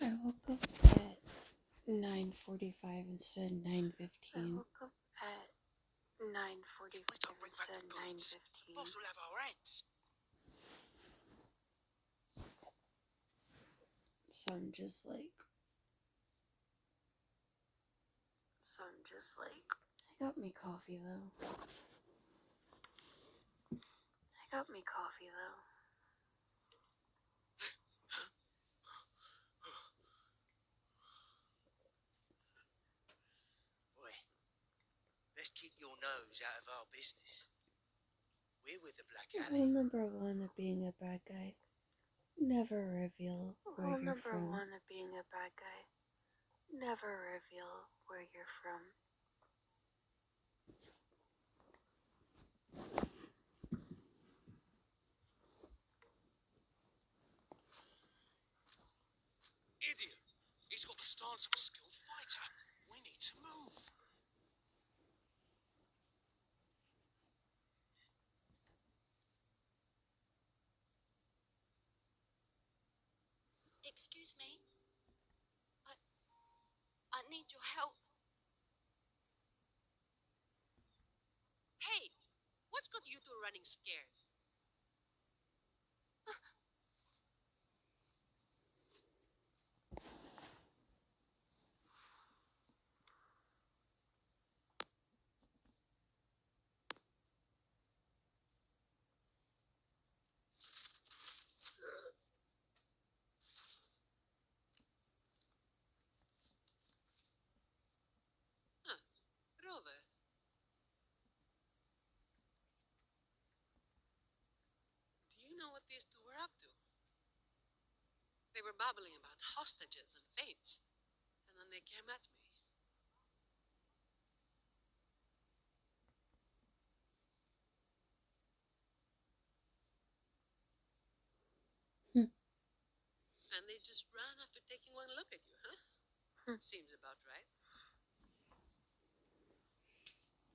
I woke up at 9:45 instead of 9:15. woke up at 9:45 instead of 9:15. Boss will have our heads. So I'm just like, I got me coffee though. Boy, let's keep your nose out of our business. We're with the Black Alley. Rule number one of being a bad guy: never reveal where Rule you're number from. one of being a bad guy: never reveal where you're from. Idiot! He's got the stance of a skilled fighter. We need to move. Excuse me. I need your help. Hey, what's got you two running scared? Rover. Do you know what these two were up to? They were babbling about hostages and fates, and then they came at me. And they just ran after taking one look at you, huh? Seems about right.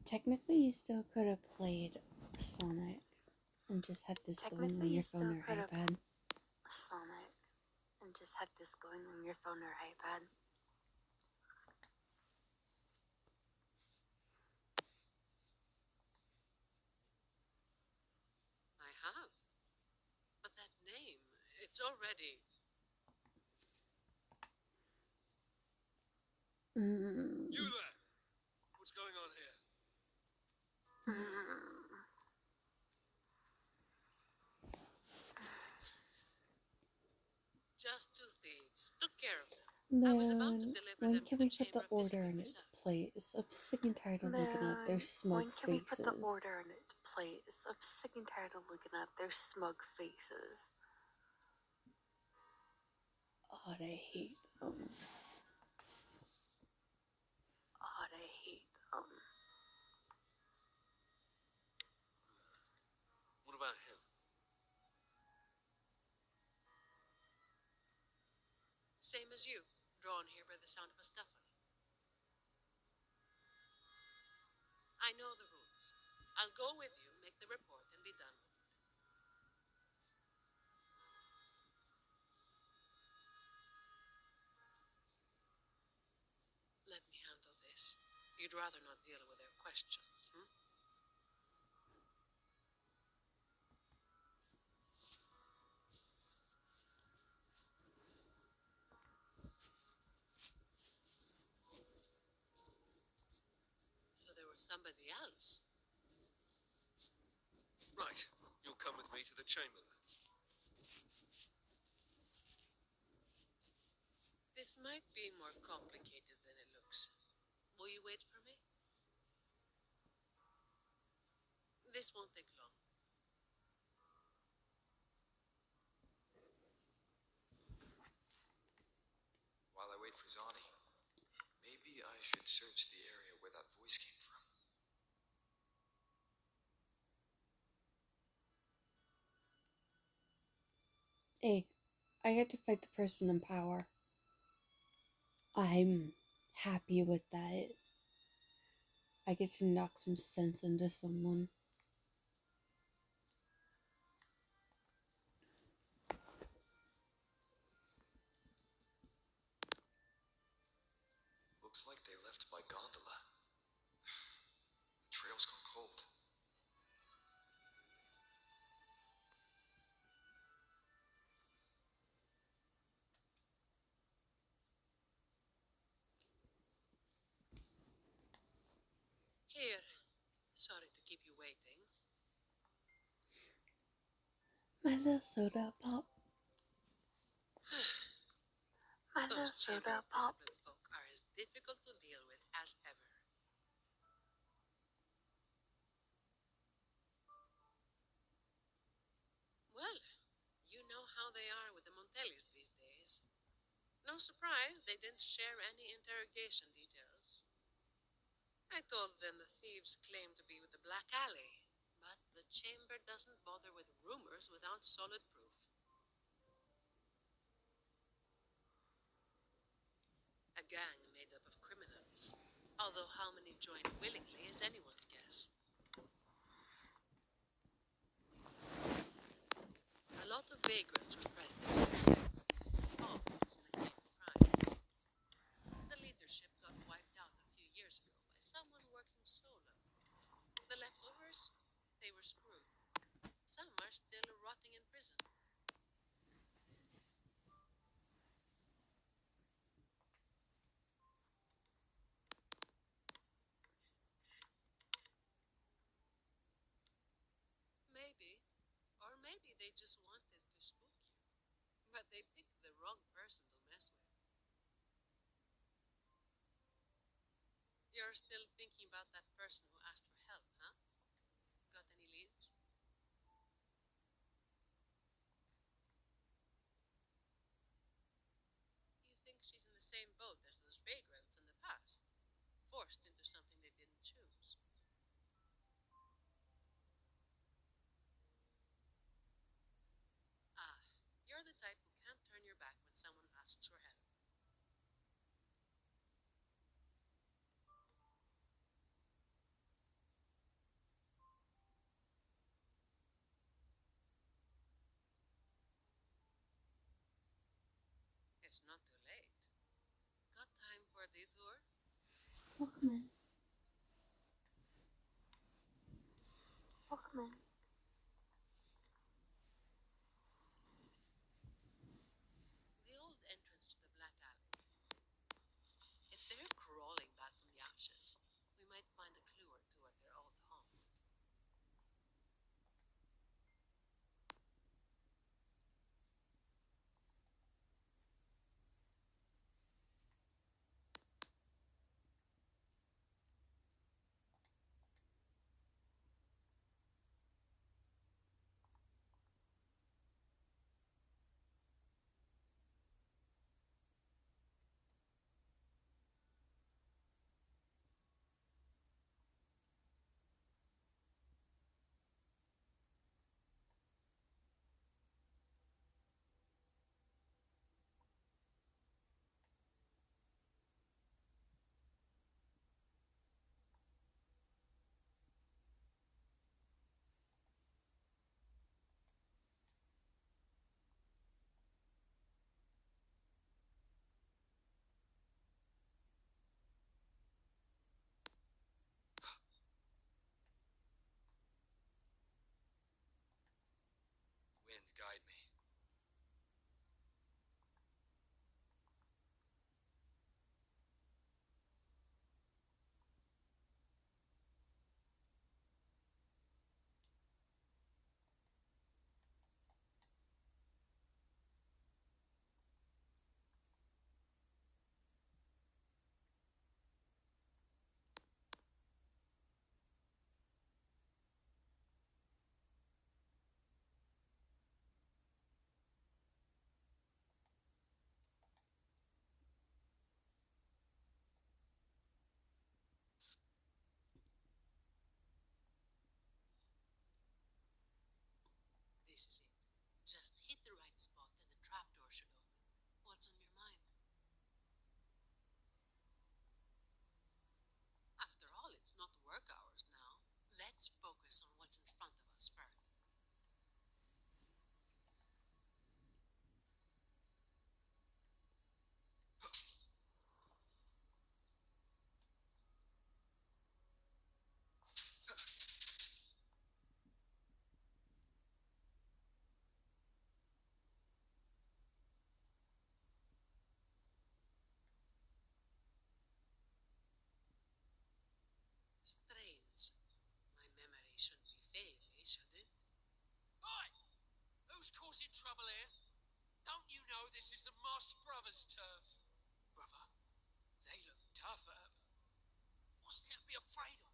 Technically, you still could have played Sonic and just had this going on your phone or iPad. Sonic and just had this going on your phone or iPad. I have. But that name, it's already... You there! What's going on here? Just two thieves. Took care of them. I was about to Man, deliver when them can to we the put the Chamber of order Discipline in its myself. place? I'm sick and tired of looking at their When smug can we put the faces. order in its place? I'm sick and tired of looking at their smug faces. God, I hate them. What about him? Same as you, drawn here by the sound of a scuffle. I know the rules. I'll go with you, make the report, and be done with it. Let me handle this. You'd rather not deal with their questions, hmm? So there was somebody else. Right. You'll come with me to the chamber then. This might be more complicated than it looks. Will you wait for me? This won't take long. While I wait for Zani, maybe I should search the area where that voice came from. Hey, I get to fight the person in power. I'm happy with that. I get to knock some sense into someone. Looks like they left by gondola. The trail's gone cold. Here. Sorry to keep you waiting. My little soda pop. My little Those soda chamber pop. disciplined folk are as difficult to deal with as ever. Well, you know how they are with the Montellis these days. No surprise they didn't share any interrogation details. I told them the thieves claimed to be with the Black Alley, but the chamber doesn't bother with rumors without solid proof. A gang made up of criminals, although how many joined willingly is anyone's guess. A lot of vagrants were present in their segments, always in a game of crime. The leadership got wiped out a few years ago by someone working solo. The leftovers, they were screwed. Some are still rotting in prison. Maybe, or maybe they just wanted to spook you. But they picked the wrong person to mess with. You're still thinking about that person who asked for help, huh? Got any leads? You think she's in the same boat as those vagrants in the past? Forced into something they didn't choose. Ah, you're the type who can't turn your back when someone asks for help. It's not too late. Got time for a detour? Welcome in. Welcome in. The old entrance to the Black Alley. If they're crawling back from the ashes, we might find a clue or two at their old haunt. Wind, guide me. This is it. Just hit the right spot and the trapdoor should open. What's on your mind? After all, it's not work hours now. Let's focus on what's in front of us first. Strange. My memory shouldn't be failing me, should it? Oi! Who's causing trouble here? Don't you know this is the Moss Brothers' turf? Brother, they look tough. What's there to be afraid of?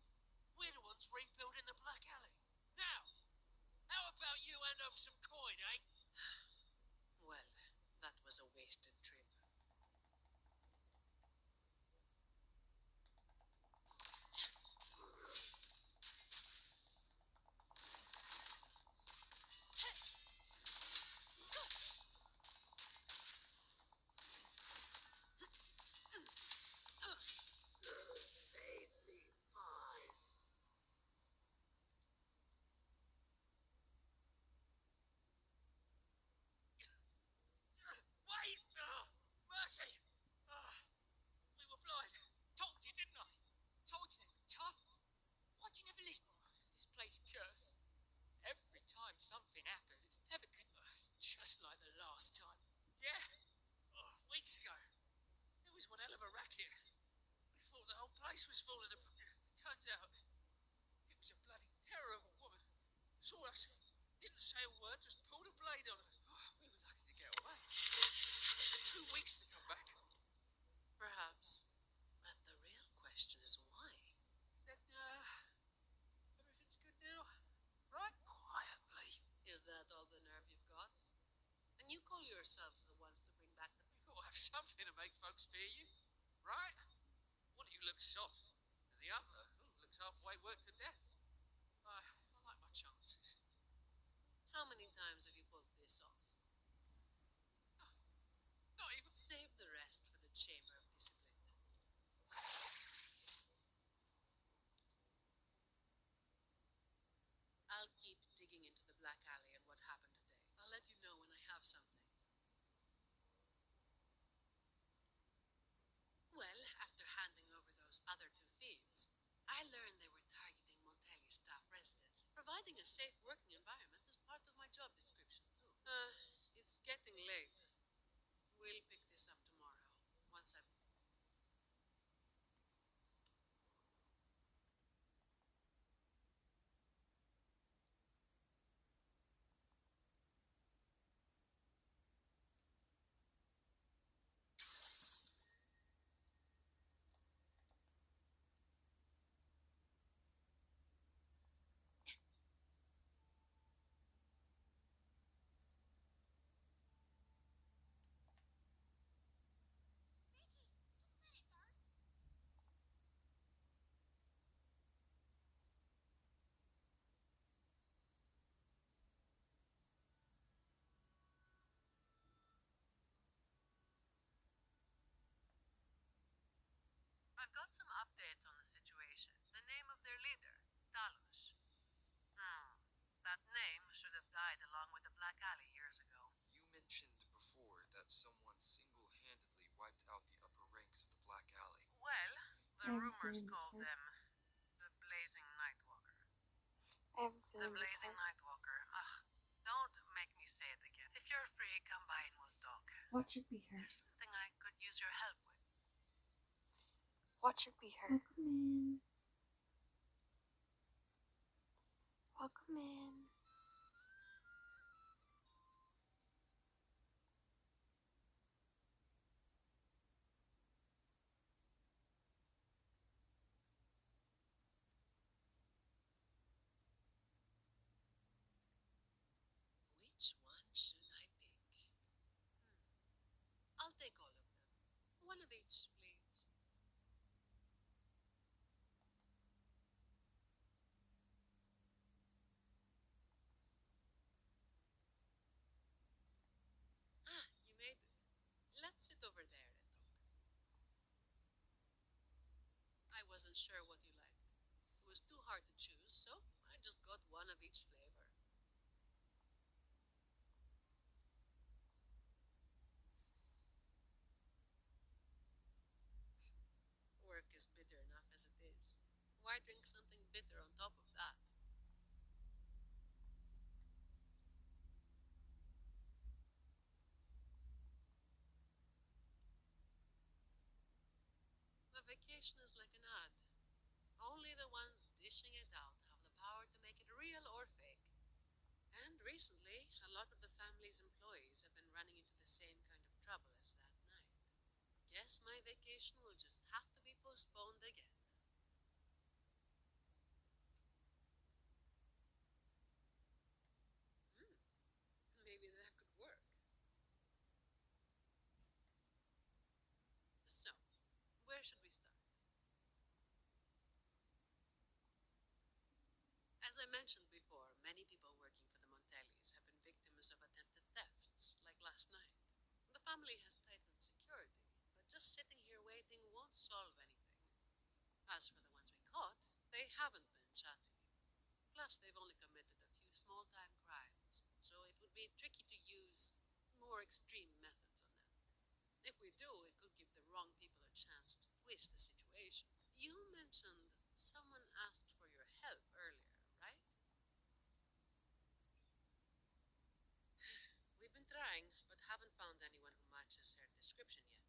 We're the ones rebuilding the Black Alley. Now, how about you hand over some coin, eh? Well, that was a wasted trip. Wait! Mercy! We were blind. Told you, didn't I? Told you they were tough. Why'd you never listen? This place cursed. Every time something happens, it's never good. Just like the last time. Yeah. Weeks ago. There was one hell of a racket. We thought the whole place was falling apart. Turns out, it was a bloody terror of a woman. Saw us. Didn't say a word, just pulled a blade on her. We were lucky to get away. Took us 2 weeks to come back. Perhaps. But the real question is why? Then, everything's good now. Right? Quietly. Is that all the nerve you've got? And you call yourselves the ones to bring back the... You've got to have something to make folks fear you. Right? One of you looks soft, and the other looks halfway worked to death. I like my chances. How many times have you pulled this off? Not even... Save the rest for the Chamber of Discipline. I'll keep digging into the Black Alley and what happened today. I'll let you know when I have something. Well, after handing over those other 2 thieves, I learned they were targeting Montelli's staff residence. Providing a safe working environment is part of my job description, too. It's getting late. We'll pick this up tomorrow, once I've... I've got some updates on the situation. The name of their leader, Talush. That name should have died along with the Black Alley years ago. You mentioned before that someone single-handedly wiped out the upper ranks of the Black Alley. Well, the I have a rumors feeling it's called her. them the Blazing Nightwalker. I have a The feeling it's Blazing her. Nightwalker. Don't make me say it again. If you're free, come by and we'll talk. Watch it be her. There's something I could use your help with. Watch it be her. Welcome in. Welcome in. Which one should I pick? I'll take all of them. One of each, please. You made it. Let's sit over there and talk. I wasn't sure what you liked. It was too hard to choose, so I just got one of each flavor. Work is bitter enough as it is. Why drink something bitter on top of that? The vacation is like an ad. Only only the ones dishing it out have the power to make it real or fake. And recently, a lot of the family's employees have been running into the same kind of trouble as that night. Guess my vacation will just have to be postponed again. Maybe that could work. So, where should we start? As I mentioned before, many people working for the Montellis have been victims of attempted thefts, like last night. The family has tightened security, but just sitting here waiting won't solve anything. As for the ones we caught, they haven't been chatty. Plus, they've only committed a few small-time crimes, so it would be tricky to use more extreme methods on them. If we do, it could give the wrong people a chance to twist the situation. You mentioned someone asked for your help earlier, right? We've been trying, but haven't found anyone who matches her description yet.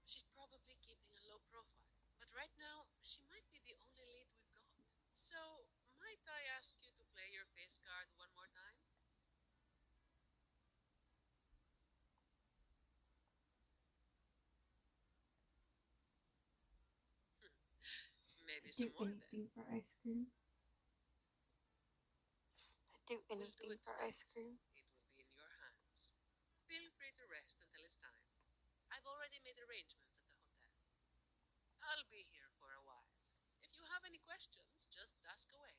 She's probably keeping a low profile, but right now, she might be the only lead we've got. So, might I ask you to play your face card one more time? Maybe Do some more then. anything for ice cream. I'd do We'll do anything it for tonight. ice cream. It will be in your hands. Feel free to rest until it's time. I've already made arrangements at the hotel. I'll be here for a while. If you have any questions, just ask away.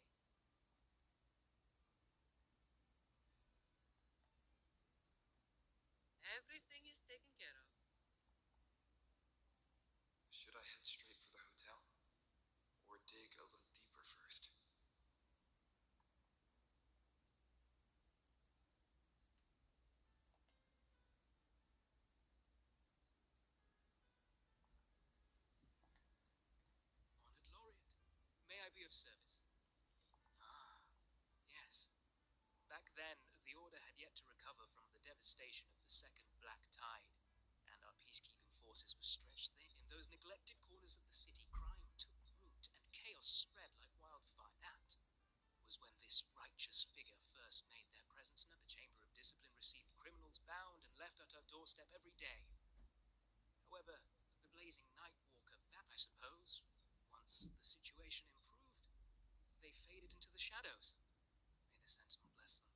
Everything is taken care of. Should I head straight for the hotel? Or dig a little deeper first? Honored Laureate, may I be of service? Ah, yes. Back then, the Order had yet to recover from the devastation of the Second Black Tide, and our peacekeeping forces were stretched thin. In those neglected corners of the city, crime took root and chaos spread like wildfire. That was when this righteous figure first made their presence known. The Chamber of Discipline received criminals bound and left at our doorstep every day. However, the blazing Nightwalker, that I suppose, once the situation improved, they faded into the shadows. May the Sentinel bless them.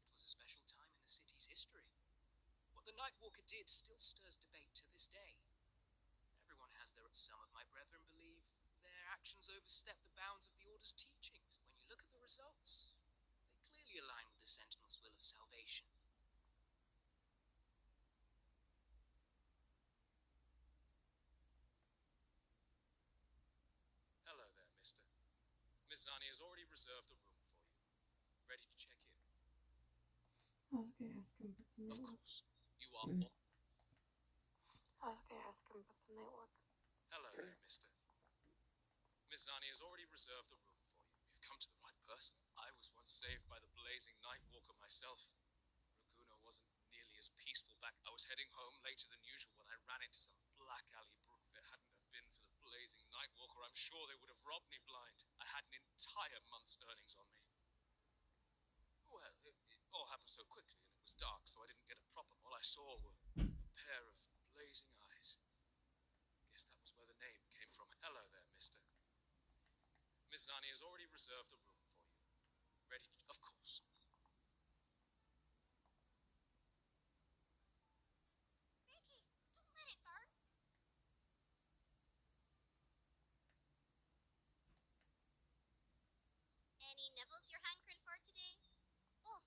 It was a special time in the city's history. What the Nightwalker did still stirs debate to this day. Everyone has their... Some of my brethren believe their actions overstep the bounds of the Order's teachings. When you look at the results, they clearly align with the Sentinel's will of salvation. Hello there, mister. Miss Zani has already reserved a room for you. Ready to check in? I was gonna ask him, but then Of it course. You are Mm. on. I was gonna ask him about the night walk. Hello there, mister. Miss Zani has already reserved a room for you. You've come to the right person. I was once saved by the blazing Nightwalker myself. Raguna wasn't nearly as peaceful back. I was heading home later than usual when I ran into some black alley brook. If it hadn't have been for the blazing Nightwalker, I'm sure they would have robbed me blind. I had an entire month's earnings on me. Well, it all happened so quickly and it was dark, so I didn't get a proper... All I saw were a pair of blazing eyes. Guess that was where the name came from. Hello there, mister. Miss Zani has already reserved a room for you. Ready to... Of course. Ricky, don't let it burn. Any nibbles you're hankering for today? Oh,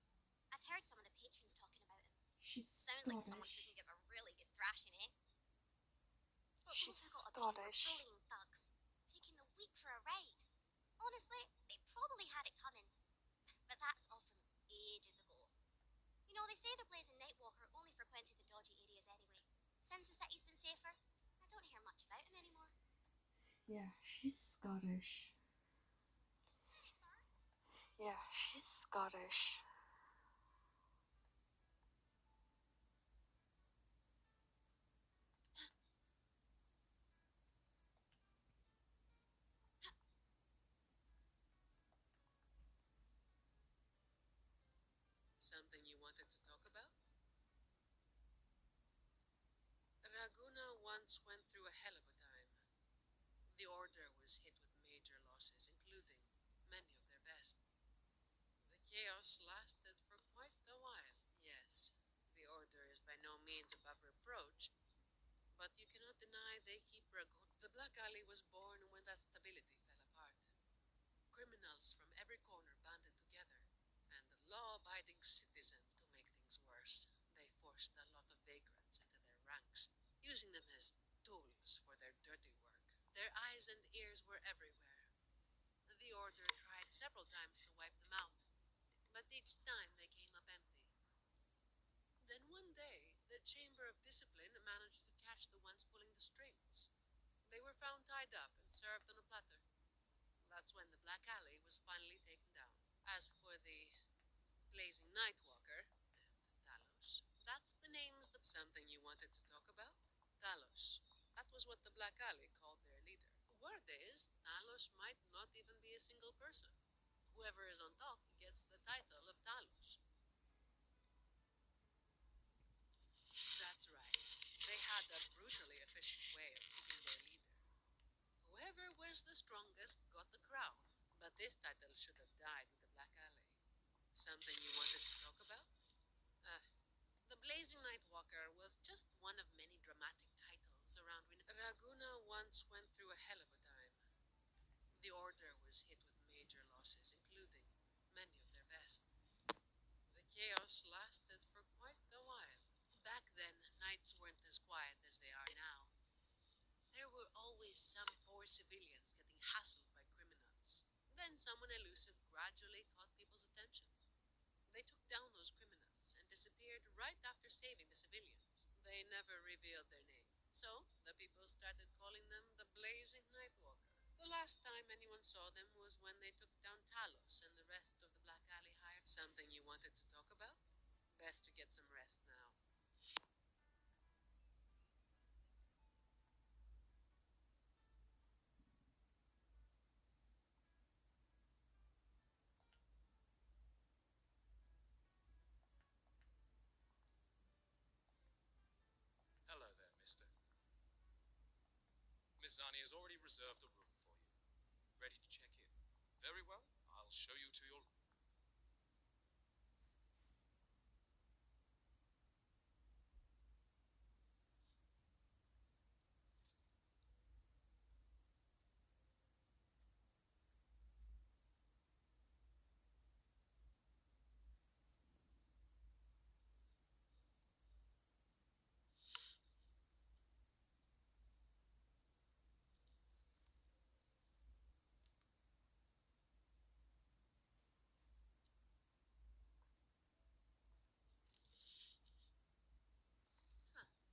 I've heard some of the patrons talking about him. she's Sounds like someone who Scottish. can give a really good thrashing, eh? But She's those who got a beef were Scottish. bullying thugs, taking the weak for a ride. Honestly, they probably had it coming. But that's all from ages ago. You know, they say the blazing Nightwalker only frequented the dodgy areas anyway. Since the city's been safer, I don't hear much about him anymore. Yeah, she's Scottish. Yeah, she's Scottish. Something you wanted to talk about? Raguna once went through a hell of a time. The Order was hit with major losses, including many of their best. The chaos lasted for quite a while. Yes, the Order is by no means above reproach, but you cannot deny they keep Raguna. The Black Alley was born when that stability fell apart. Criminals from every corner banded together, and law-abiding citizens. To make things worse, they forced a lot of vagrants into their ranks, using them as tools for their dirty work. Their eyes and ears were everywhere. The Order tried several times to wipe them out, but each time they came up empty. Then one day, the Chamber of Discipline managed to catch the ones pulling the strings. They were found tied up and served on a platter. That's when the Black Alley was finally taken down. As for the Blazing Nightwalker and Talos, that's the names. Something you wanted to talk about? Talos. That was what the Black Alley called their leader. Word is, Talos might not even be a single person. Whoever is on top gets the title of Talos. That's right. They had a brutally efficient way of picking their leader. Whoever was the strongest got the crown, but this title should have died with the Black Alley. Something you wanted to talk about? The Blazing Nightwalker was just one of many dramatic titles around Raguna once went through a hell of a time. The Order was hit with major losses, including many of their best. The chaos lasted for quite a while. Back then, nights weren't as quiet as they are now. There were always some poor civilians getting hassled by criminals. Then someone elusive gradually caught people's attention. They took down those criminals and disappeared right after saving the civilians. They never revealed their name, so the people started calling them the Blazing Nightwalker. The last time anyone saw them was when they took down Talos and the rest of the Black Alley hired. Something you wanted to talk about? Best to get some rest now. Hello there, mister. Miss Zani has already reserved a room for you. Ready to check in? Very well. I'll show you to your...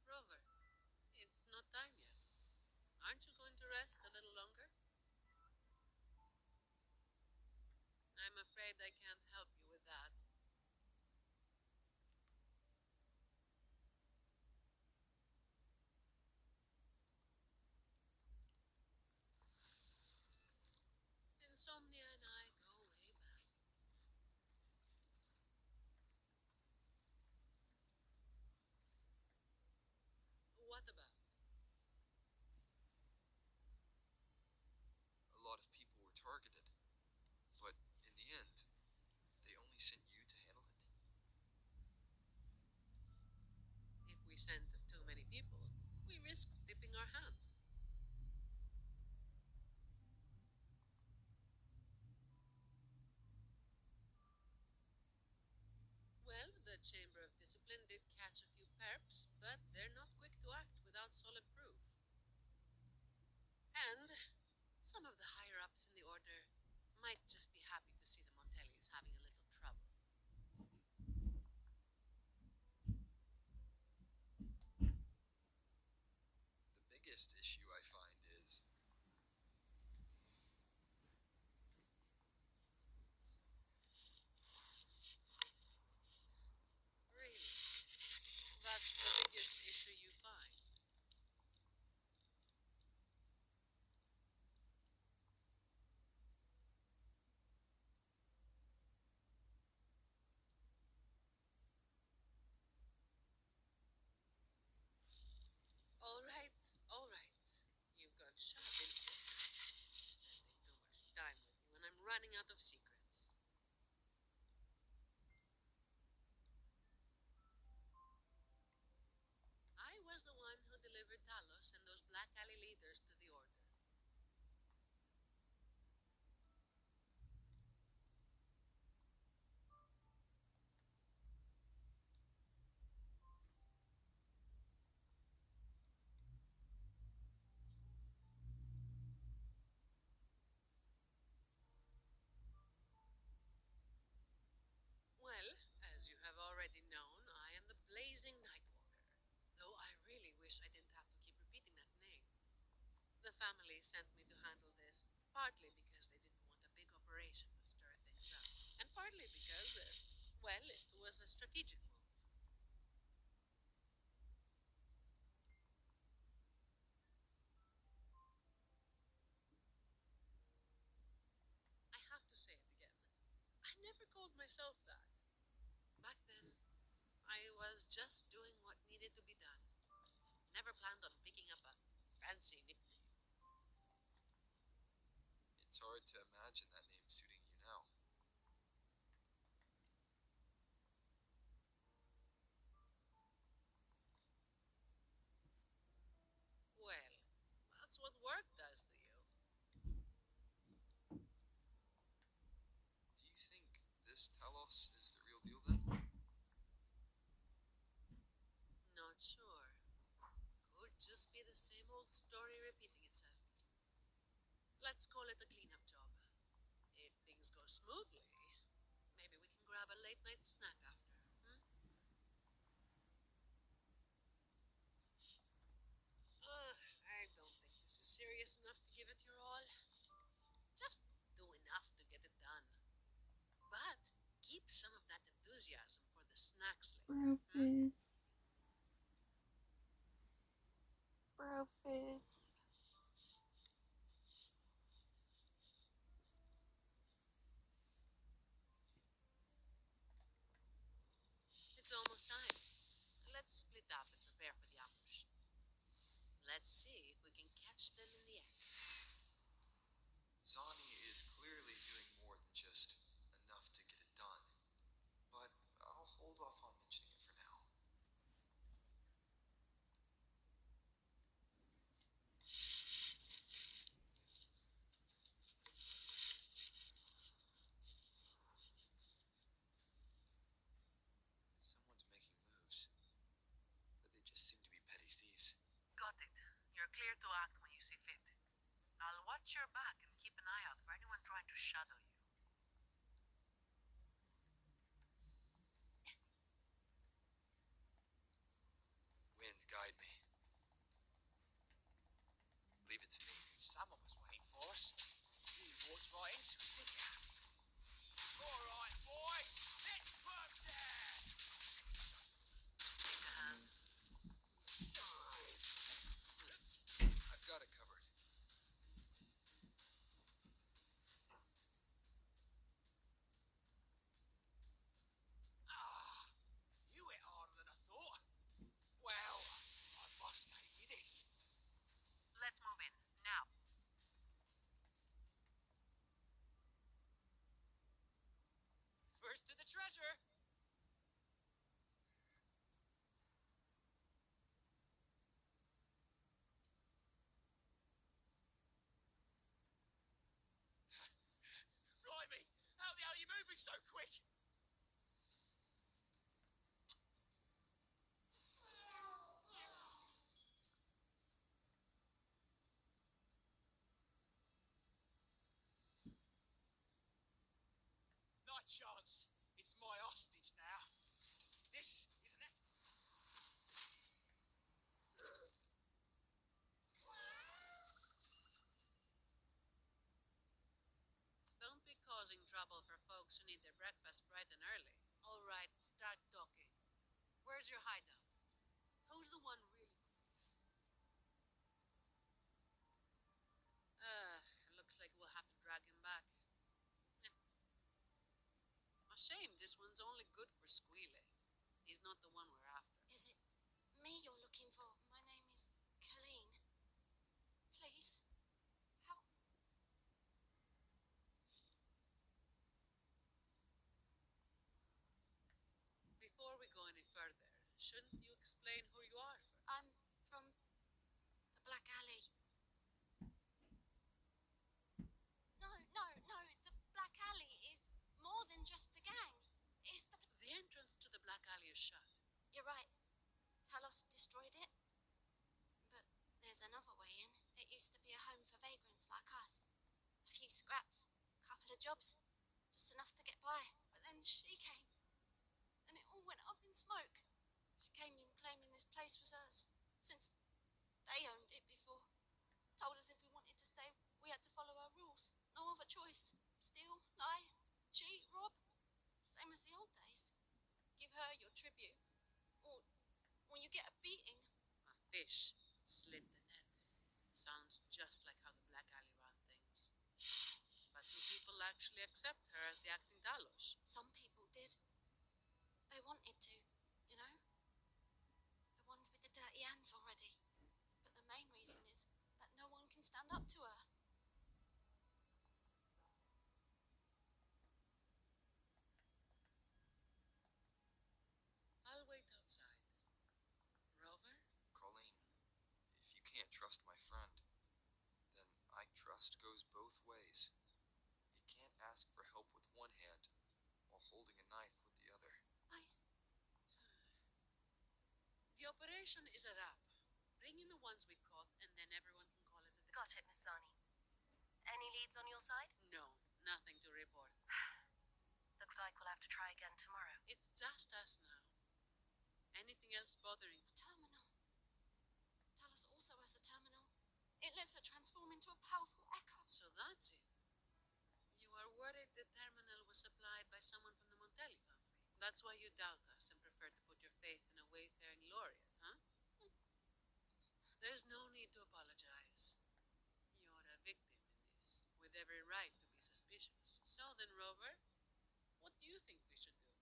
Rover, it's not time yet. Aren't you going to rest a little longer? I'm afraid I can't help you with that. Insomnia and I go way back. What about? A lot of people were targeted, but in the end, they only sent you to handle it. If we send too many people, we risk tipping our hand. Well, the Chamber of Discipline did catch a few perps, but they're not quick to act without solid proof. And some of the higher-ups in the Order might just be happy to see the Montellis having a little trouble. The biggest issue I find is Really? That's the biggest issue you find? send those Black Alley leaders to the Order. Well, as you have already known, I am the Blazing Nightwalker. Though I really wish I didn't have to keep repeating that name. The family sent me to handle this, partly because they didn't want a big operation to stir things up, and partly because, well, it was a strategic move. I have to say it again. I never called myself that. Back then, I was just doing what needed to be done. Never planned on picking up a fancy nickname. It's hard to imagine that name suiting you now. Well, that's what work does to you. Do you think this Talos is the real deal then? Not sure. Could just be the same old story repeating itself. Let's call it a cleanup job. If things go smoothly, maybe we can grab a late night snack after. I don't think this is serious enough to give it your all. Just do enough to get it done. But keep some of that enthusiasm for the snacks later. Brofist. Brofist. It's almost time. Let's split up and prepare for the ambush. Let's see if we can catch them in the act. Zani is clearly doing more than just enough to get it done. But I'll hold off on mentioning it for now. Someone's making moves, but they just seem to be petty thieves. Got it. You're clear to act when you see fit. I'll watch your back and keep an eye out for anyone trying to shadow you. Wind, guide me. Leave it to me. Someone was waiting for us. You walked right into it, didn't you? All right, boys, let's put down. Take a hand. I've got it covered. You hit harder than I thought. Well, I must name you this. Let's move in. Now. First to the treasure. Blimey, how the hell are you moving so quick? Not a chance. It's my hostage now. This is an... Don't be causing trouble for folks who need their breakfast bright and early. All right, start talking. Where's your hideout? Who's the one really... looks like we'll have to drag him back. A shame this one's only good for squealing. He's not the one we're after. Is it me you're looking for? My name is Colleen. Please, help. Before we go any further, shouldn't you explain who you are first? I'm from the Black Alley. No, no, no. The Black Alley is more than just the gang. It's the... The entrance to the Black Alley is shut. You're right. Talos destroyed it. But there's another way in. It used to be a home for vagrants like us. A few scraps, couple of jobs, just enough to get by. But then she came, and it all went up in smoke. She came in claiming this place was hers, since they owned it before. Told us if we wanted to stay, we had to follow her rules. No other choice. Steal, lie, cheat, rob. Same as the old days. Give her your tribute. Or you get a beating. A fish slipped the net. Sounds just like how the Black Alley ran things. But do people actually accept her as the acting Talos? Some people did. They wanted to, you know? The ones with the dirty hands already. But the main reason is that no one can stand up to her. I'll wait outside. Rover? Colleen, if you can't trust my friend, then I trust goes both ways. You can't ask for help with one hand while holding a knife with the other. The operation is a wrap. Bring in the ones we caught, and then everyone can call it a day. Got it, Miss Zani. Any leads on your side? No, nothing to report. Looks like we'll have to try again tomorrow. It's just us now. Anything else bothering you? Terminal. Talos also has a terminal. It lets her transform into a powerful echo. So that's it. You are worried the terminal was supplied by someone from the Montelli family. That's why you doubt us and prefer to put your faith in a wayfaring laureate, huh? There's no need to apologize. You're a victim in this, with every right to be suspicious. So then, Rover, what do you think we should do?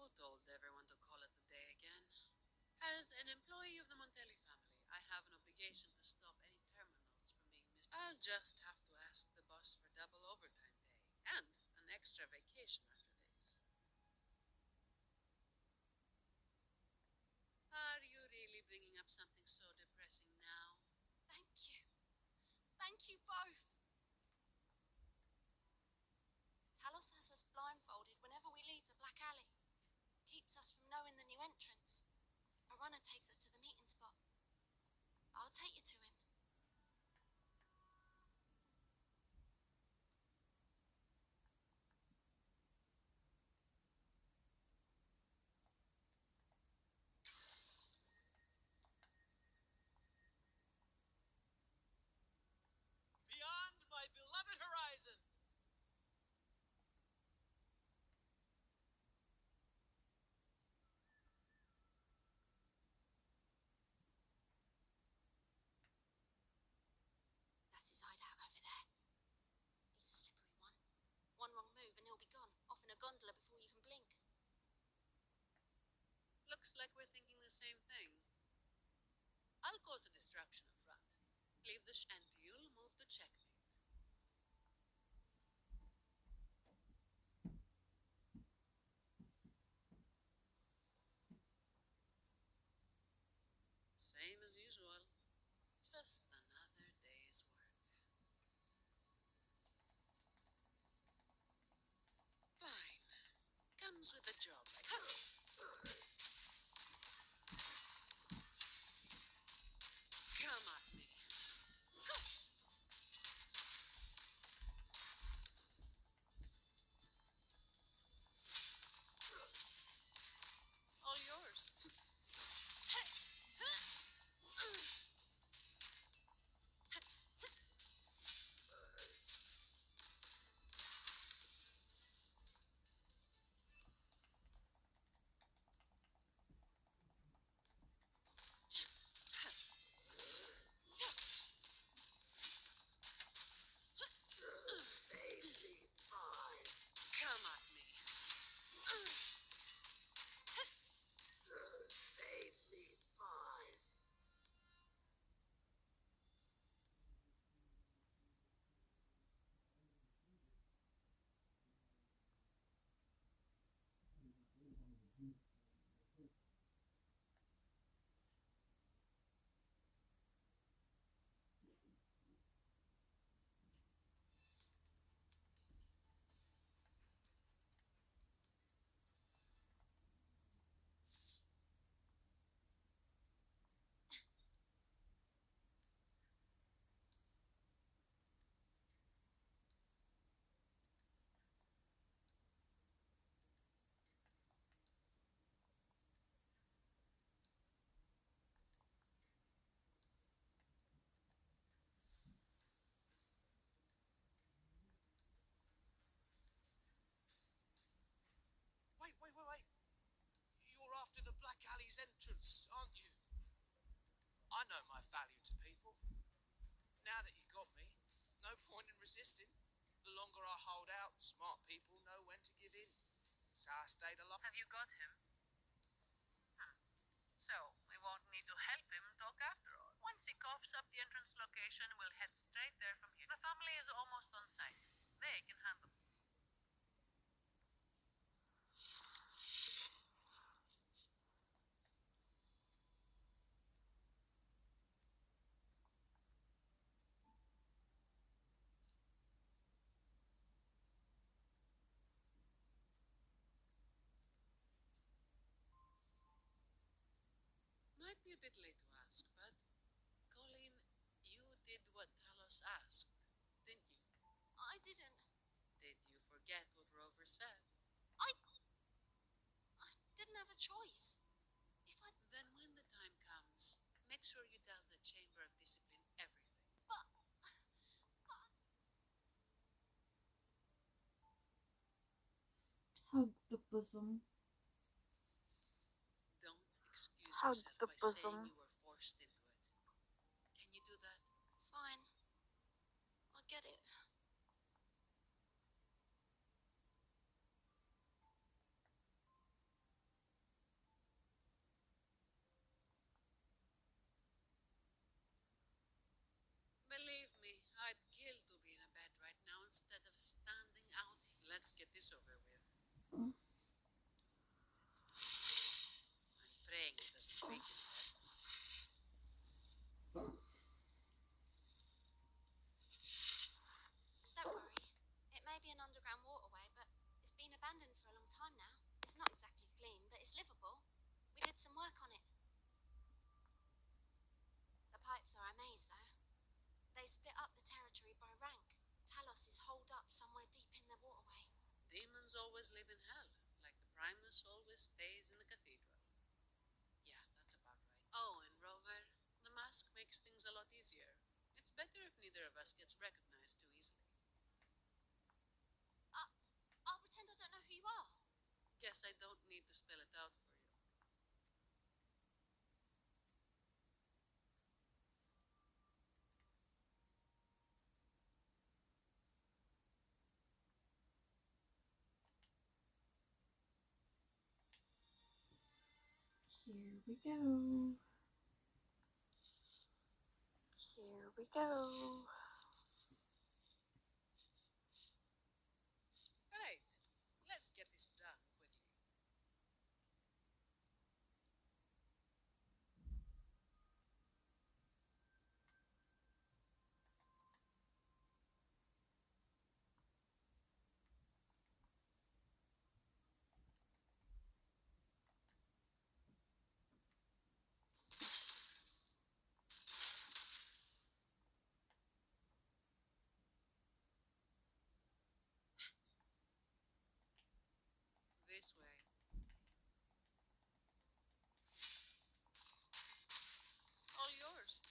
Who told everyone to call it a day again? As an employee of the Montelli family, I have an obligation to stop any terminals from being missed. I'll just have to ask the boss for double overtime pay and an extra vacation after this. Are you really bringing up something so depressing now? Thank you. Thank you both. Talos has us blindfolded whenever we leave the Black Alley. Keeps us from knowing the new entrance. A runner takes us to the meeting spot. I'll take you to him. Beyond my beloved horizon! That's his hideout over there. He's a slippery one. One wrong move and he'll be gone. Off in a gondola before you can blink. Looks like we're thinking the same thing. I'll cause a distraction up front. Leave the and you'll move to checkmate. Same as usual. Just another day's work. Fine. Comes with the job. Come at me. All yours. after the Black Alley's entrance, aren't you? I know my value to people. Now that you got me, no point in resisting. The longer I hold out, smart people know when to give in. So I stayed alive. Have you got him? So, we won't need to help him talk after all. Once he coughs up the entrance location, we'll head straight there from here. The family is almost on site. They can handle it. Might be a bit late to ask, but Colleen, you did what Talos asked, didn't you? I didn't. Did you forget what Rover said? I didn't have a choice. If I... Then when the time comes, make sure you tell the Chamber of Discipline everything. But... Hug the bosom. Don't excuse Hug yourself the by bosom. saying you were forced into it. Can you do that? Fine. I get it. Believe me, I'd kill to be in a bed right now instead of standing out. Let's get this over with. Mm. I'm praying it doesn't wake in there. Don't worry. It may be an underground waterway, but it's been abandoned for a long time now. It's not exactly clean, but it's livable. We did some work on it. The pipes are a maze, though. They split up the territory by rank. Talos is holed up somewhere deep in the waterway. Demons always live in hell, like the Primus always stays in the cathedral. Yeah, that's about right. Oh, and Rover, the mask makes things a lot easier. It's better if neither of us gets recognized too easily. I'll pretend I don't know who you are. Guess I don't need to spell it out for you. Here we go. Here we go. Right, let's get this done quickly. This way. All yours.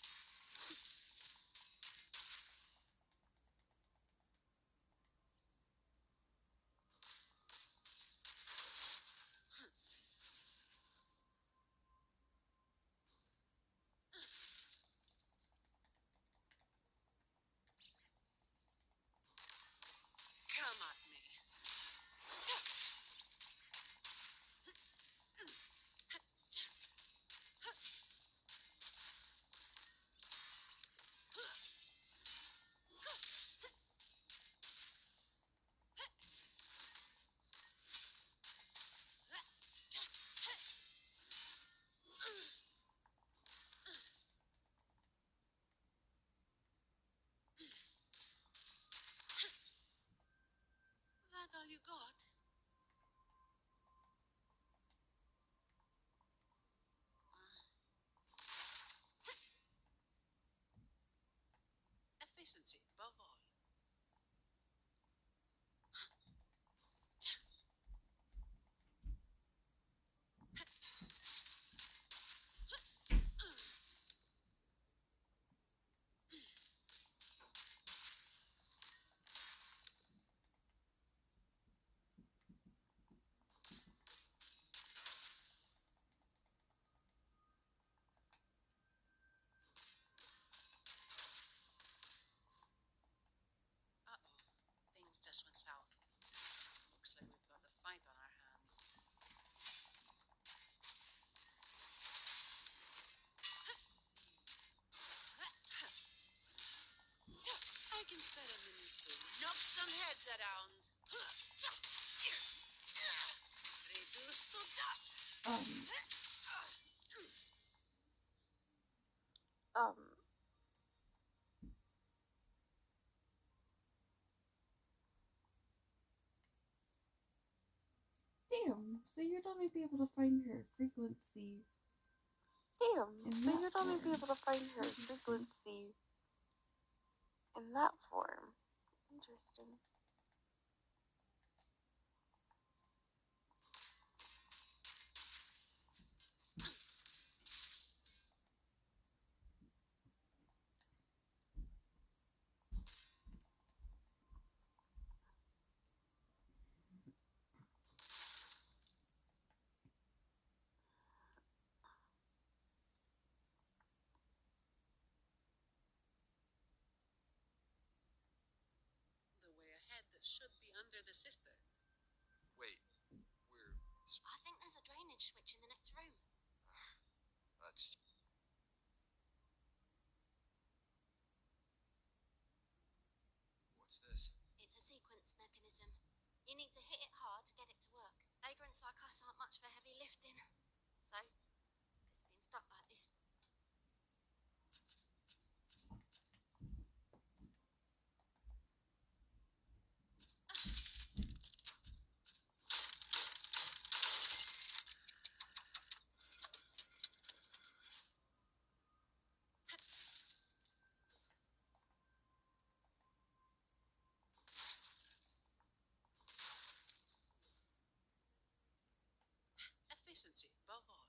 Come at me. That all you got? Efficiency above all. just went south. Looks like we've got a fight on our hands. I can spare a minute to knock some heads around. Reduce to dust. Damn, so you'd only be able to find her frequency. Damn, In so that you'd only be form. able to find her Interesting. frequency in that form. Interesting. The way ahead should be under the sister. Wait, we're. I think there's a drainage switch in the next room. That's. What's this? It's a sequence mechanism. You need to hit it hard to get it to work. Vagrants like us aren't much for heavy lifting. So, it's been stuck like this. Efficiency, above all.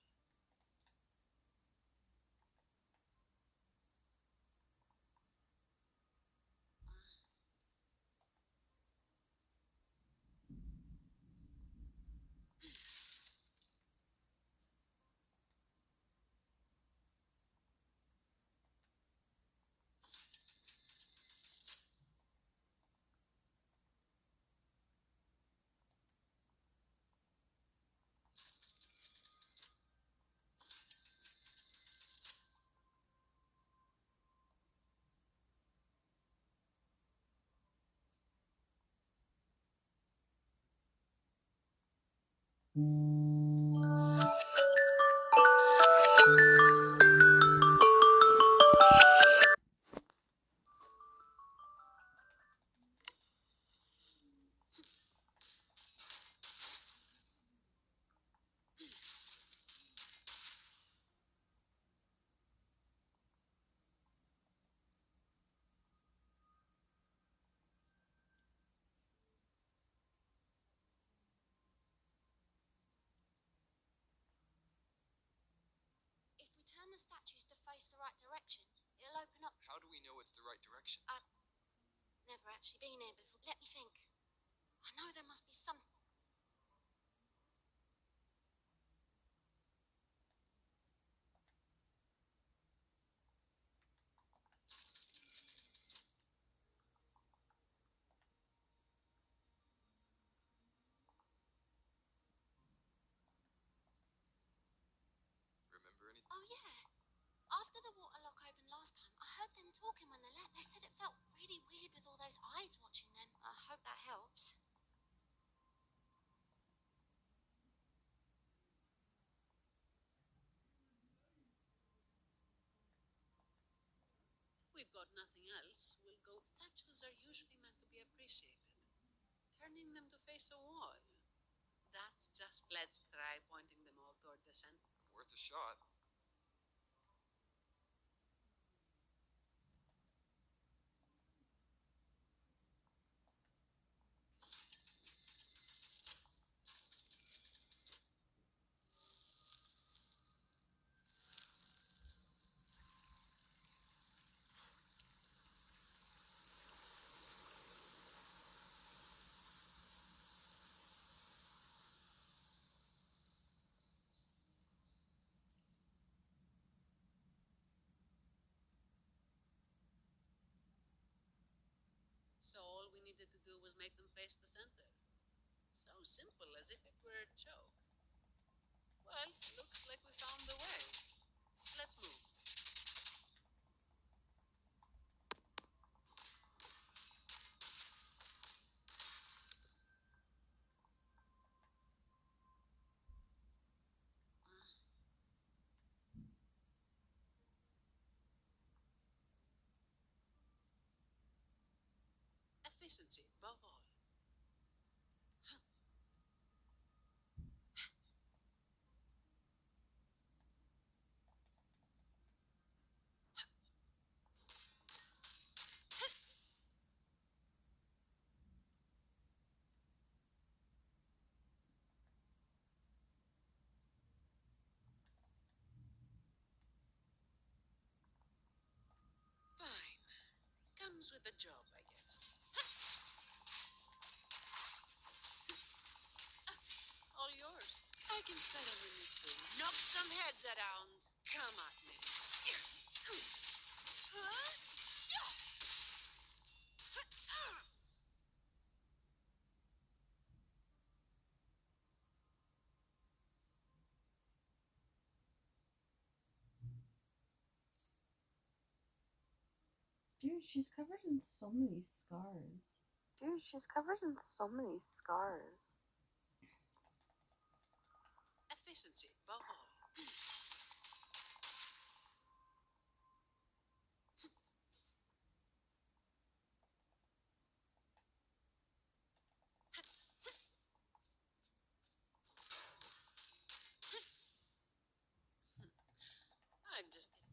If we turn the statues to face the right direction, it'll open up. How do we know it's the right direction? Never actually been here before. Let me think. I know there must be some. Remember anything? Oh, yeah. After the water lock opened last time, I heard them talking when they left. They said it felt really weird with all those eyes watching them. I hope that helps. If we've got nothing else, we'll go. Statues are usually meant to be appreciated. Turning them to face a wall. That's just. Let's try pointing them all toward the center. Worth a shot. needed to do was make them face the center. So simple, as if it were a joke. Well, looks like we found the way. Let's move. Efficiency, above all. Fine. Comes with the job, I guess. All yours. I can spell a minute to knock some heads around. Come at me. Dude, she's covered in so many scars. Dude, she's covered in so many scars. Efficiency, above all. I'm just kidding.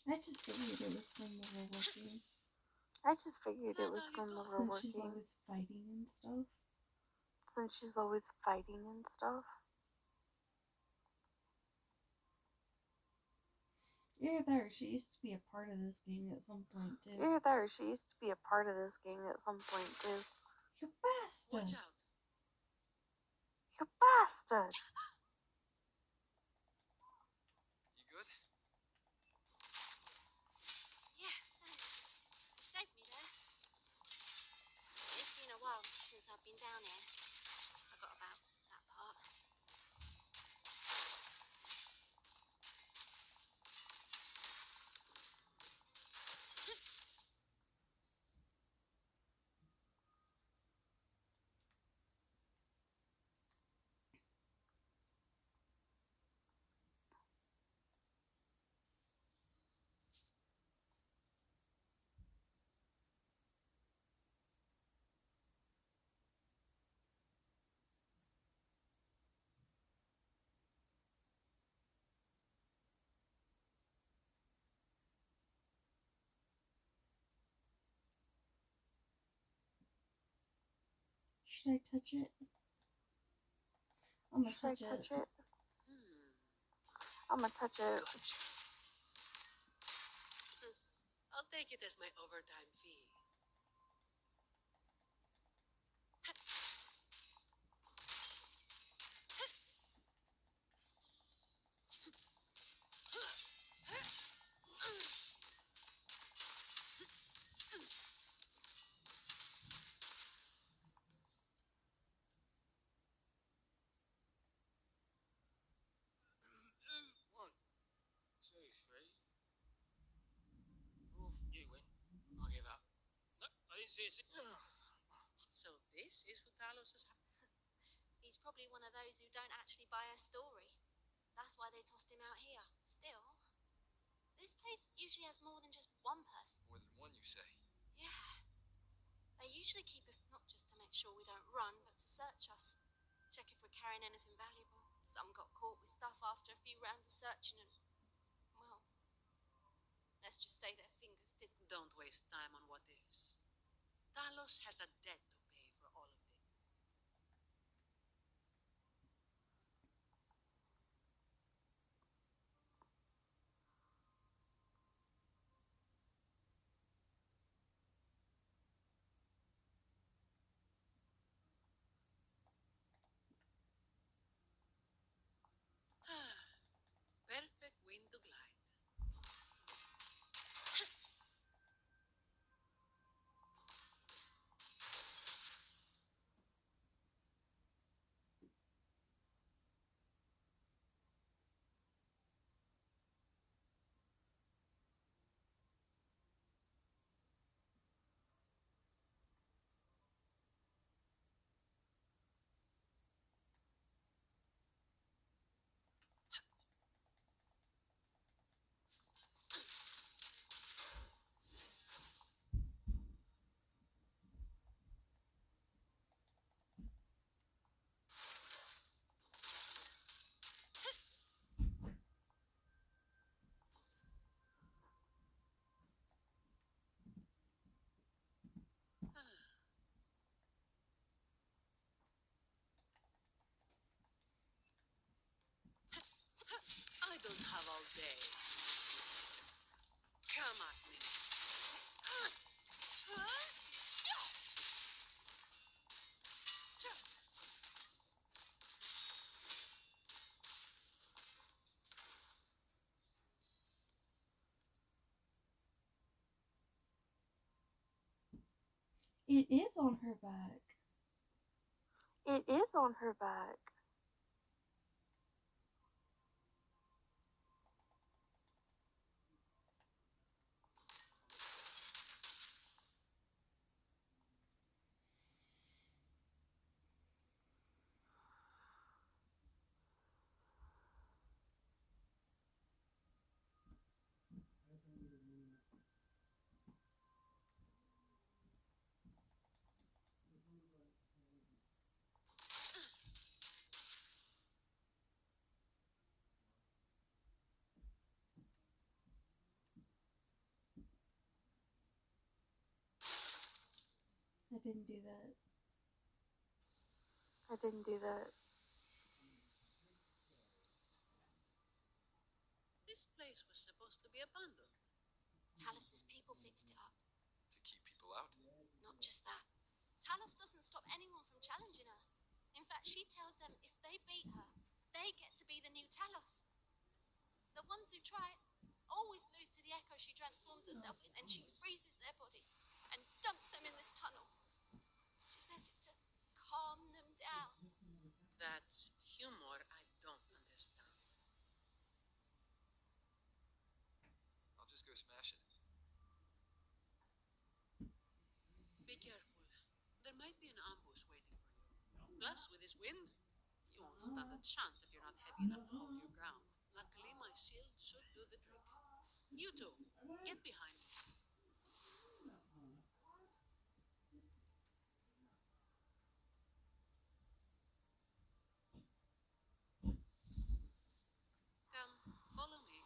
I just figured it was from overworking. I just figured it was from Since she's overworking. always fighting and stuff. Since she's always fighting and stuff. Yeah, there. She used to be a part of this gang at some point too. Yeah, there. She used to be a part of this gang at some point too. You bastard! Watch out. You bastard! You good? Yeah, thanks. You saved me there. It's been a while since I've been down here. Forgot about that part. Should I touch it? I'm gonna Should I touch touch it. it? I'm gonna touch it. Gotcha. I'll take it as my overtime fee. One, two, three. Fourth, you win. I give up. No, I didn't see it. So this is who Talos is. He's probably one of those who don't actually buy a story. That's why they tossed him out here. Still, this place usually has more than just one person. More than one, you say? Yeah. They usually keep it not just to make sure we don't run, but to search us. Check if we're carrying anything valuable. Some got caught with stuff after a few rounds of searching and, well, let's just say their fingers didn't. Don't waste time on what Talos has a debt to pay for all of this. Perfect wind to glide. I don't have all day. Come at me. It is on her back. It is on her back. I didn't do that. I didn't do that. This place was supposed to be abandoned. Talos's people fixed it up. To keep people out? Not just that. Talos doesn't stop anyone from challenging her. In fact, she tells them if they beat her, they get to be the new Talos. The ones who try it always lose to the echo she transforms herself in, and she freezes their bodies and dumps them in this tunnel. She says it's to calm them down. That's humor I don't understand. I'll just go smash it. Be careful. There might be an ambush waiting for you. Plus, with this wind, you won't stand a chance if you're not heavy enough to hold your ground. Luckily, my shield should do the trick. You two, get behind me. Come, follow me.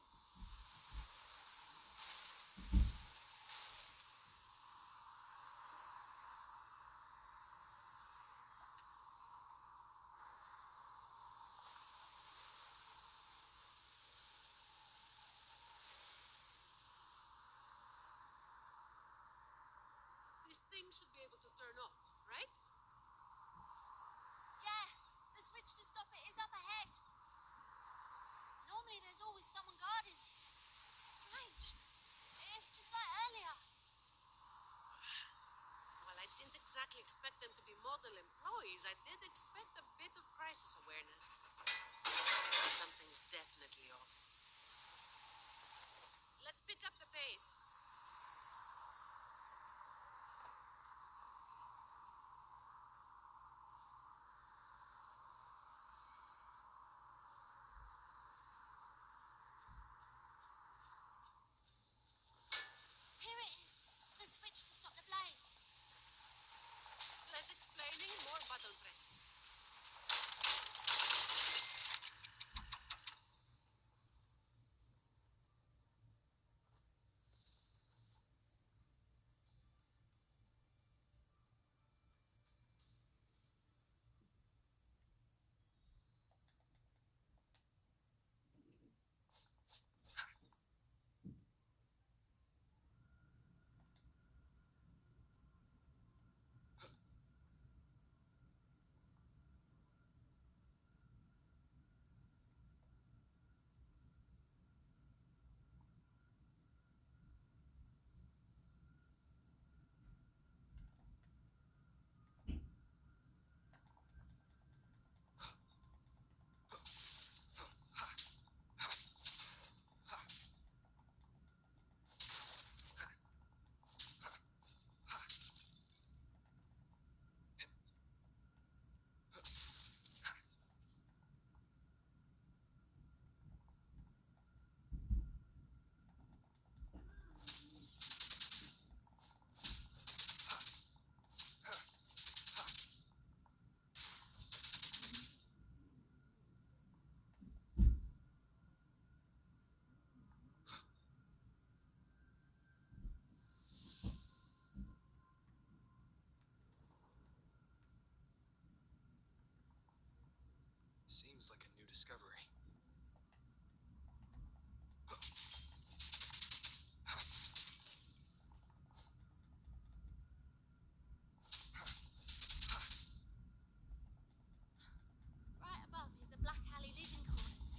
This thing should be able to turn off, right? Yeah, the switch to stop it is up ahead. Normally there's always someone guarding this. Strange. It's just like earlier. Well, I didn't exactly expect them to be model employees. I did expect a bit of crisis awareness. Something's definitely off. Let's pick up the pace. Here it is. The switch to stop the blaze. Less explaining, more button pressing. Seems like a new discovery. Right above is the Black Alley living quarters.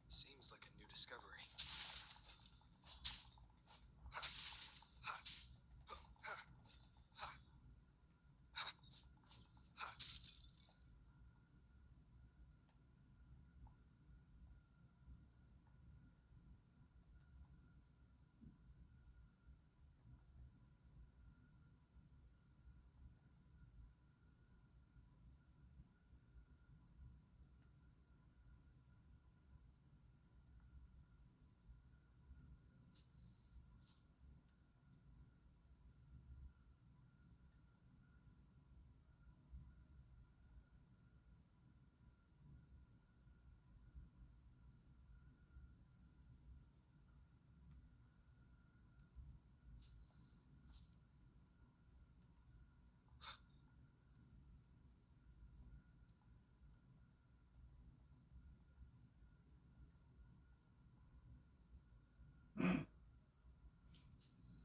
Seems like a new discovery.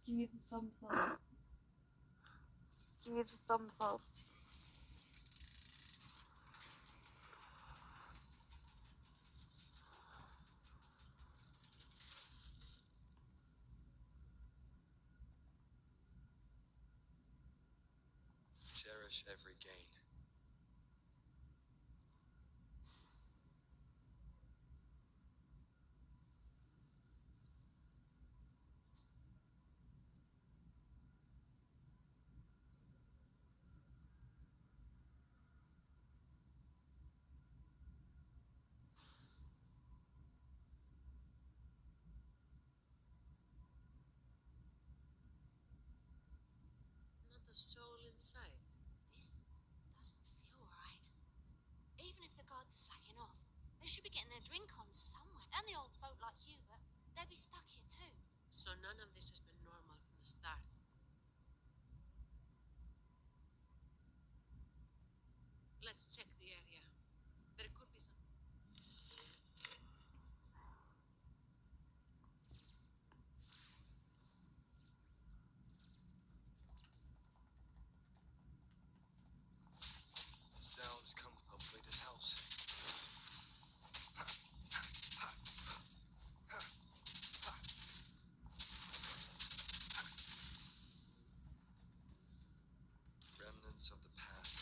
Give me the thumbs up. Give me the thumbs up. Cherish every gain. Not a soul in sight. This doesn't feel right. Even if the guards are slacking off, they should be getting their drink on somewhere. And the old folk like you, but they'll be stuck here too. So none of this has been normal from the start. Let's check the area. There could be some. Sounds come. Hopefully this helps. Remnants of the past.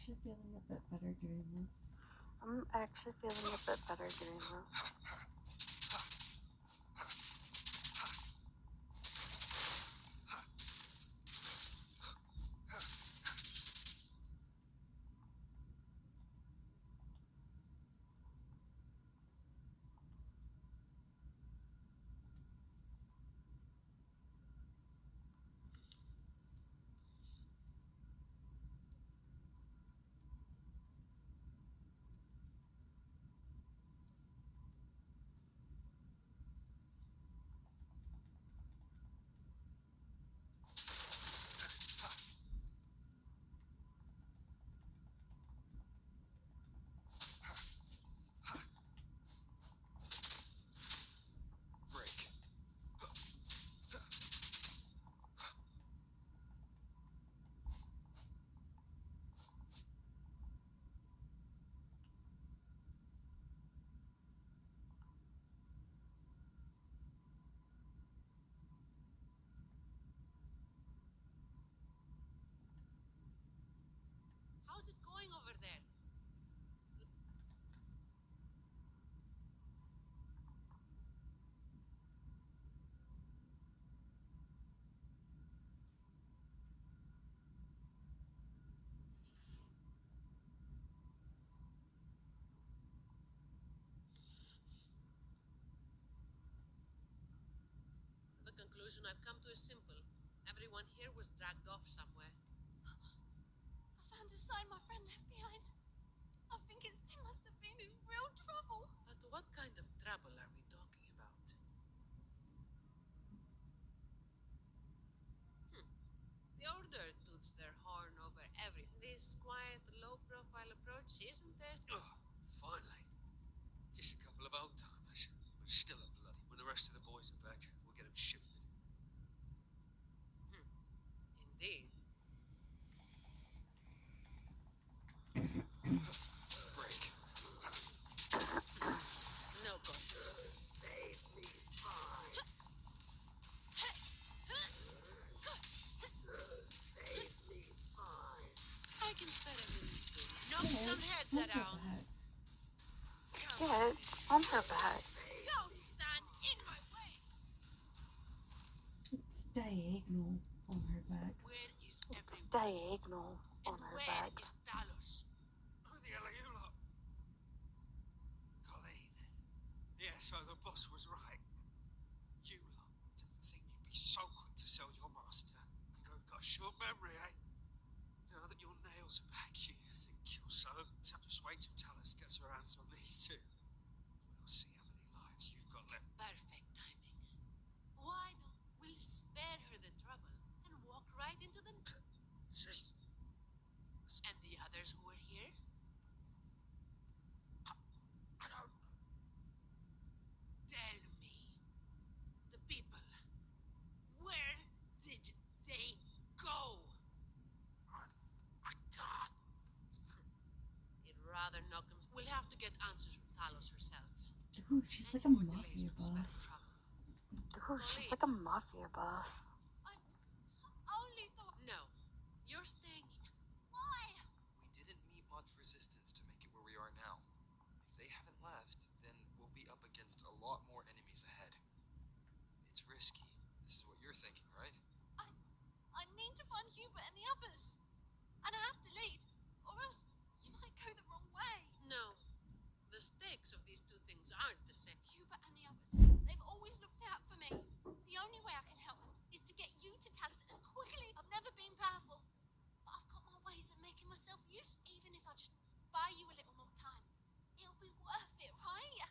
actually feeling a bit better doing this. I'm actually feeling a bit better doing this. Break. How's it going over there? The conclusion I've come to is simple. Everyone here was dragged off somewhere. I found a sign my friend left behind. I think they must have been in real trouble. But what kind of trouble are we talking about? The Order toots their horn over everything. This quiet, low-profile approach, isn't it? Oh, finally. Just a couple of old timers. But still a bloody. When the rest of the boys are back, we'll get them shifted. Indeed. Break. No contest. I can spare a minute to knock some heads Look at around. that. Get on her back. Don't stand in my way. It's diagonal on her back. Where is It's everyone? diagonal on And her where back. is Talos? Who the hell are you lot? Colleen. Yeah, so the boss was right. You lot didn't think you'd be so quick to sell your master. Got a short memory, eh? Now that your nails are back, you think you'll sew them? Just wait till Talos gets her hands on these two. We'll see how many lives you've got left. Perfect timing. Why not? We'll spare her the trouble and walk right into the... See? And the others who were here? I don't know. Tell me. The people. Where did they go? I can't. It'd rather knock them... We'll have to get answers from Talos herself. Ooh, she's like a Any more delays mafia would spell boss. trouble. Ooh, she's like a mafia boss. I only thought. No. You're staying... Why? We didn't meet much resistance to make it where we are now. If they haven't left, then we'll be up against a lot more enemies ahead. It's risky. This is what you're thinking, right? I need to find Hubert and the others. And I have to lead, or else you might go the wrong way. No. The stakes of these two things aren't the same. Hubert and the others, they've always looked out for me. The only way I can help them is to get you to Talos as quickly. I've never been powerful, but I've got my ways of making myself useful. Even if I just buy you a little more time, it'll be worth it, right?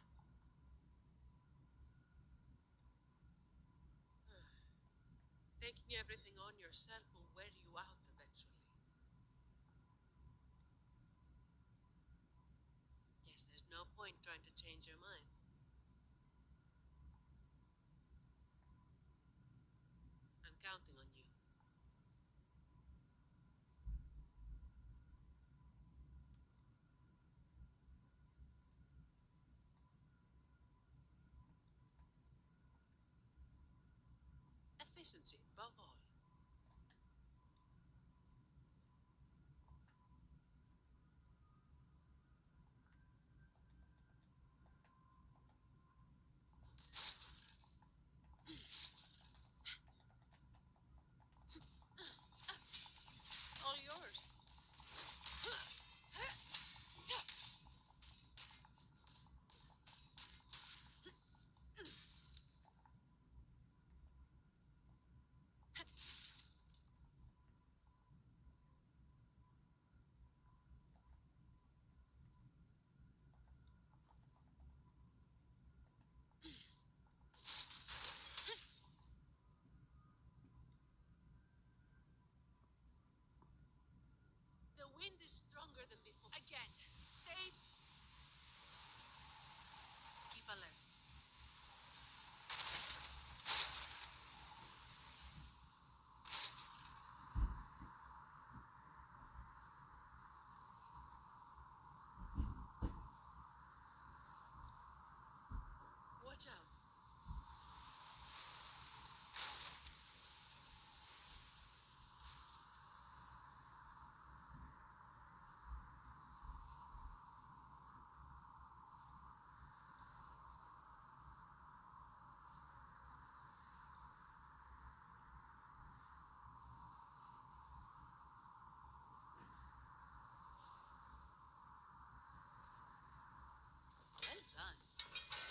Taking everything on yourself will wear you out eventually. Guess there's no point trying to change your mind. I'm counting on you. Efficiency above all.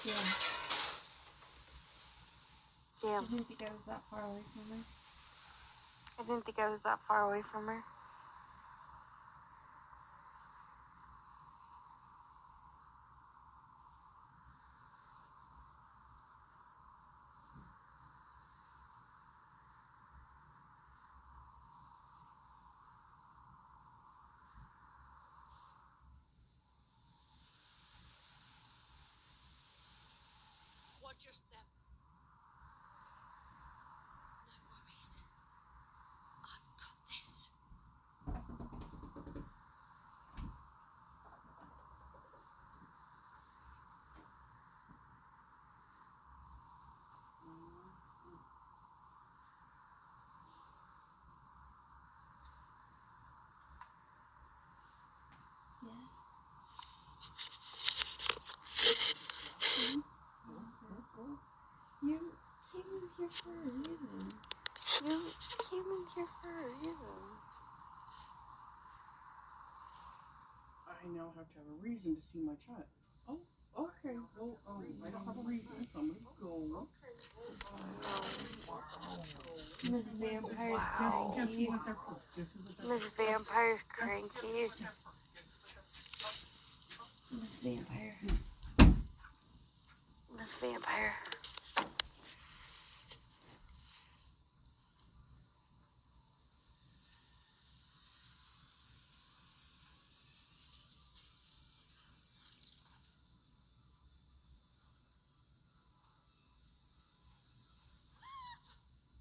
Yeah. Damn. I didn't think I was that far away from her. I didn't think I was that far away from her. Watch your step. No worries. I've got this. Yes. You came in here for a reason. You came in here for a reason. I now have to have a reason to see my child. Oh, okay. Well, I don't have a reason, so I'm gonna go. Miss Vampire's Wow. Guess cranky. what? Guess what? Miss Vampire's cranky. Miss Vampire. Miss Vampire.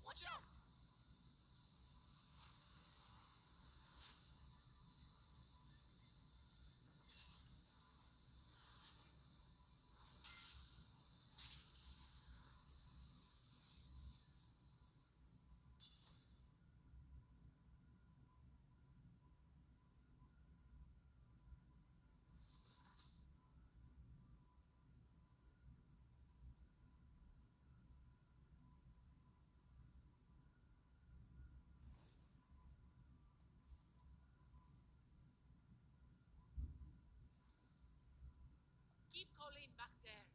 Watch out! Keep Colleen back there.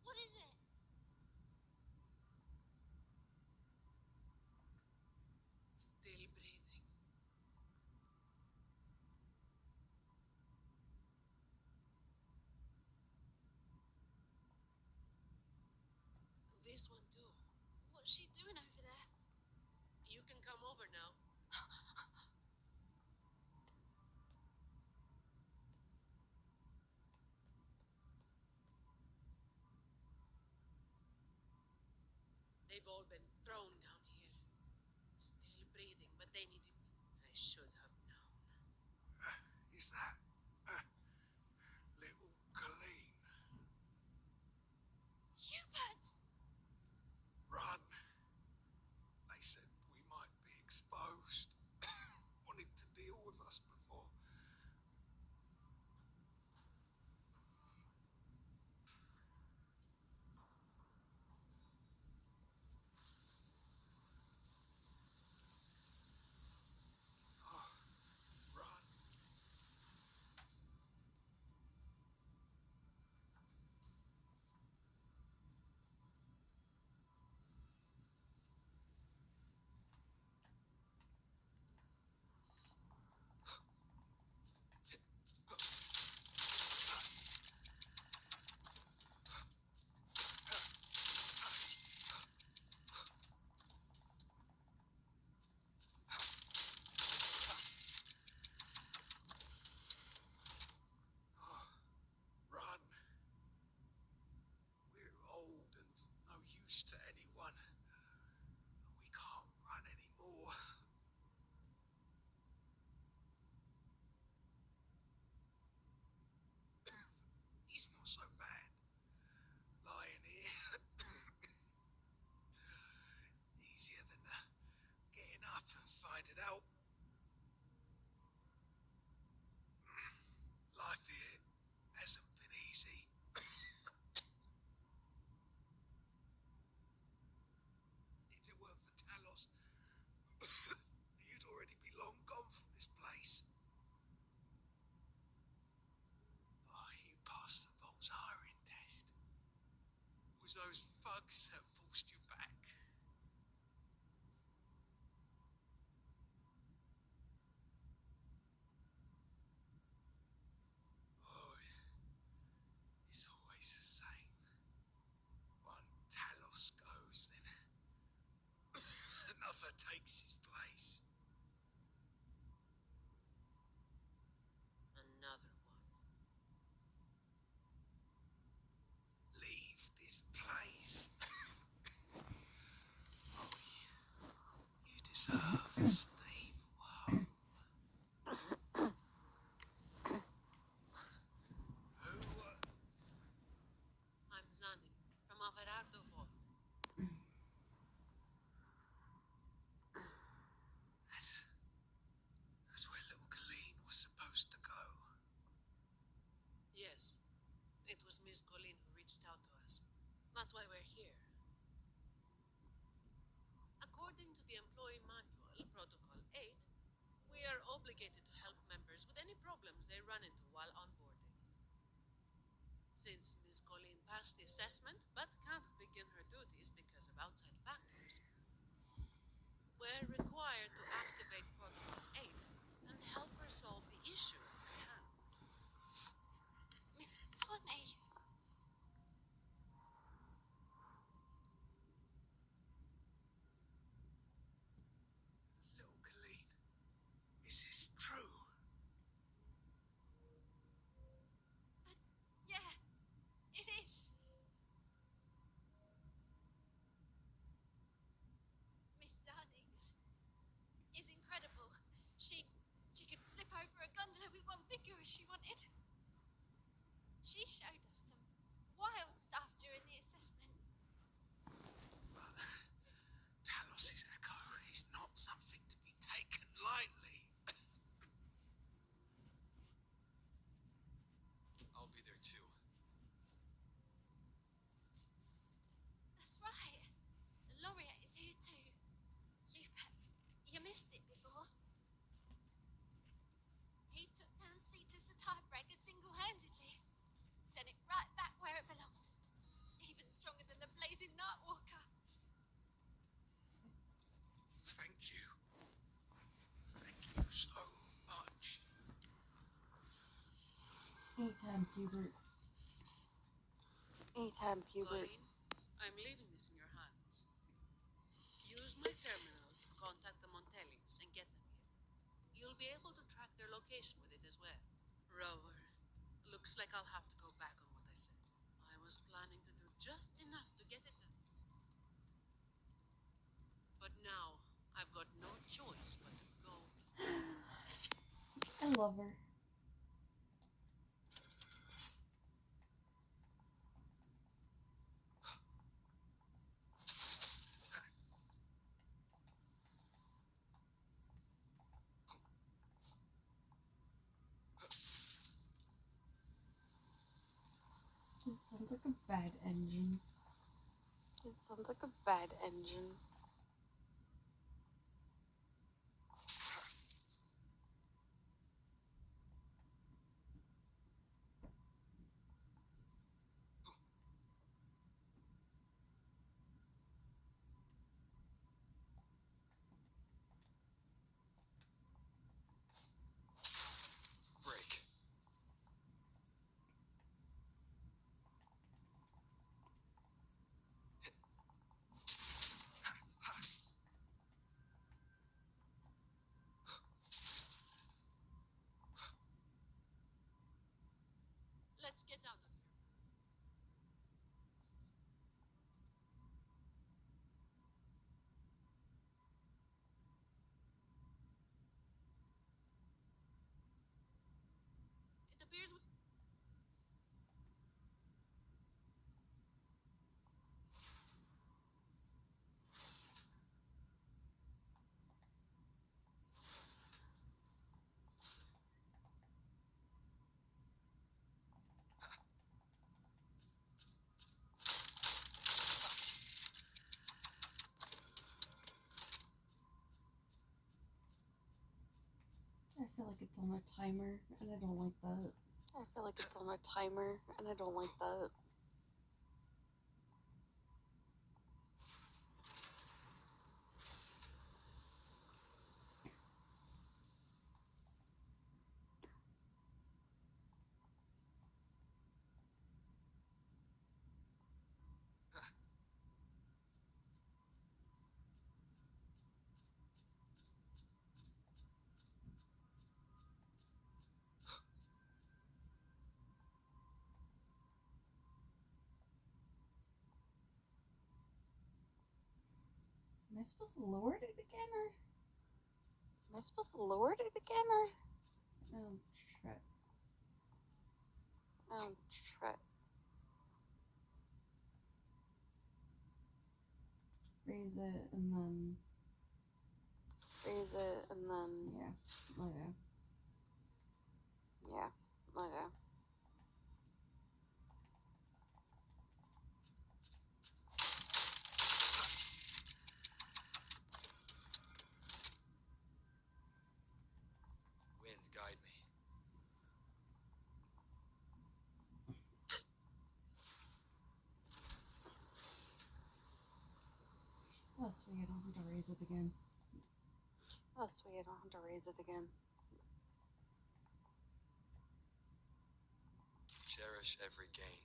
What is it? Still breathing. This one too. What's she doing over there? You can come over now. They've all been thrown down here. Still breathing, but they needed me. I should have known. Is that little Colleen? Hubert! Run. They said we might be exposed. Wanted to deal with us before. That's why we're here. According to the Employee Manual, Protocol 8, we are obligated to help members with any problems they run into while onboarding. Since Ms. Colleen passed the assessment but can't begin her duties because of outside factors, we're required to activate Protocol 8 and help her solve the issue at hand. Miss Tony. Little Colleen, is this true? Yeah, it is. Miss Zani is incredible. She could flip over a gondola with one finger if she wanted. She showed us some wild stuff during the assessment. But Talos' echo is not something to be taken lightly. I'll be there too. That's right. The laureate is here too. You missed it before. He took down Cetus the tiebreaker single-handedly. Sent it right back where it belonged. Even stronger than the blazing Nightwalker. Thank you. Thank you so much. Anytime, Hubert. Anytime, Hubert. Colleen, I'm leaving this in your hands. Use my terminal to contact the Montellis and get them here. You'll be able to track their location with it as well. Rover, looks like I'll have to go back on what I said. I was planning to do just enough to get it done. But now, I've got no choice but to go. I love her. It sounds like a bad engine. It sounds like a bad engine. Break. Let's get out of here. It appears we... I feel like it's on a timer, and I don't like that. I feel like it's on a timer, and I don't like that. Am I supposed to lower it again, or? Am I supposed to lower it again, or? Oh, shit. Oh, shit. Raise it, and then... Raise it, and then... Yeah. Okay. Yeah. Okay. Oh, sweet, I don't have to raise it again. Oh, sweet, I don't have to raise it again. Cherish every gain.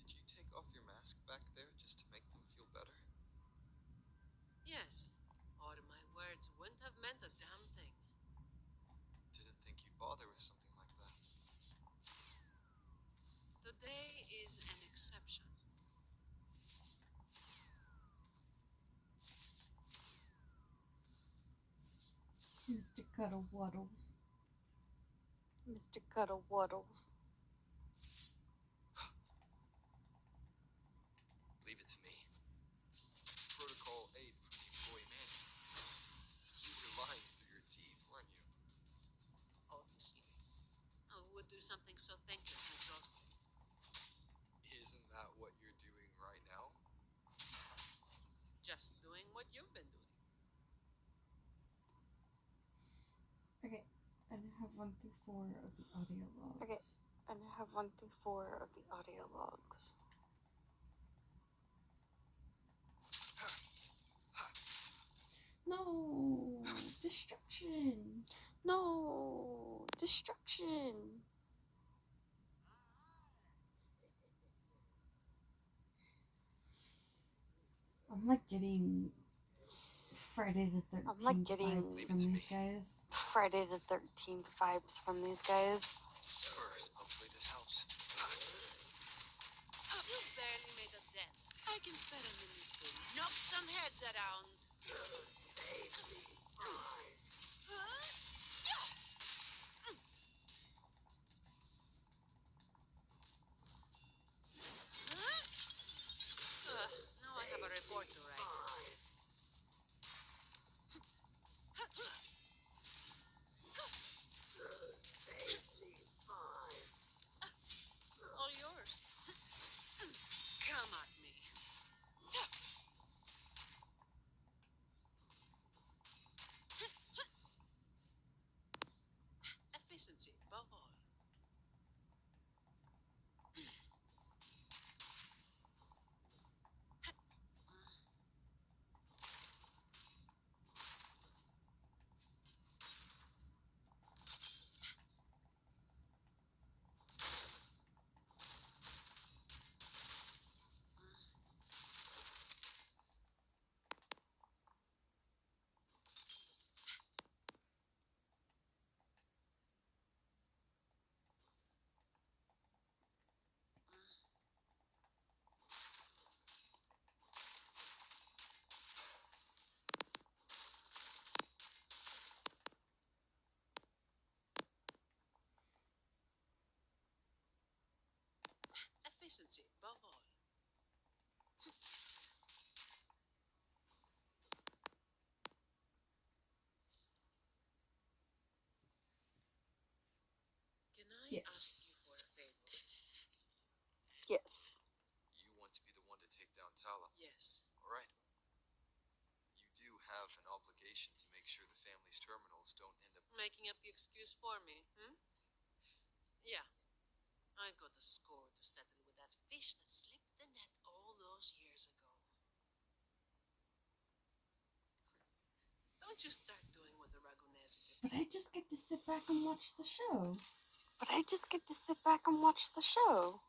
Did you take off your mask back there just to make them feel better? Yes, or my words wouldn't have meant a damn thing. Didn't think you'd bother with something like that. Today is an exception. Mr. Cuddle Waddles. Mr. Cuddle Waddles. Leave it to me. Protocol 8 from the employee manual. You were lying through your teeth, weren't you? Obviously. I would do something so thankless and exhausting. Isn't that what you're doing right now? Just doing what you've been doing. Okay, and I have 1 through 4 of the audio logs. Okay, and I have 1 through 4 of the audio logs. No! Destruction! No! Destruction! I'm like getting Friday the 13th I'm like getting vibes from these guys. Friday the 13th vibes from these guys. First, hopefully this helps. You barely made a dent. I can spare a minute to knock some heads around. Now I have a report to write. All yours. Come at me. Efficiency above all. Efficiency above all. Can I Yes. ask you for a favor? Yes. You want to be the one to take down Tala. Yes. Alright. You do have an obligation to make sure the family's terminals don't end up... Making up the excuse for me, Yeah. I got a score to settle with that fish that slipped the net all those years ago. Don't you start doing what the Ragonesi did. But I just get to sit back and watch the show. But I just get to sit back and watch the show.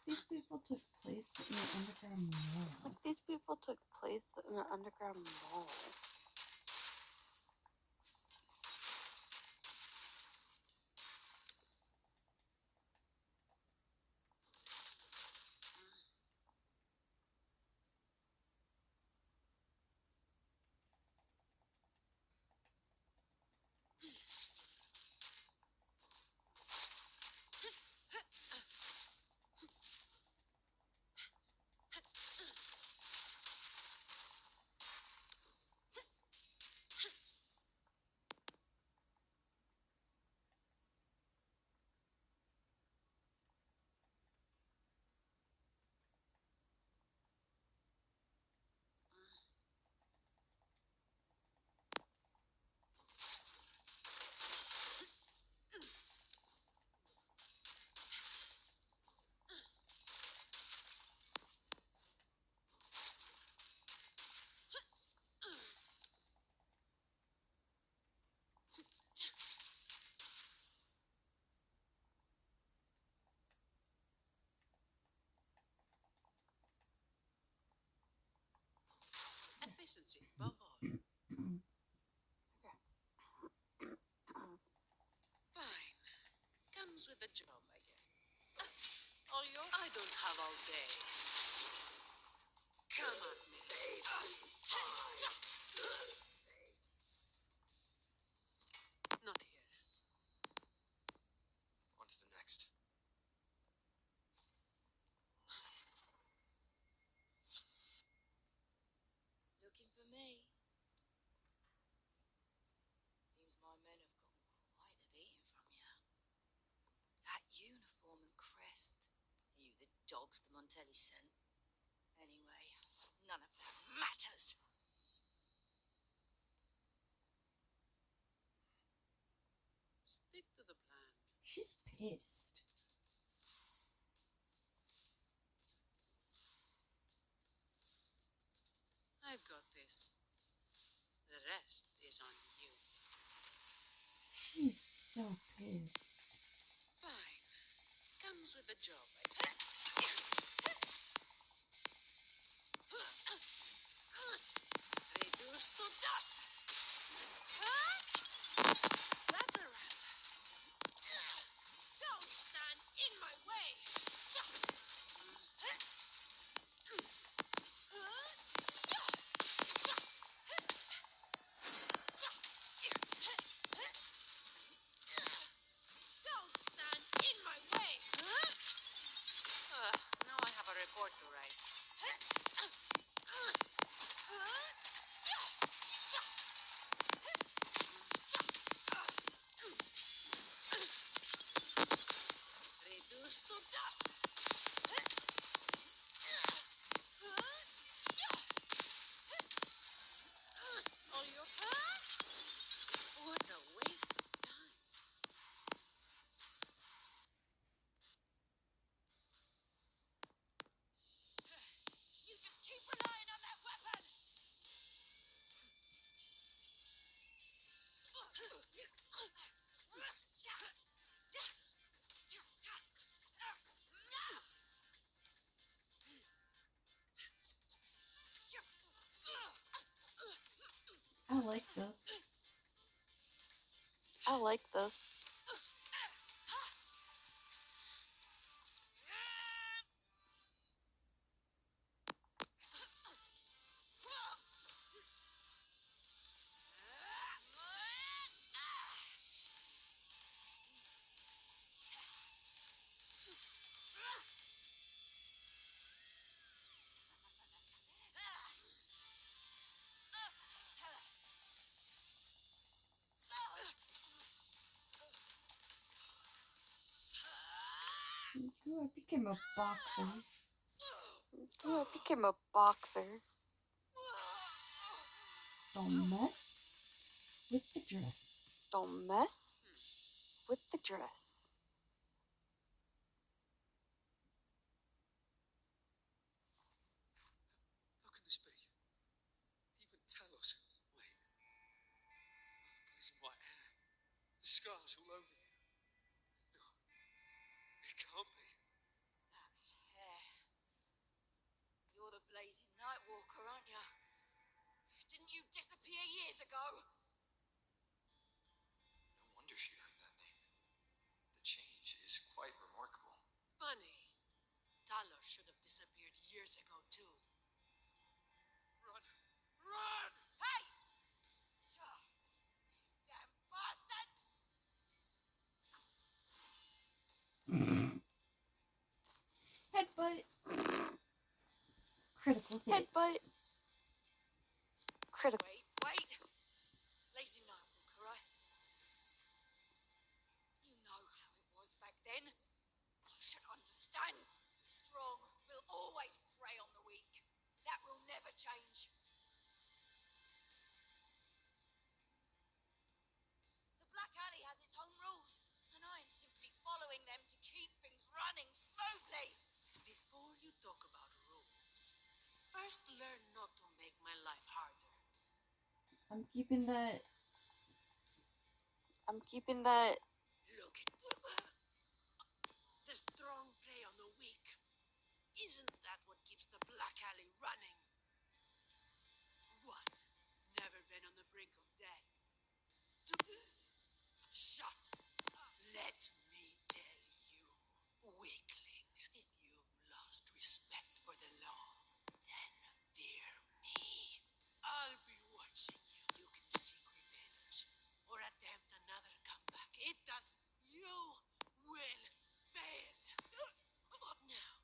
these people took place in an underground mall. It's like these people took place in an underground mall. Efficiency, above all. Fine. Comes with the job, I guess. All yours? I don't have all day. Come at me. Not here. On to the next. Looking for me? Seems my men have gotten quite the beating from you. That uniform and crest. Are you the dogs the Montelli sent? Anyway, none of that matters. Stick to the plan. She's pissed. I've got this. The rest is on you. She's so pissed. Fine. Comes with the job, I guess. Reduced to dust. That's a wrap. Don't stand in my way. Don't stand in my way. Now I have a report to write. Reduced to dust. All your what a waste of time. You just keep relying on that weapon! I like this. I like this. Ooh, I became a boxer. Oh, I became a boxer. Don't mess with the dress. Don't mess with the dress. How can this be? Even Talos. Wait. Oh, the blazing white hair. The scars all over you. No. It can't be. That critical. Wait. Lazy Nightwalker, right? You know how it was back then. You should understand. The strong will always prey on the weak. That will never change. The Black Alley has its own rules, and I am simply following them to keep things running smoothly. Before you talk about rules, first learn not to make my life harder. I'm keeping that. Look it. The strong play on the weak. Isn't that what keeps the Black Alley running? What? Never been on the brink of death? Shut. Let me tell you, weakling, if you've lost respect for the law, then fear me. I'll be watching you. You can seek revenge or attempt another comeback. It doesn't. You will fail. Now,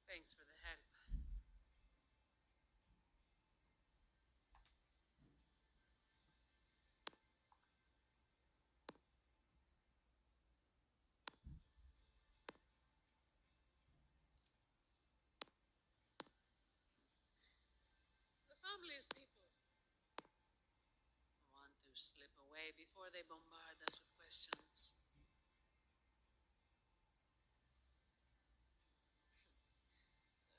thanks for the help. The family's people want to slip away before they bombard us with questions.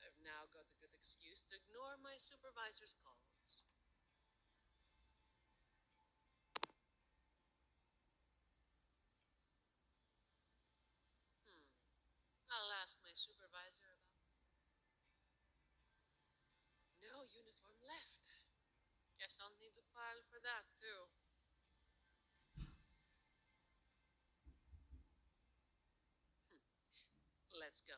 I've now got a good excuse to ignore my supervisor's calls. I'll ask my supervisor about. No uniform left. Guess I'll need to file for that too. Let's go.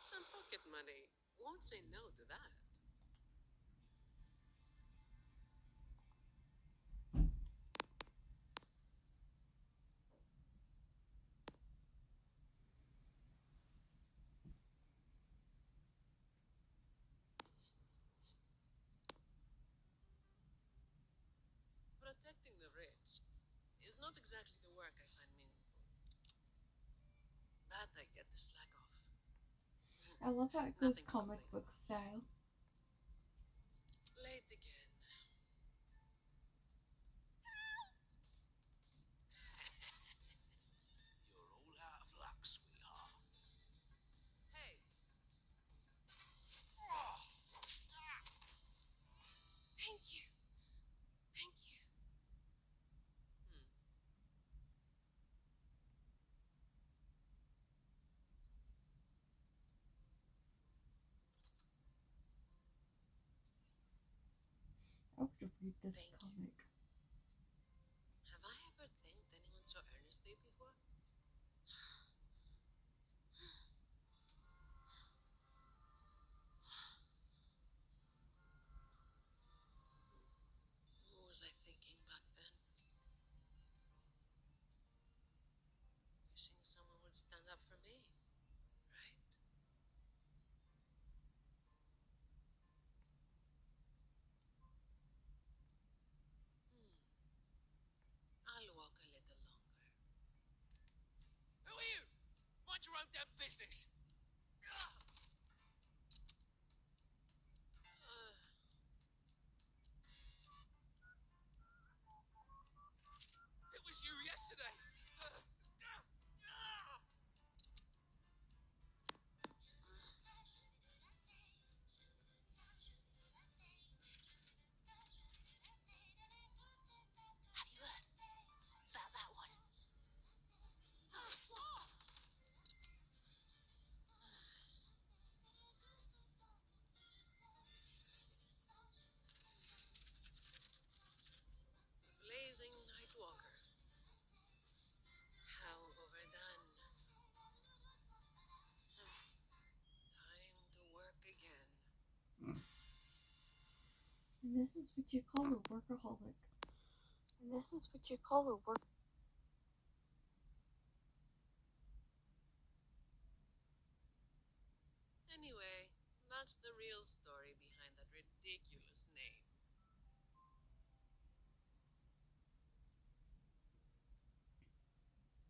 Some pocket money. Won't say no to that. Protecting the rich is not exactly the work I find meaningful. That I get to slack off. I love how it goes Nothing to comic complain book style. Late again. You're all out of luck, sweetheart. Hey, Thank you. Thank you. I would read this Thank you. comic. Have I ever thanked anyone so earnestly before? What was I thinking back then? Wishing someone would stand up for me, right? I'll walk a little longer. Who are you? Mind your own damn business. It was you yesterday. Have you heard about that one? And this is what you call a workaholic. And this is what you call a work. Anyway, that's the real story behind that ridiculous name.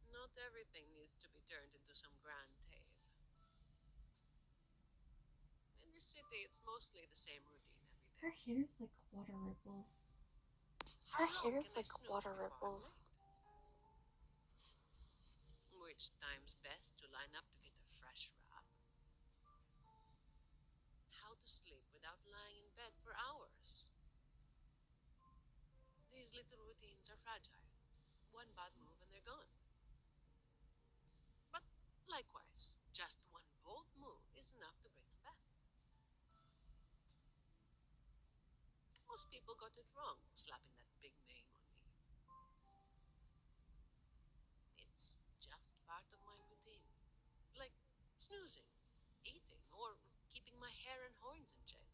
Not everything needs to be turned into some grand tale. In this city, it's mostly the same routine every day. Her hair's like water ripples. How Her long hair is can I like snooze water before I'm ripples. late? Which time's best to line up to get a fresh wrap? How to sleep without lying in bed for hours? These little routines are fragile. One bad move and they're gone. But likewise, just one bold move is enough to bring them back. Most people got it wrong, slapping that big name on me. It's just part of my routine. Like snoozing, eating, or keeping my hair and horns in check.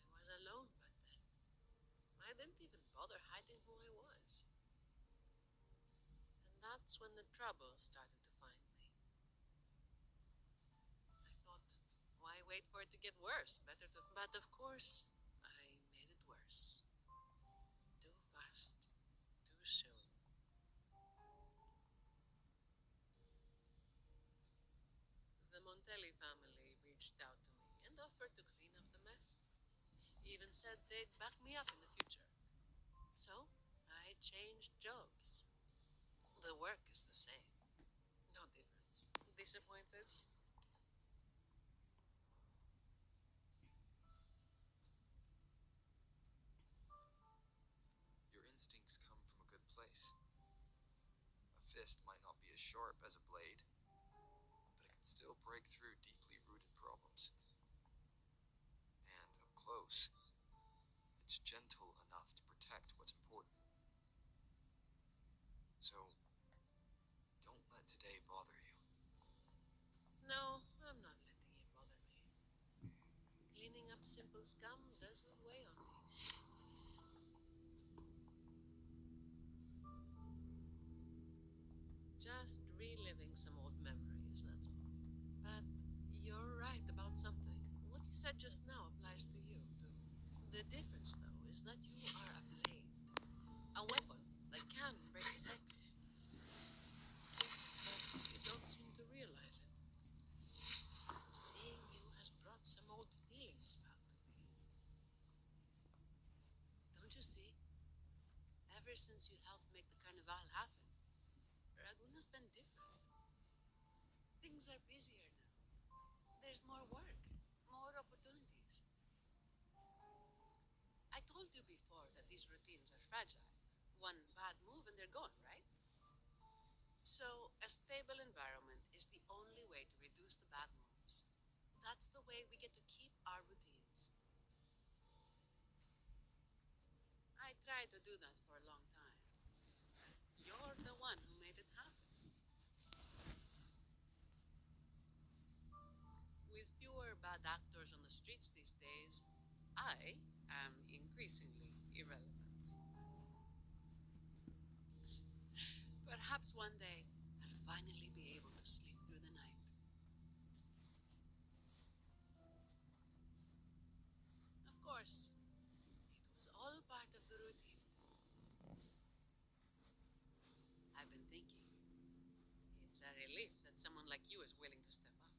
I was alone back then. I didn't even bother hiding who I was. And that's when the trouble started to find me. I thought, why wait for it to get worse? Better to. But of course, I made it worse. Too fast, too soon. The Montelli family reached out to me and offered to clean up the mess. Even said they'd back me up in the future. So, I changed jobs. The work is the same. No difference. Disappointed? Your instincts come from a good place. A fist might not be as sharp as a blade, but it can still break through deeply rooted problems. And up close, it's gentle enough to protect what's important. So, don't let today bother you. No, I'm not letting it bother me. Cleaning up simple scum doesn't weigh on me. Just reliving some old memories, that's all. But you're right about something. What you said just now applies to you, too. The difference, though, is that you are a blade. A weapon that can break a cycle. But you don't seem to realize it. Seeing you has brought some old feelings back to me. Don't you see? Ever since you helped make the carnival happen, Raguna's been different. Things are busier now. There's more work, more opportunities. I told you before that these routines are fragile. One bad move and they're gone, right? So, a stable environment is the only way to reduce the bad moves. That's the way we get to keep our routines. I tried to do that for a long time. You're the one who made it happen. With fewer bad actors on the streets these days, I am increasingly irrelevant. Perhaps one day I'll finally be able to sleep through the night. Of course, it was all part of the routine. I've been thinking, it's a relief that someone like you is willing to step up.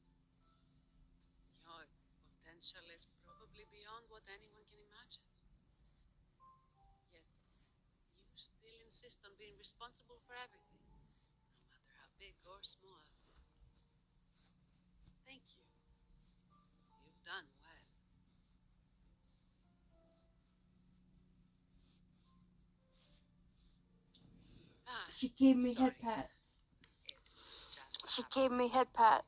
Your potential is probably beyond what anyone can imagine. Yet, you still insist on being responsible for everything, no matter how big or small. Thank you. You've done well. She gave me sorry. head pats. It's just She habit. gave me head pats.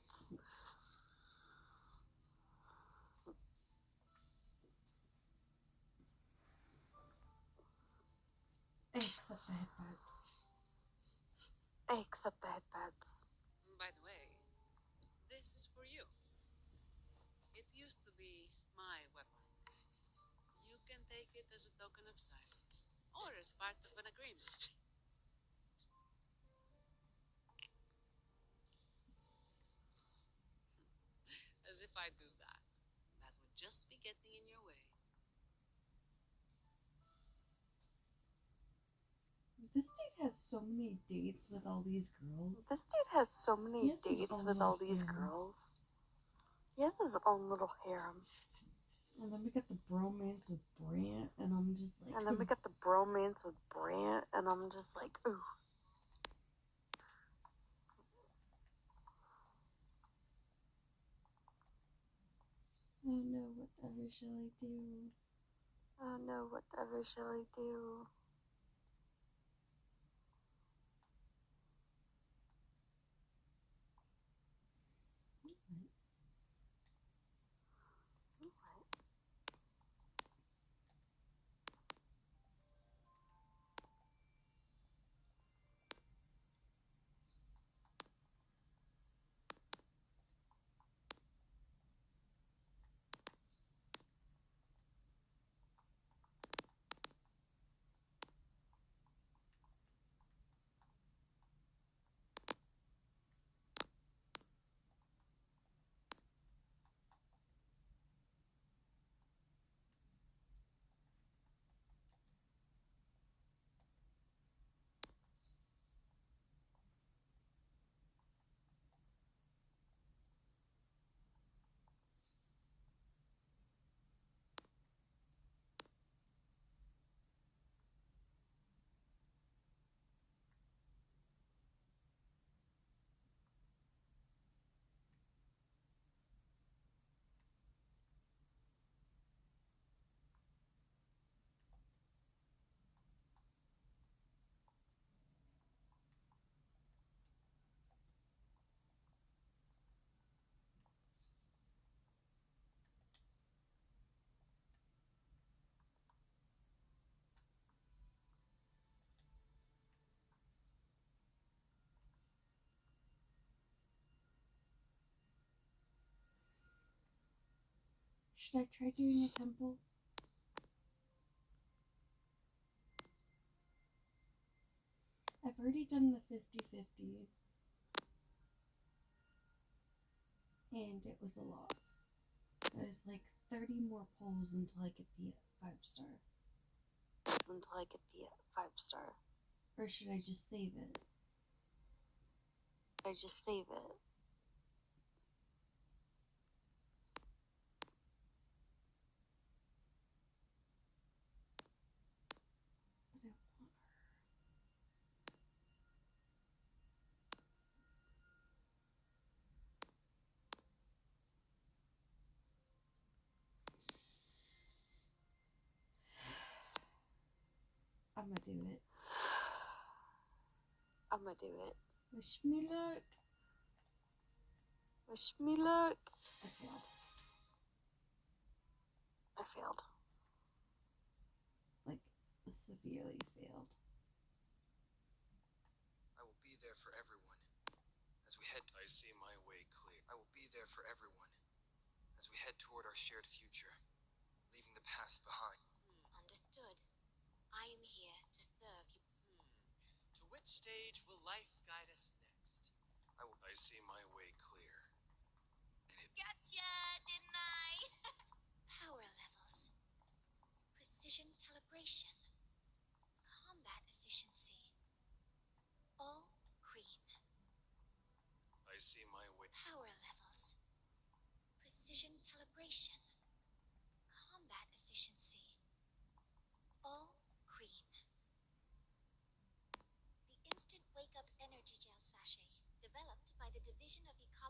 I accept the head pats. I accept the head pats. By the way, this is for you. of silence, or as part of an agreement. As if I do that. That would just be getting in your way. This dude has so many dates with all these girls. This dude has so many He has his dates own with all little these harem. girls. He has his own little harem. And then we got the bromance with Brant, and I'm just like... And then we got the bromance with Brant, and I'm just like, ooh. Oh no, whatever shall I do? Oh no, whatever shall I do? Should I try doing a temple? I've already done the 50-50. And it was a loss. It was like 30 more pulls until I get the 5-star. Until I get the 5-star. Or should I just save it? I just save it. But I want her. I'm gonna do it. I'm gonna do it. Wish me luck. Wish me luck. I failed. I failed. Like, severely failed. I will be there for everyone. As we head... I see my way clear. I will be there for everyone. As we head toward our shared future. Leaving the past behind. Understood. I am here to serve you. To which stage will life guide us next? I see my way clear. Gotcha, didn't I? Power levels. Precision calibration. Combat efficiency. All green. I see my way. Power levels. Precision calibration. Combat efficiency. All green. The instant wake-up energy gel sachet, developed by the Division of Ecology.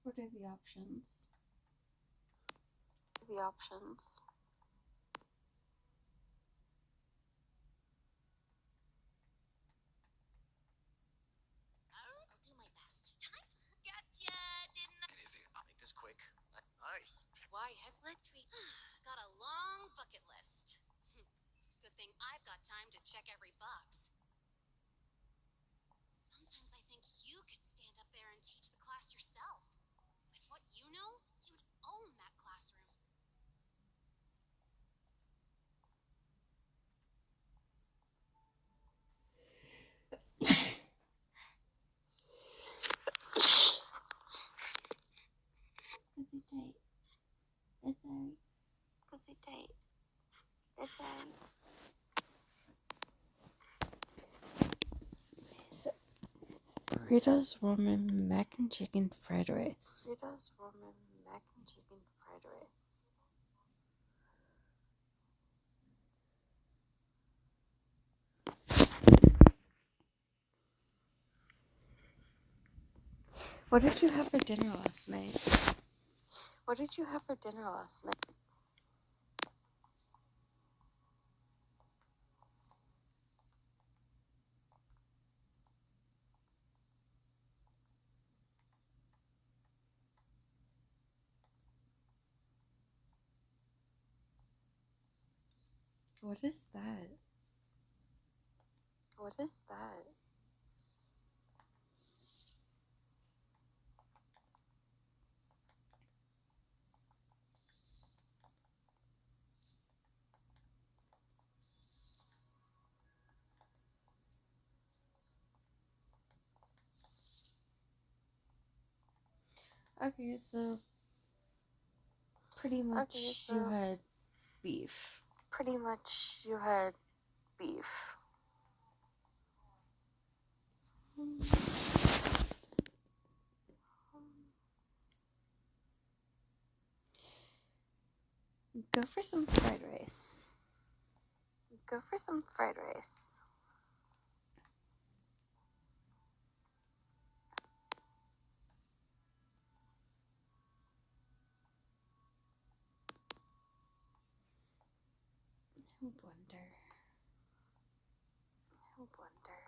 What are the options? The options. I'll do my best. Time. Gotcha, didn't I? Anything. I'll make this quick. Nice. Why has Let's read. Got a long bucket list. Good thing I've got time to check every box. Sometimes I think you could stand up there and teach the class yourself. With what you know, you would own that classroom. Pussy tight. It's sorry. Pussy tight. It's Burritos, ramen, mac and chicken, fried rice. Burritos, ramen, mac and chicken, fried rice. What did you have for dinner last night? What did you have for dinner last night? What is that? What is that? Okay, so pretty much you had beef. Pretty much you had beef. Go for some fried rice. Go for some fried rice. No wonder. No wonder.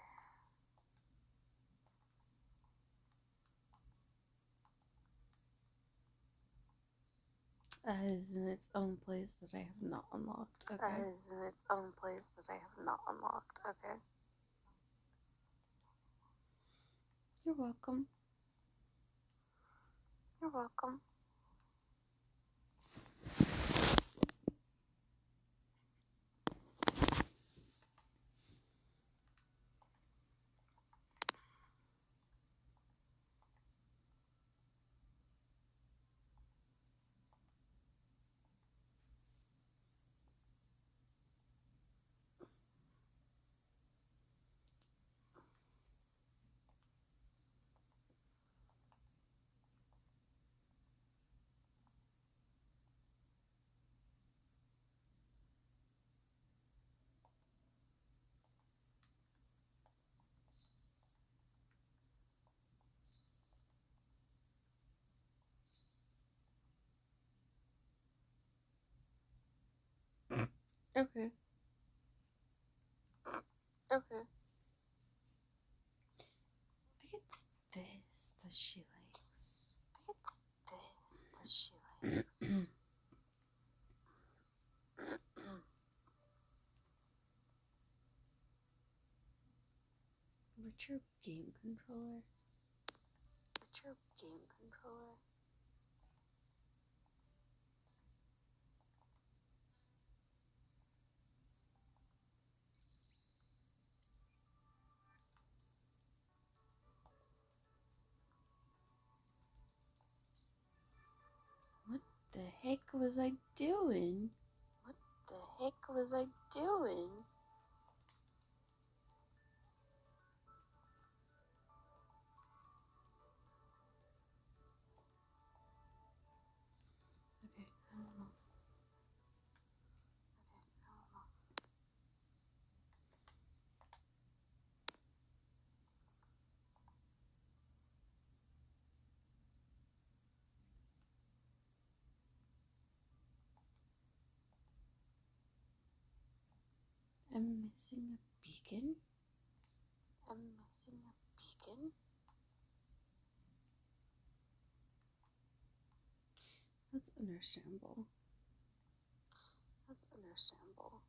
Is in its own place that I have not unlocked. Okay. Is in its own place that I have not unlocked. Okay. You're welcome. You're welcome. Okay. Okay. I think it's this that she likes. I think it's this that she likes. Retro game controller. Retro game controller. What the heck was I doing? What the heck was I doing? Okay, I don't know. I'm missing a beacon. I'm missing a beacon. That's understandable. That's understandable.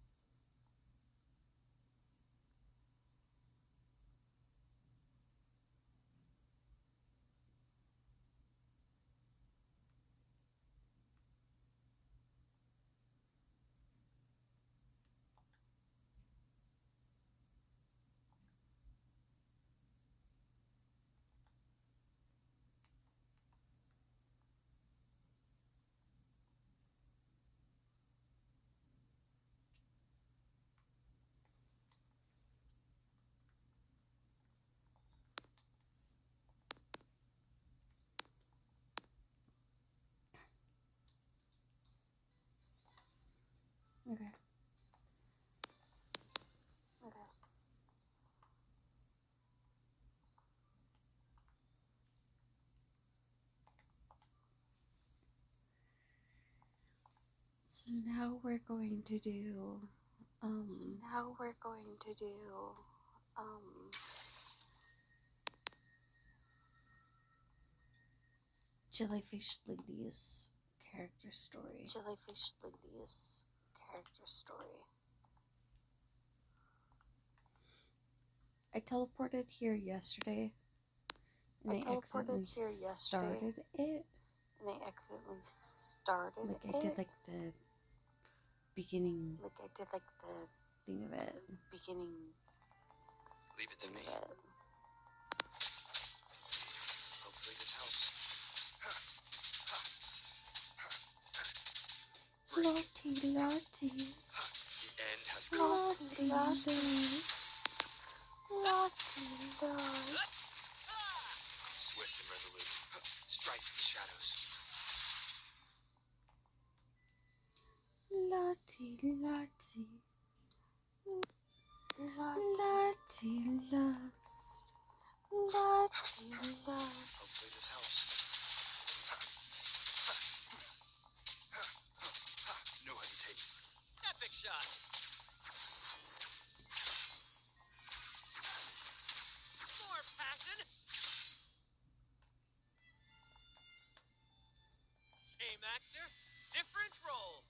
Okay. Okay. So now we're going to do So now we're going to do Jellyfish Lady's character story. Jellyfish Lady's character story. I teleported here yesterday, and I accidentally started it. And I accidentally started Like it. I did like the beginning. Like I did like the thing of it. Beginning. Leave it to me. Of it. Hopefully this helps. Lottie, Lottie. The end has come. Lottie, lost. Lottie, lost. Swift and resolute. Strike from the shadows. Lottie, Lottie. Lottie, lost. Lottie, lost. Hopefully this helps. No hesitation. Epic shot. More passion. Same actor, different role.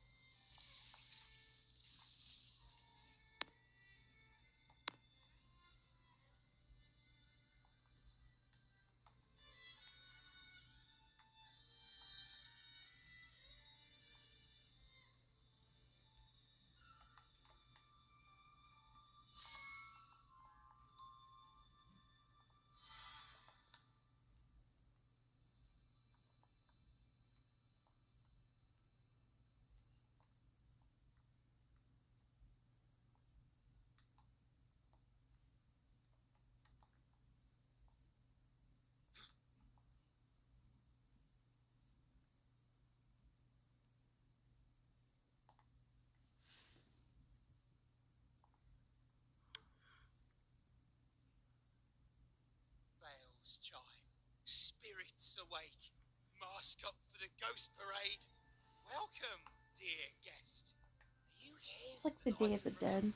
Bells chime, spirits awake, mask up for the ghost parade. Welcome, dear guest. Are you here? It's like the Day of the Dead.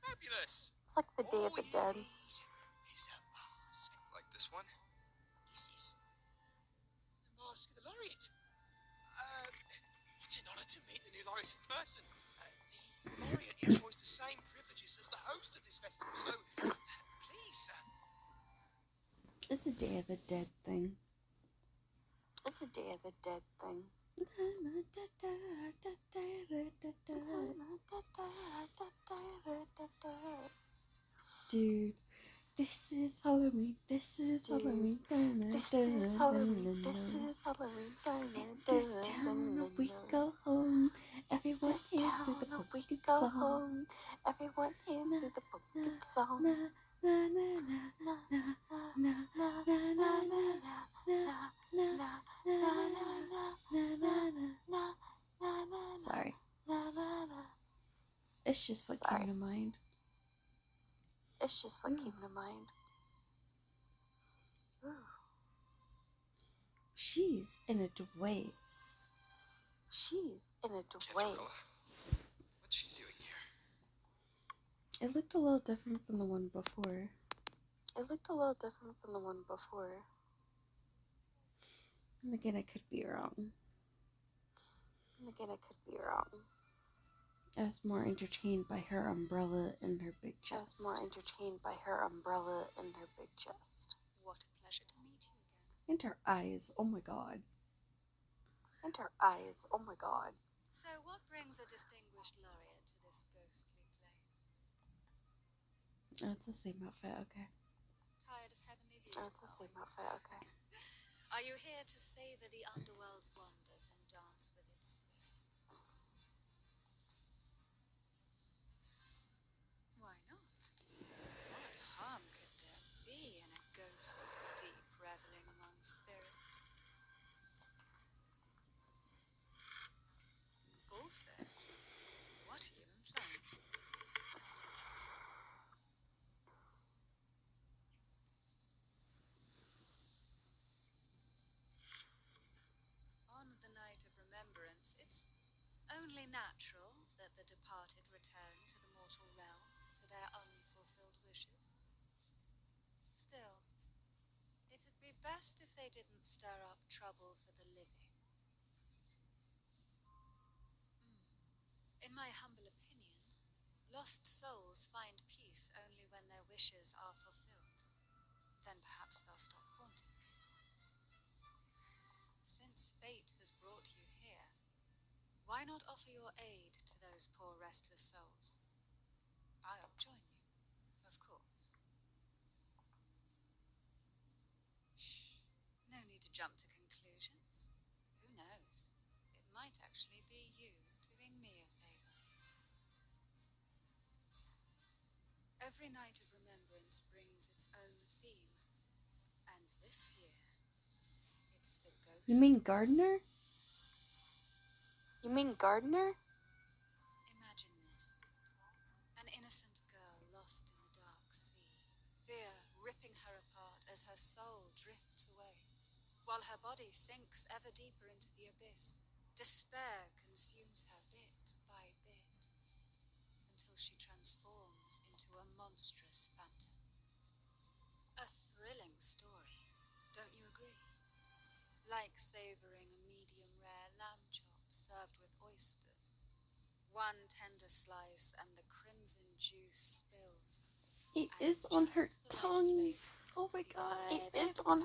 Fabulous. It's like the Day of the Dead. Is a mask. Like this one? This is the mask of the laureate. What an honor to meet the new laureate in person. The laureate enjoys the same privileges as the host of this festival, so please, It's a Day of the Dead thing. It's a Day of the Dead thing. Dude, this is Halloween. This is Halloween. This is Halloween. This is Halloween. This town we go home. Everyone is to the pumpkin song. Everyone is to the pumpkin song. Na na na na na na na na na. Sorry. It's just what came to mind. It's just what came to mind. Ooh. She's in a Dways. She's in a Dwayne. What's she doing here? It looked a little different from the one before. It looked a little different from the one before. And again, I could be wrong. I was more entertained by her umbrella and her big chest. What a pleasure to meet you again. And her eyes, oh my god. So, what brings a distinguished laureate to this ghostly place? Oh, it's the same outfit, okay. Tired of heavenly views? Are you here to savor the underworld's wonders and dance with its spirits? Why not? What harm could there be in a ghost of the deep reveling among spirits? Also, what are you implying? On the night of remembrance, it's only natural that the departed return to the mortal realm for their unfulfilled wishes. Still, it'd be best if they didn't stir up trouble for the living. In my humble opinion, lost souls find peace only when their wishes are fulfilled. Then perhaps they'll stop haunting people. Since fate has brought you here, why not offer your aid to those poor restless souls? I'll join you, of course. Shh. No need to jump to conclusions. Who knows? It might actually be you doing me a favor. Every night of remembrance brings its own theme. And this year, it's the ghost. You mean Gardner? Imagine this. An innocent girl lost in the dark sea. Fear ripping her apart as her soul drifts away, while her body sinks ever deeper into the abyss. Despair consumes her bit by bit, until she transforms into a monstrous phantom. A thrilling story, don't you agree? Like savoring a medium-rare lamb chop served with oysters. One tender slice and the crimson juice spills. It is on her tongue. Oh my god. I love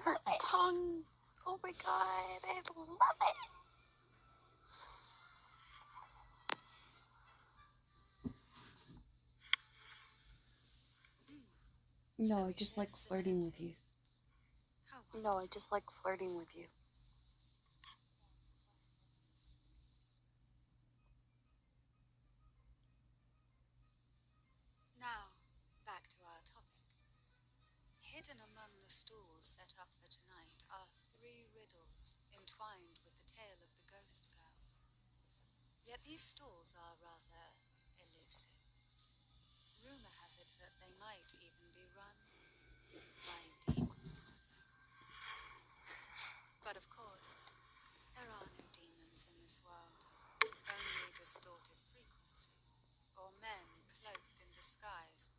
it. No, I just like flirting with you. No, I just like flirting with you. Now, back to our topic. Hidden among the stools set up for tonight are 3 riddles entwined with the tale of the ghost girl. Yet these stalls are rather elusive. Rumor has it that they might even be run by demons. But of course, there are no demons in this world. Only distorted frequencies, or men cloaked in disguise,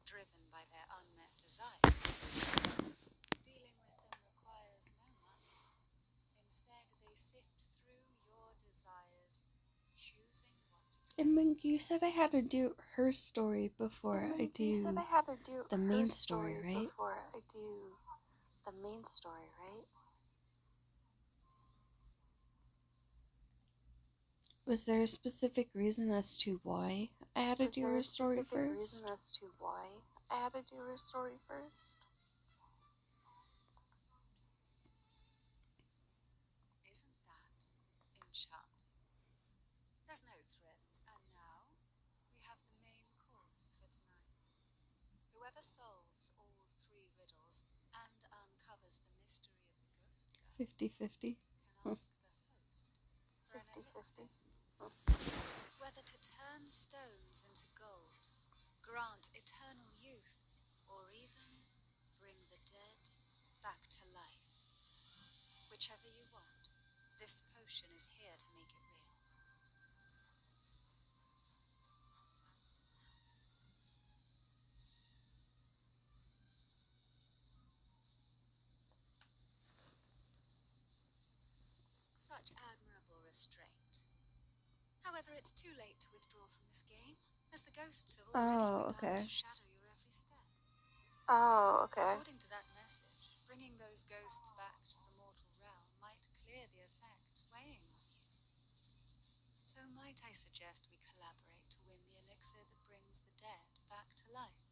driven by their unmet desires. Dealing with them requires no money. Instead, they sift through your desires, choosing what to do. And Mink, you said I had to do her story before I do the main story, right? Was there a specific reason as to why I had to do her story first? Isn't that enchanting? There's no threats, and now we have the main course for tonight. Whoever solves all 3 riddles and uncovers the mystery of the ghost girl 50-50. can ask the host for an elixir. Whether to turn stones into gold, grant eternal youth, or even bring the dead back to life. Whichever you want, this potion is here to make it real. Such admirable restraint. However, it's too late to withdraw from this game, as the ghosts have already begun to shadow your every step. Oh, okay. According to that message, bringing those ghosts back to the mortal realm might clear the effects weighing on you. So might I suggest we collaborate to win the elixir that brings the dead back to life?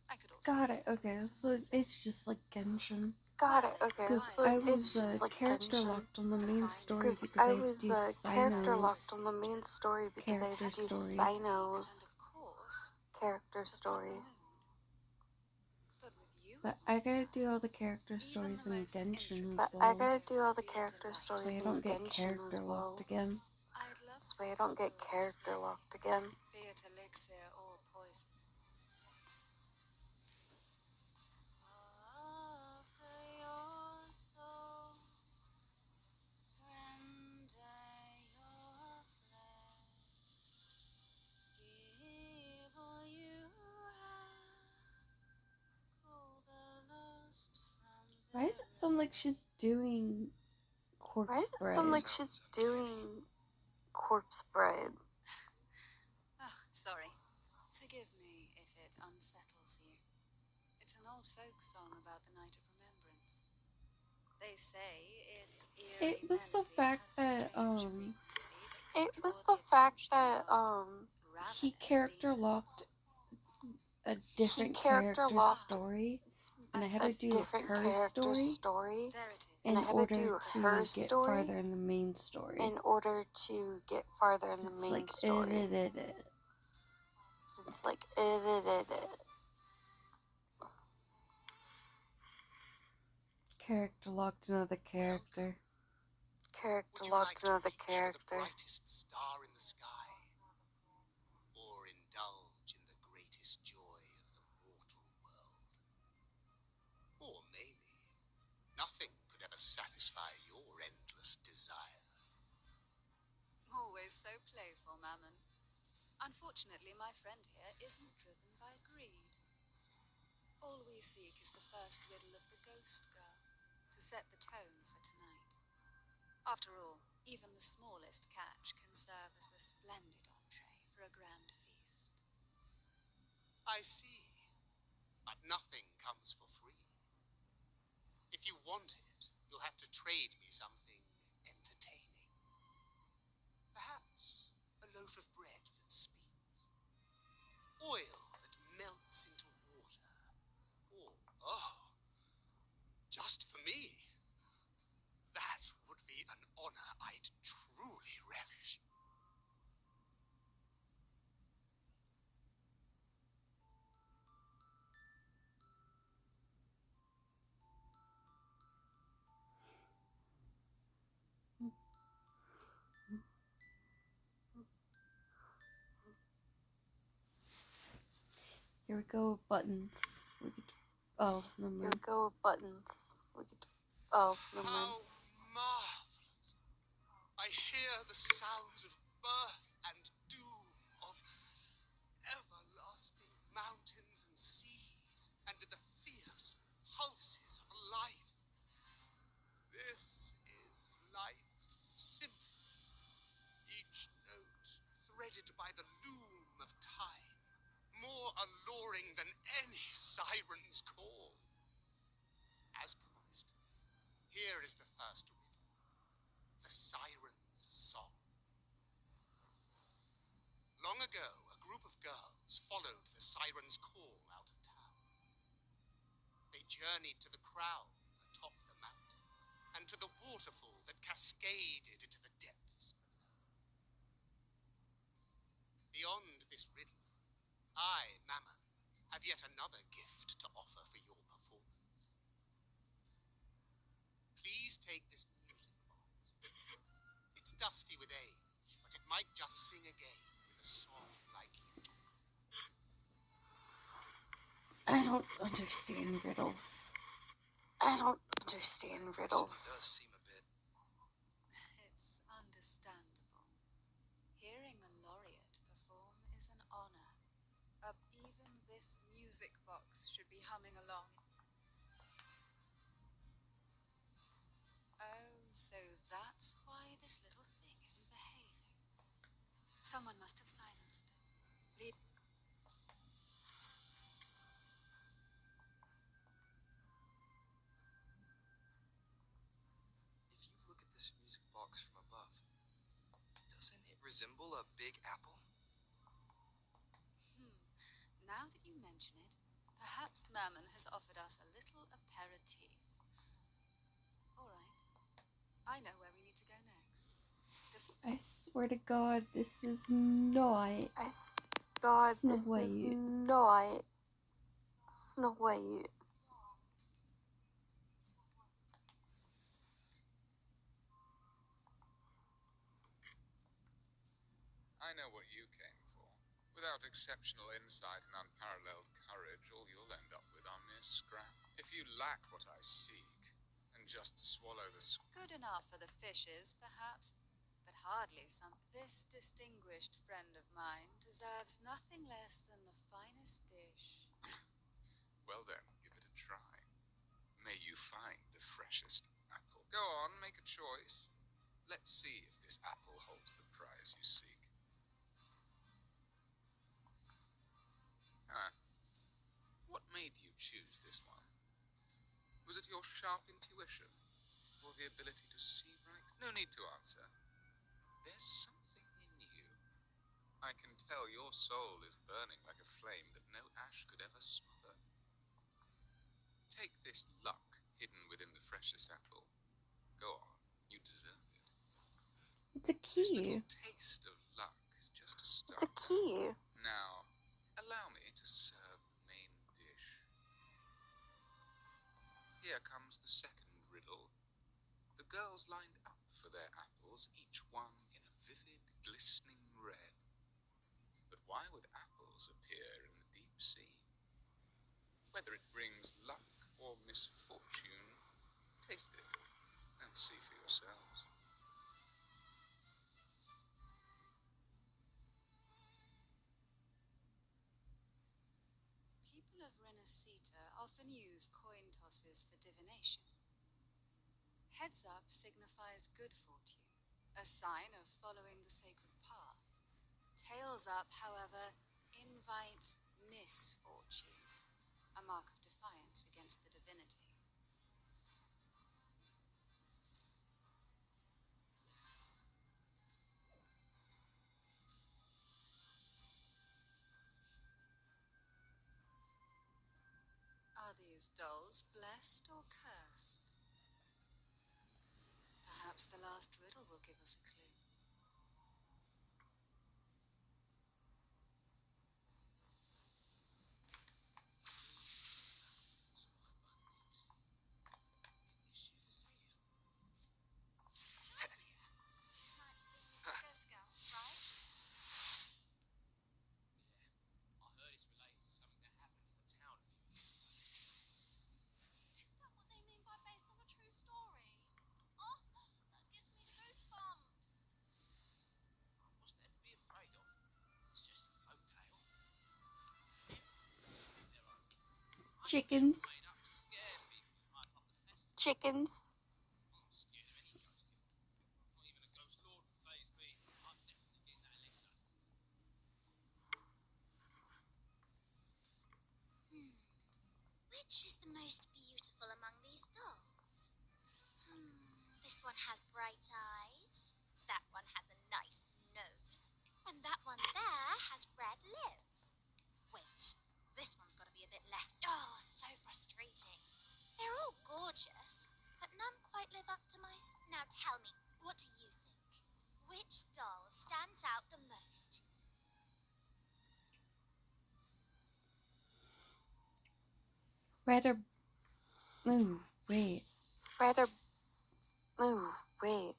I could also Got use it. that Okay, elixir so myself. it's just like Genshin. Got it. Okay. Because So I it's was just like character Genshin. locked on the main story Because because I I have to was do character locked Sino's on the main story because I have character to do story. Sino's Of course, character the story. proper mood. But with you But at I my gotta side, do all the character even stories the in most Genshin as But intricate I well. gotta do all the be a character delight. This way stories I in don't get Genshin character as locked well. again. I'd love This to way I don't get explore this character with locked you, again. be it elixir or poison. Offer your soul, surrender your flesh, give all you have, call the lost from Why does it sound like she's doing Why Corpse does it sound Bride? like she's doing Corpse Bride? Oh, sorry. Forgive me if it unsettles you. It's an old folk song about the Night of Remembrance. They say its eerie It was the melody fact has a that strange frequency that It can was draw the the fact attention that of he ravenous character demons. locked a he different character character locked story, and I I had a to do different her character story story, There it is. and I in had to order do to her get story farther in the main story. in order to get farther in So the it's main like story. So it's like character locked another character. character Would you locked like to another reach for the character. brightest star in the sky? Or indulge in the greatest joy of the mortal world? Or maybe nothing could ever satisfy your endless desire. Always so playful, Mammon. Unfortunately, my friend here isn't driven by greed. All we seek is the first riddle of the ghost girl, to set the tone for tonight. After all, even the smallest catch can serve as a splendid entree for a grand feast. I see. But nothing comes for free. If you want it, you'll have to trade me something entertaining. Perhaps a loaf of bread that speaks. Oil that melts into water. Or, just for me. That would be an honor I'd truly relish. Here we go, buttons. We could. Oh, never Here mind. we go with buttons. We could. Oh, never mind. How marvelous! I hear the sounds of birth and doom, of everlasting mountains and seas, and the fierce pulses of life. This is life's symphony, each note threaded by the loom of time, more alluring than any siren's call. As promised, here is the first riddle, the siren's song. Long ago, a group of girls followed the siren's call out of town. They journeyed to the crown atop the mountain, and to the waterfall that cascaded into the depths below. Beyond this riddle, I, Mammon, have yet another gift to offer for your performance. Please take this music box. It's dusty with age, but it might just sing again with a song like you. I don't understand riddles. I don't understand riddles. Does seem a bit. It's understandable. Hearing a laureate perform is an honor. Even this music box should be humming along. Oh, so that's resemble a big apple? Now that you mention it, perhaps Mammon has offered us a little aperitif. All right. I know where we need to go next. I swear to God, this is not Snow White. not Snow White. I know what you came for. Without exceptional insight and unparalleled courage, all you'll end up with are mere scrap. If you lack what I seek, and just swallow the Good enough for the fishes, perhaps, but hardly some. This distinguished friend of mine deserves nothing less than the finest dish. Well then, give it a try. May you find the freshest apple. Go on, make a choice. Let's see if this apple holds the prize you seek. What made you choose this one? Was it your sharp intuition? Or the ability to see right? No need to answer. There's something in you. I can tell your soul is burning like a flame that no ash could ever smother. Take this luck hidden within the freshest apple. Go on, you deserve it. It's a This key. little taste of luck is just a start. It's a key. Now, allow me to serve the main dish. Here comes the second riddle. The girls lined up for their apples, each one in a vivid, glistening red. But why would apples appear in the deep sea? Whether it brings luck or misfortune, taste it and see for yourselves. People of Renacita often use coin tosses for divination. Heads up signifies good fortune, a sign of following the sacred path. Tails up, however, invites misfortune, a mark of defiance against the divinity. Are these dolls blessed or cursed? Perhaps the last riddle will give us a clue. I heard it's related to something that happened in the town a few years ago. Is that what they mean by based on a true story? Oh, that gives me the goosebumps. What's there to be afraid of? It's just a folk tale. Is there a Chickens. made up to scare people and hype up the festival? Chickens. I'm not scared of any ghost killer. Not even a ghost lord would faze me. I'm definitely getting that elixir. Which is the most beautiful among these dolls? This one has bright eyes. That one has a nice nose. And that one there has red lips. Wait, this one's got to be a bit less. Oh, so frustrating. They're all gorgeous, but none quite live up to my. Now tell me, what do you think? Which doll stands out the most? Red or... Ooh, wait. Red or... Ooh, wait.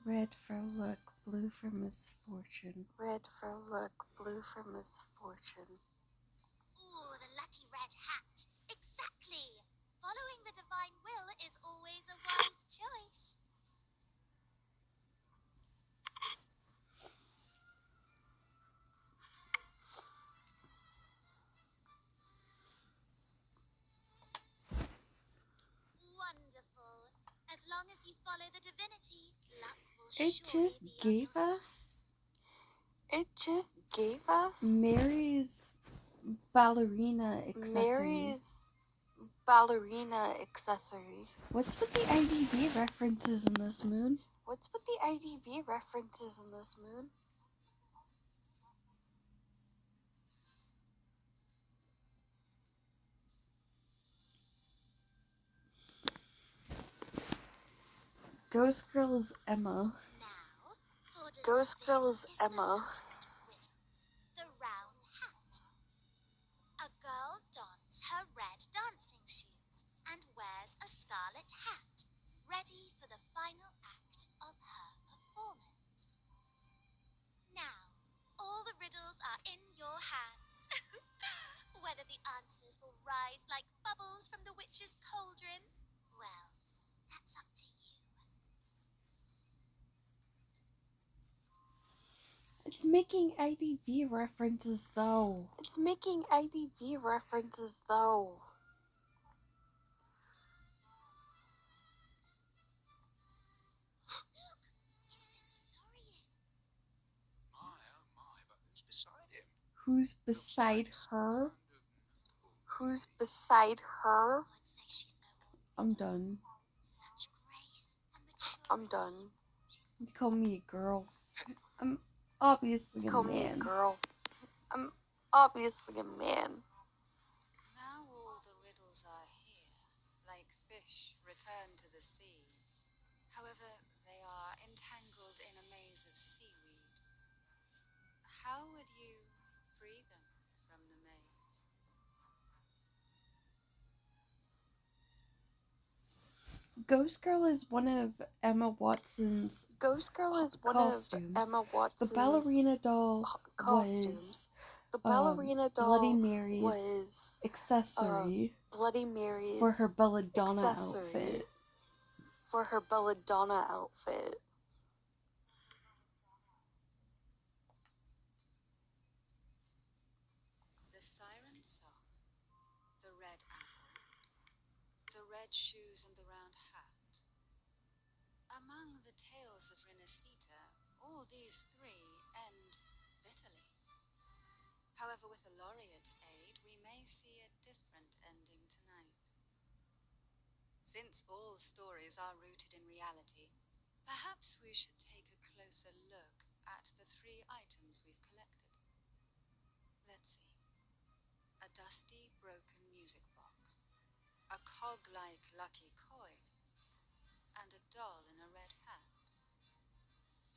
Red for luck, blue for misfortune. Red for luck, blue for misfortune. Ooh, the lucky red hat. Exactly. Following the divine will is always a wise choice. Wonderful. As long as you follow the divinity, luck will It surely just be on gave your side. us It just gave us Mary's ballerina accessory. Mary's ballerina accessory. What's with the IDV references in this, Moon? What's with the IDV references in this, Moon? Ghost Girl's Emma. Ghost Girl's Emma. The round hat. A girl dons her red dancing shoes and wears a scarlet hat, ready for the final act of her performance. Now, all the riddles are in your hands. Whether the answers will rise like bubbles from the witch's cauldron, well, that's up to you. It's making IDV references, though. It's making IDV references, though. Look, it's the new Lorien. My, oh my, but who's beside him? Who's beside her? Who's beside her? I'd say she's no ordinary I'm girl. done. Such grace and maturity. I'm done. You call me a girl. I'm obviously a Call me a man. girl. I'm obviously a man. Now all the riddles are here, like fish return to the sea. However, they are entangled in a maze of seaweed. How would you free them from the maze? Ghost Girl is one of Emma Watson's Ghost Girl is one costumes. of Emma Watson's The ballerina doll costumes. was The ballerina doll Bloody Mary's was accessory Bloody Mary's for her belladonna accessory outfit. For her belladonna outfit. The siren song, the red apple, the red shoes and the round hat. Among the tales of Renacita, all these three end bitterly. However, with the laureate's aid, we may see a different ending tonight. Since all stories are rooted in reality, perhaps we should take a closer look at the three items we've collected. Let's see. A dusty, broken music box, a cog-like lucky coin, and a doll in a red hat.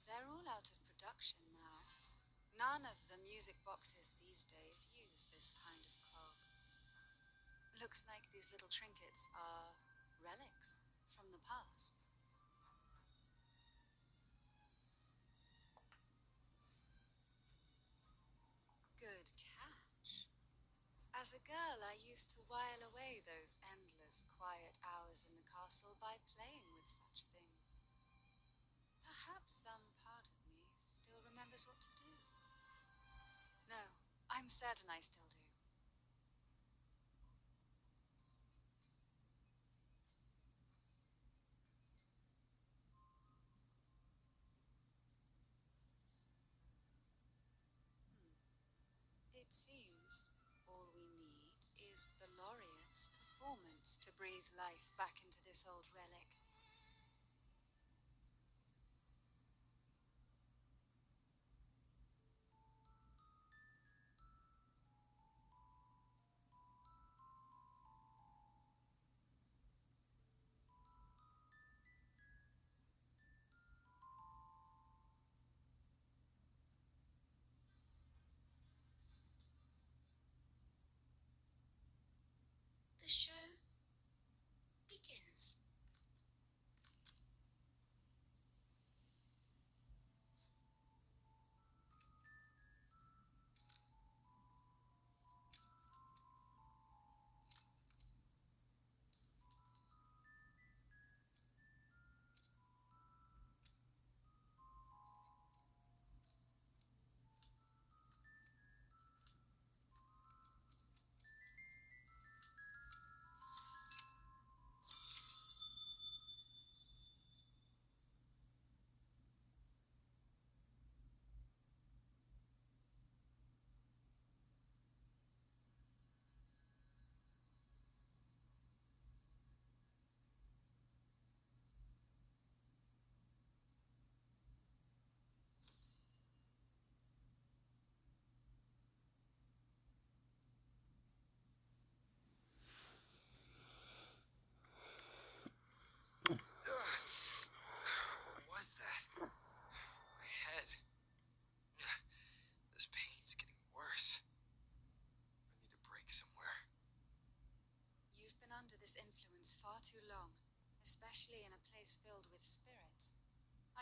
They're all out of production now. None of the music boxes these days use this kind of cog. Looks like these little trinkets are relics from the past. Good catch. As a girl, I used to while away those endless, quiet hours in the castle by playing with such things. Perhaps some part of me still remembers what to do. No, I'm certain I still do. It seems all we need is the laureate's performance to breathe life back into this old relic. The show begins.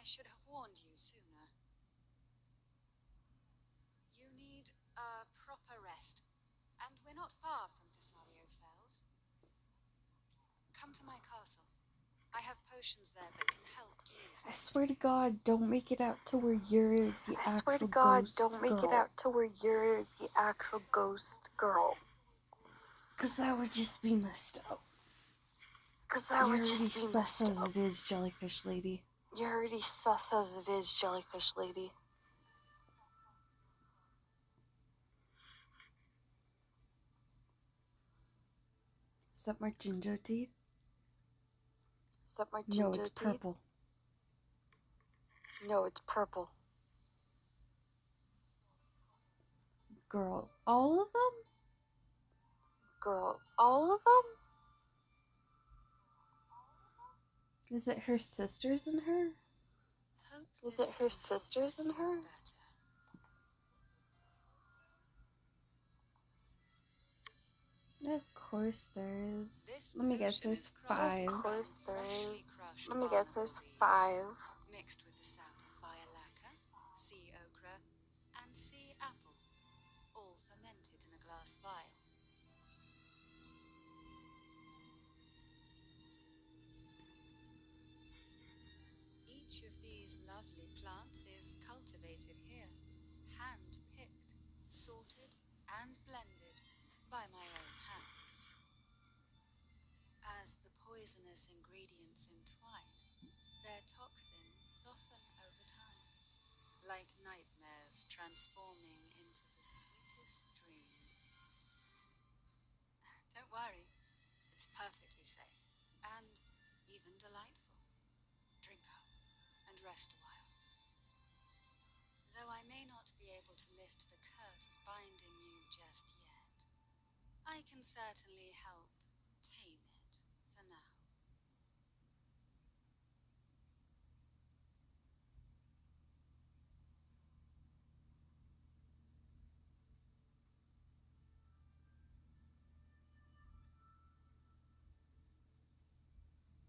should have warned you sooner. You need a proper rest, and we're not far from Thessario Fells. Come to my castle. I have potions there that can help ease. I swear to God, don't make it out to where you're the I swear to actual God, ghost don't make it girl. out to where you're the actual ghost girl. Cause that would just be messed up. Cause that You're would already just be sus messed up. as it is, Jellyfish Lady. You're already sus as it is, Jellyfish Lady. Is that my ginger tea? Is that my No, ginger it's tea? purple. No, it's purple. Girl, all of them? Girl, all of them? Is it her sisters and her? Is it her sisters and her? Of course there is. Let me guess, there's 5. Of course there is. Let me guess, there's 5. Mixed with the sap of fire lacquer, sea ochre, and sea apple, all fermented in a glass vial. Each of these lovely plants is cultivated here, hand-picked, sorted, and blended by my own hands. As the poisonous ingredients entwine, their toxins soften over time, like nightmares transforming into the sweetest dreams. Don't worry, it's perfectly safe, and even delightful. Drink up, and rest a while. Though I may not be able to lift the curse binding you just yet, I can certainly help tame it for now.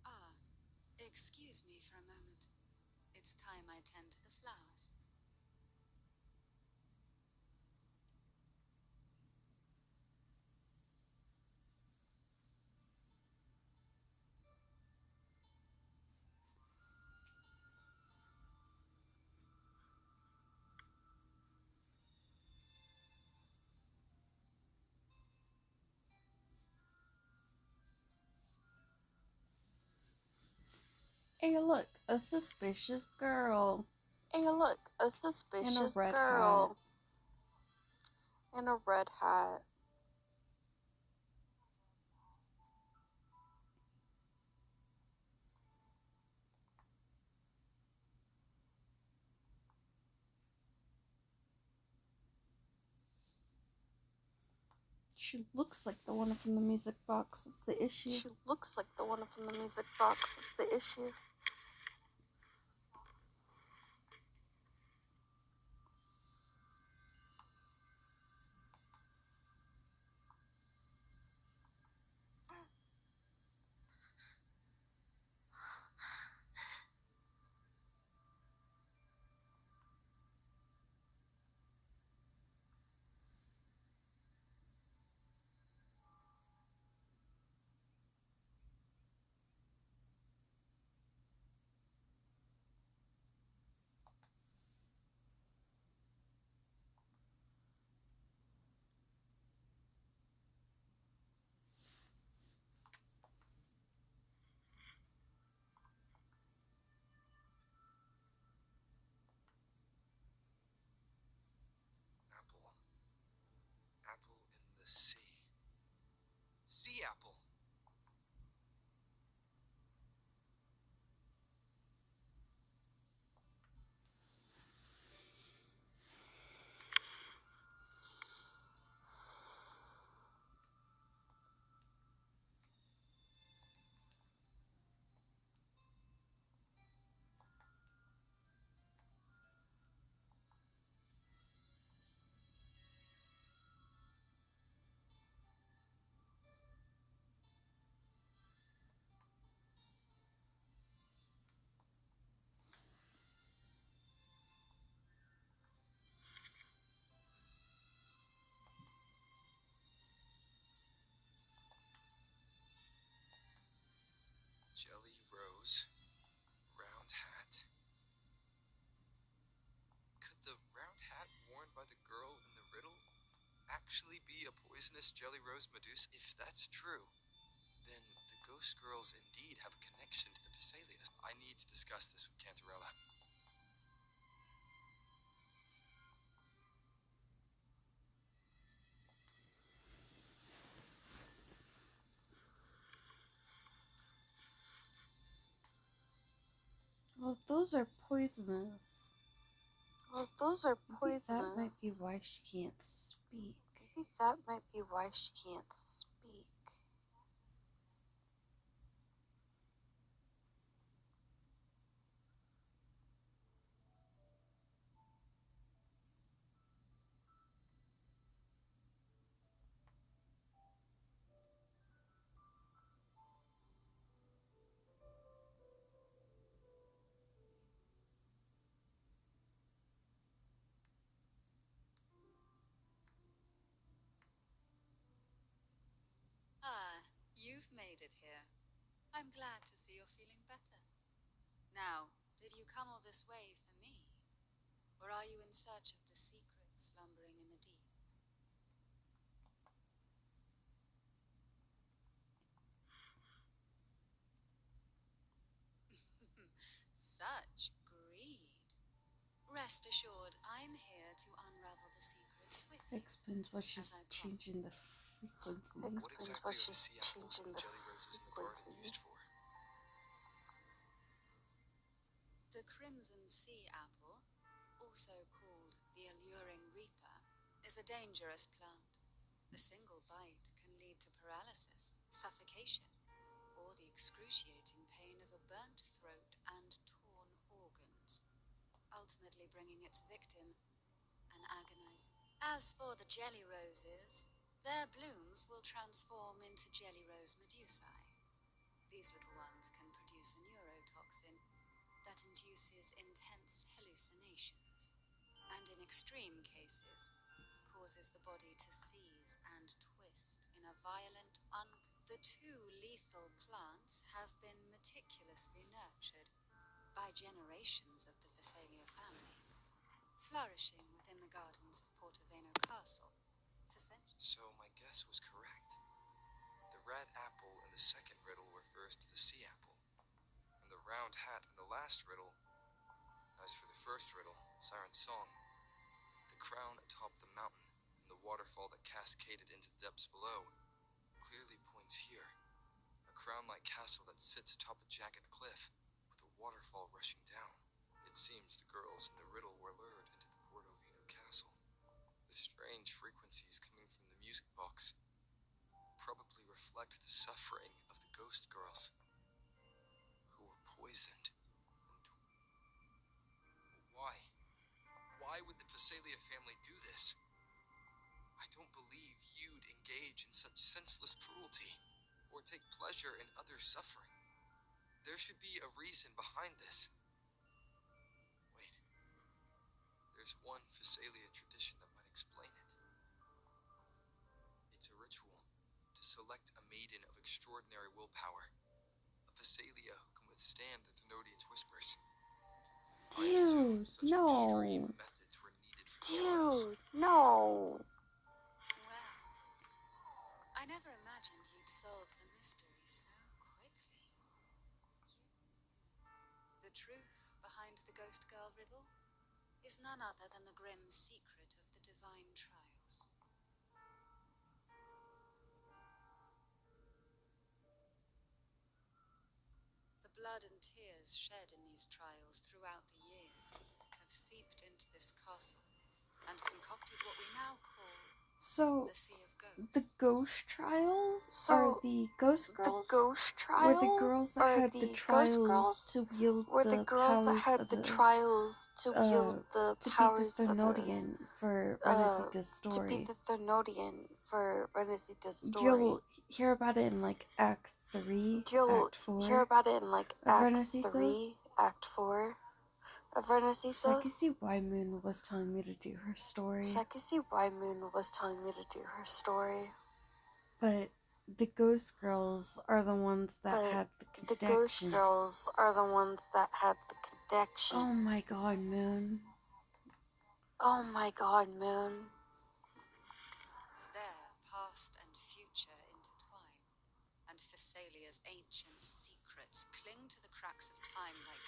Ah, excuse me for a moment. It's time I tend to the flowers. Hey, look, a suspicious girl. Hey, look, a In a suspicious red girl. In a red hat. She looks like the one from the music box. That's the issue. She looks like the one from the music box. That's the issue. Apple. Apple in the sea. Sea apple. nose, round hat. Could the round hat worn by the girl in the riddle actually be a poisonous Jelly Rose Medusa? If that's true, then the ghost girls indeed have a connection to the Phasalia. I need to discuss this with Cantarella. Well, those are poisonous. Well, those are Maybe poisonous. that might be why she can't speak. Maybe that might be why she can't speak. Ah, you've made it here. I'm glad to see you're feeling better. Now, did you come all this way for me? Or are you in search of the secrets slumbering in the deep? Such greed. Rest assured, I'm here to unravel the secrets with you. Explains why she's changing the frequency. What exactly are the sea apples and the jelly roses in the garden used for? The crimson sea apple, also called the alluring reaper, is a dangerous plant. A single bite can lead to paralysis, suffocation, or the excruciating pain of a burnt throat and torn organs, ultimately bringing its victim an agonizing. As for the jelly roses, their blooms will transform into jelly rose medusae. These little ones can produce a neurotoxin that induces intense hallucinations, and in extreme cases, causes the body to seize and twist in a violent, The two lethal plants have been meticulously nurtured by generations of the Phasalia family, flourishing within the gardens of Portoveno Castle for centuries. So my guess was correct. The red apple in the second riddle refers to the sea apple, and the round hat in the last riddle. As for the first riddle, Siren's Song, the crown atop the mountain and the waterfall that cascaded into the depths below clearly points here. A crown-like castle that sits atop a jagged cliff with a waterfall rushing down. It seems the girls in the riddle were lured into the Portovino Castle. The strange frequencies coming from the music box probably reflect the suffering of the ghost girls who were poisoned. And why? Why would the Phasalia family do this? I don't believe you'd engage in such senseless cruelty or take pleasure in others' suffering. There should be a reason behind this. Wait. There's one Phasalia tradition that might explain it. It's a ritual to select a maiden of extraordinary willpower, a Phasalia who can withstand the Thenodian's whispers. Dude, no. Dude, no. Well, I never imagined you'd solve the mystery so quickly. The truth behind the Ghost Girl riddle is none other than the grim secret of the divine trials. The blood and tears shed in these trials throughout the years have seeped into this castle and concocted what we now call So, the Sea of Ghosts. the ghost trials are the ghost girls? The ghost trials Were the girls that are had the the trials ghost girls? to wield Were the the girls that powers had of the the trials to wield the to powers beat the of Thenodian for the Renacita's to story? beat the Thenodian for Renacita's story. You'll hear about it in like Act 3, You'll Act 4 hear about it in like of Act Renacita. 3, Act 4 of Renacita. Shakisi Moon was telling me to do her story. Shakisi Moon was telling me to do her story. But the ghost girls are the ones that But had the the ghost connection. girls are the ones that had the connection. Oh my god, Moon. Oh my god, Moon. There, past and future intertwine, and Thessalia's ancient secrets cling to the cracks of time like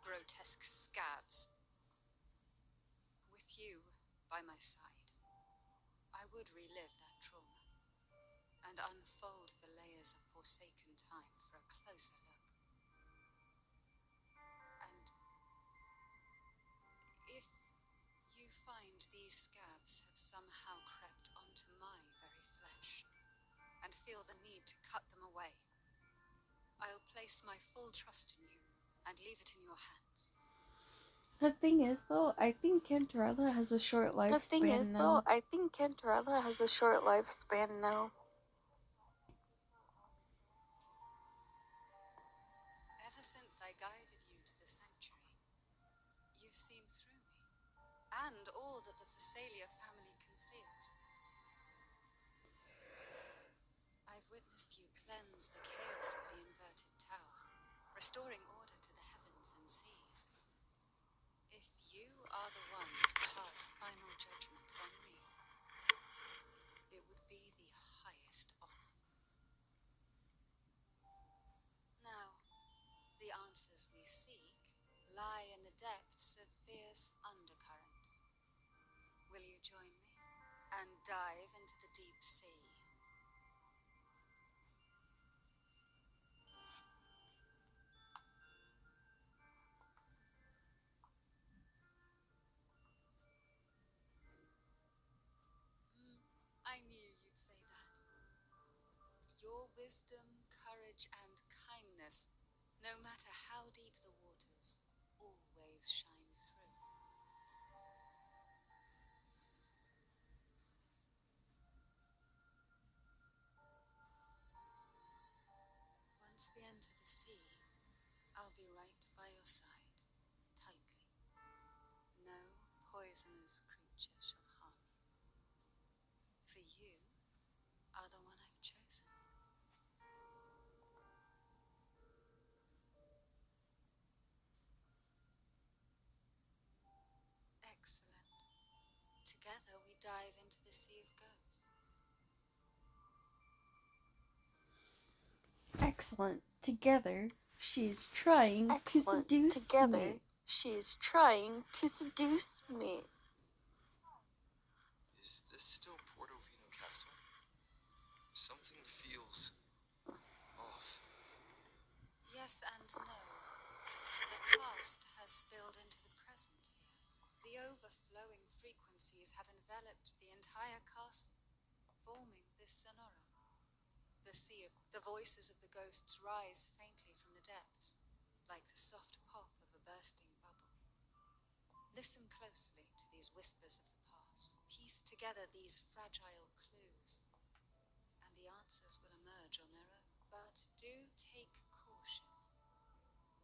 grotesque scabs. With you by my side, I would relive that trauma and unfold the layers of forsaken time for a closer look. And if you find these scabs have somehow crept onto my very flesh and feel the need to cut them away, I'll place my full trust in you and leave it in your hands. The thing is, though, I think Cantarella has a short lifespan now. I think Cantarella has a short lifespan now. Ever since I guided you to the sanctuary, you've seen through me, and all that the Thessalia family conceals. I've witnessed you cleanse the chaos of the inverted tower, restoring order to the heavens and seas. If you are the one to pass final judgment on me, it would be the highest honor. Now, the answers we seek lie in the depths of fierce undercurrents. Will you join me and dive into the deep sea? I knew you'd say that. Your wisdom, courage, and kindness, no matter how deep the waters, always shine through. Once we enter the sea, I'll be right by your side, tightly. No poisonous creature shall harm you. For you are the one I've chosen. Excellent. Together we dive into the Sea of Ghosts. Excellent. Together, she is trying to seduce me. She is trying to seduce me. Is this still Portofino Castle? Something feels off. Yes and no. The past has spilled into the present here. The overflowing frequencies have enveloped the entire castle, forming this sonora. The voices of the ghosts rise faintly from the depths, like the soft pop of a bursting bubble. Listen closely to these whispers of the past. Piece together these fragile clues, and the answers will emerge on their own. But do take caution.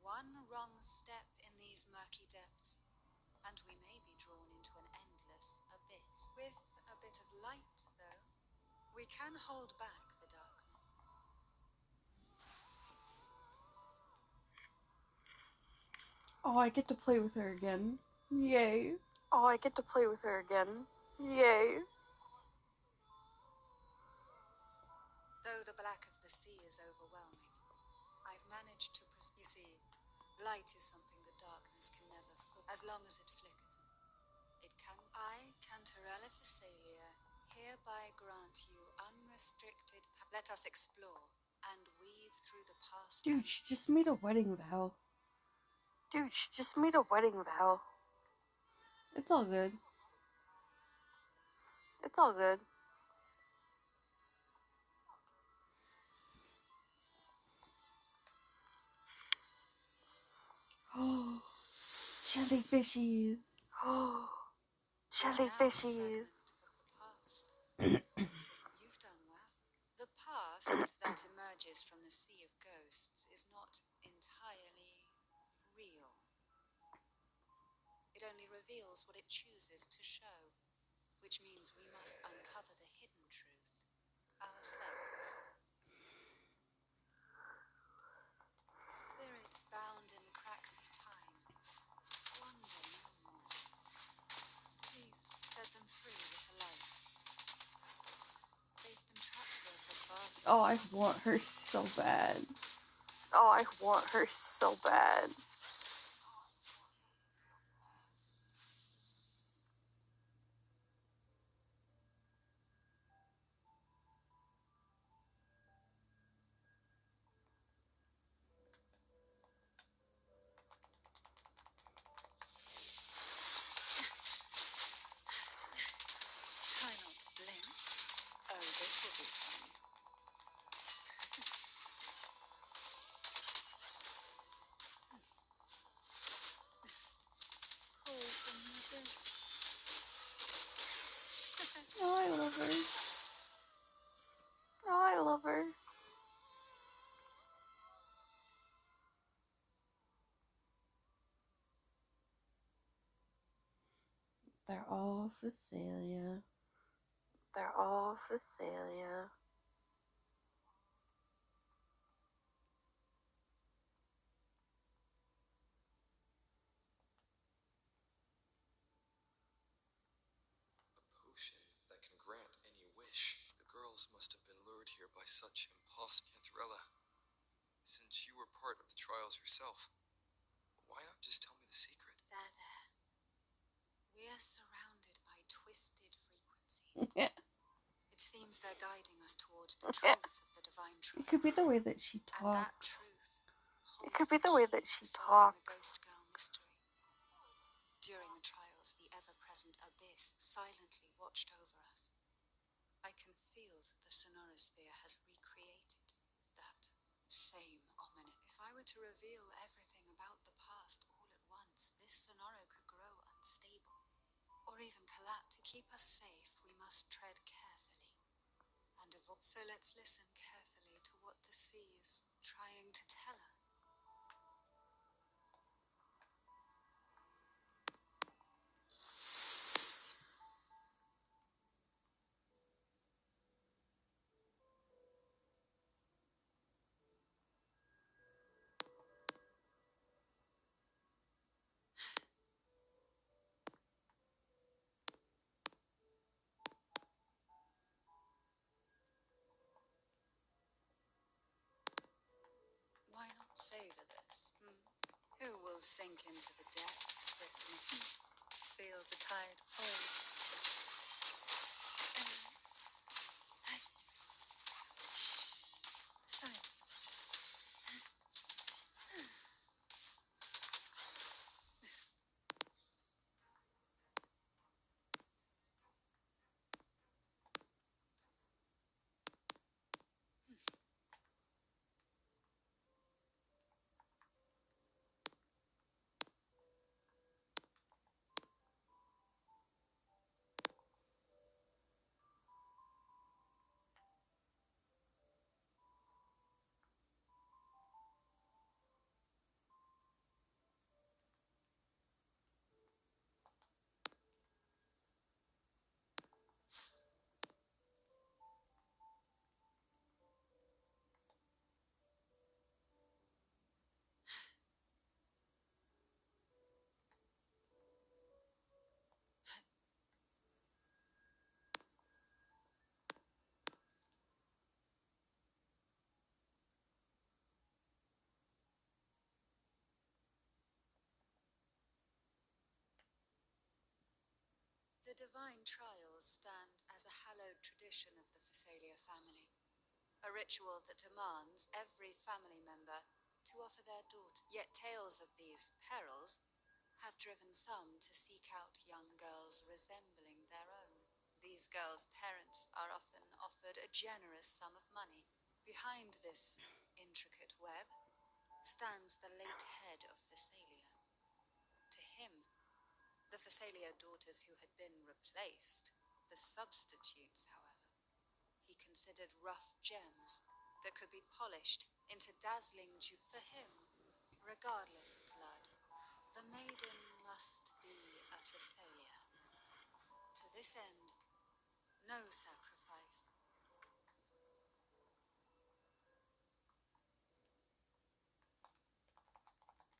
One wrong step in these murky depths, and we may be drawn into an endless abyss. With a bit of light, though, we can hold back the darkness. Oh, I get to play with her again. Yay. Oh, I get to play with her again. Yay. Though the black of the sea is overwhelming, I've managed to you see, light is something the darkness can never as long as it flickers. It can. I, Cantarella Thessalia, hereby grant you unrestricted let us explore and weave through the past. Dude, she just made a wedding vow. Dude, she just made a wedding vow. It's all good. It's all good. Oh, jellyfishies. Oh, jellyfishies. You've done well. The past that emerges from the Sea of Ghosts is not entirely real. It only reveals what it chooses to show, which means we must uncover the hidden truth ourselves. Oh, I want her so bad. Oh, I want her so bad. Try not to blink. Oh, this will be fun. Pull from the abyss. Oh, I love her. Oh, I love her. They're all Phasalia. They're all Phasalia. A potion that can grant any wish. The girls must have been lured here by such impossible. Cantarella, since you were part of the trials yourself, why not just tell me the secret? There. We're surrounded by twisted frequencies. Yeah. It seems they're guiding us towards the truth of the divine It truth. could be the way that she And that talks. truth It could be the way that she solving the talks. Ghost Girl mystery. During the trials, the ever-present abyss silently watched over us. I can feel that the Sonorosphere has recreated that same ominous. If I were to reveal everything about the past all at once, this Sonoro could grow unstable, or even collapse. To keep us safe, we must tread carefully and avoid. So let's listen carefully to what the sea is trying to tell us. Why not savor this? Who will sink into the depths with me? Feel the tide pull. Silence. The divine trials stand as a hallowed tradition of the Phasalia family, a ritual that demands every family member to offer their daughter. Yet tales of these perils have driven some to seek out young girls resembling their own. These girls' parents are often offered a generous sum of money. Behind this intricate web stands the late head of Phasalia. To him, the Phasalia daughters who had been replaced, the substitutes, however, he considered rough gems that could be polished into dazzling jewels. For him, regardless of blood, the maiden must be a Phasalia. To this end, no sacrifice.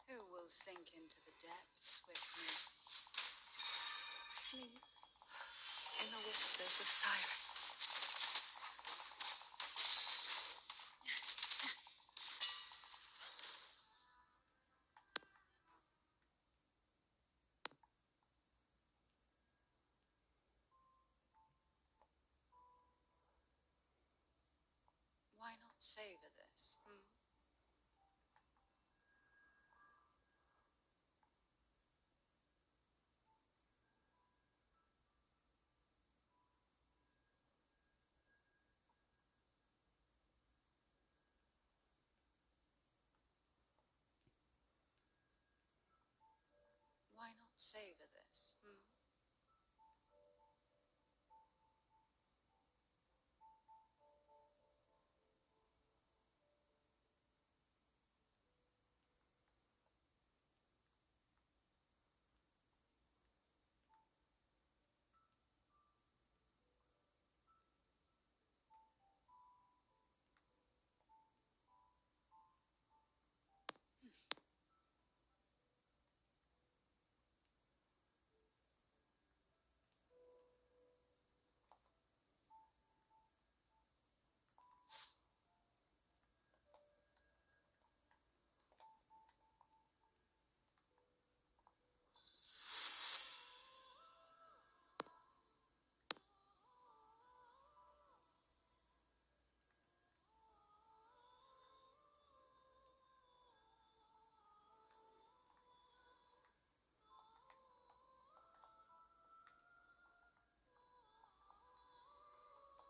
Who will sink into the depths with me? Sleep in the whispers of silence. savor this? Why not savor this?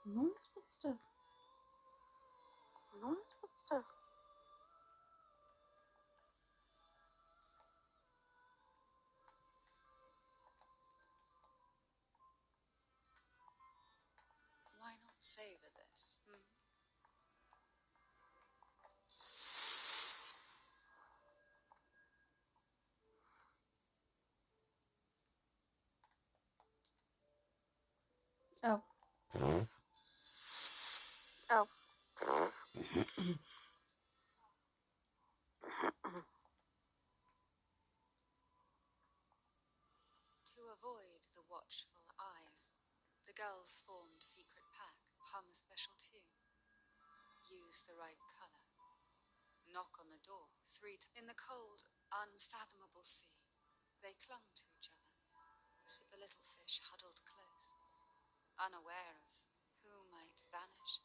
No one's supposed to. No one's supposed to. Why not savor this? Oh. Oh. To avoid the watchful eyes, the girls formed secret pack, hum a special tune, use the right color, knock on the door in the cold, unfathomable sea. They clung to each other, sip a little fish huddled close, unaware of who might vanish.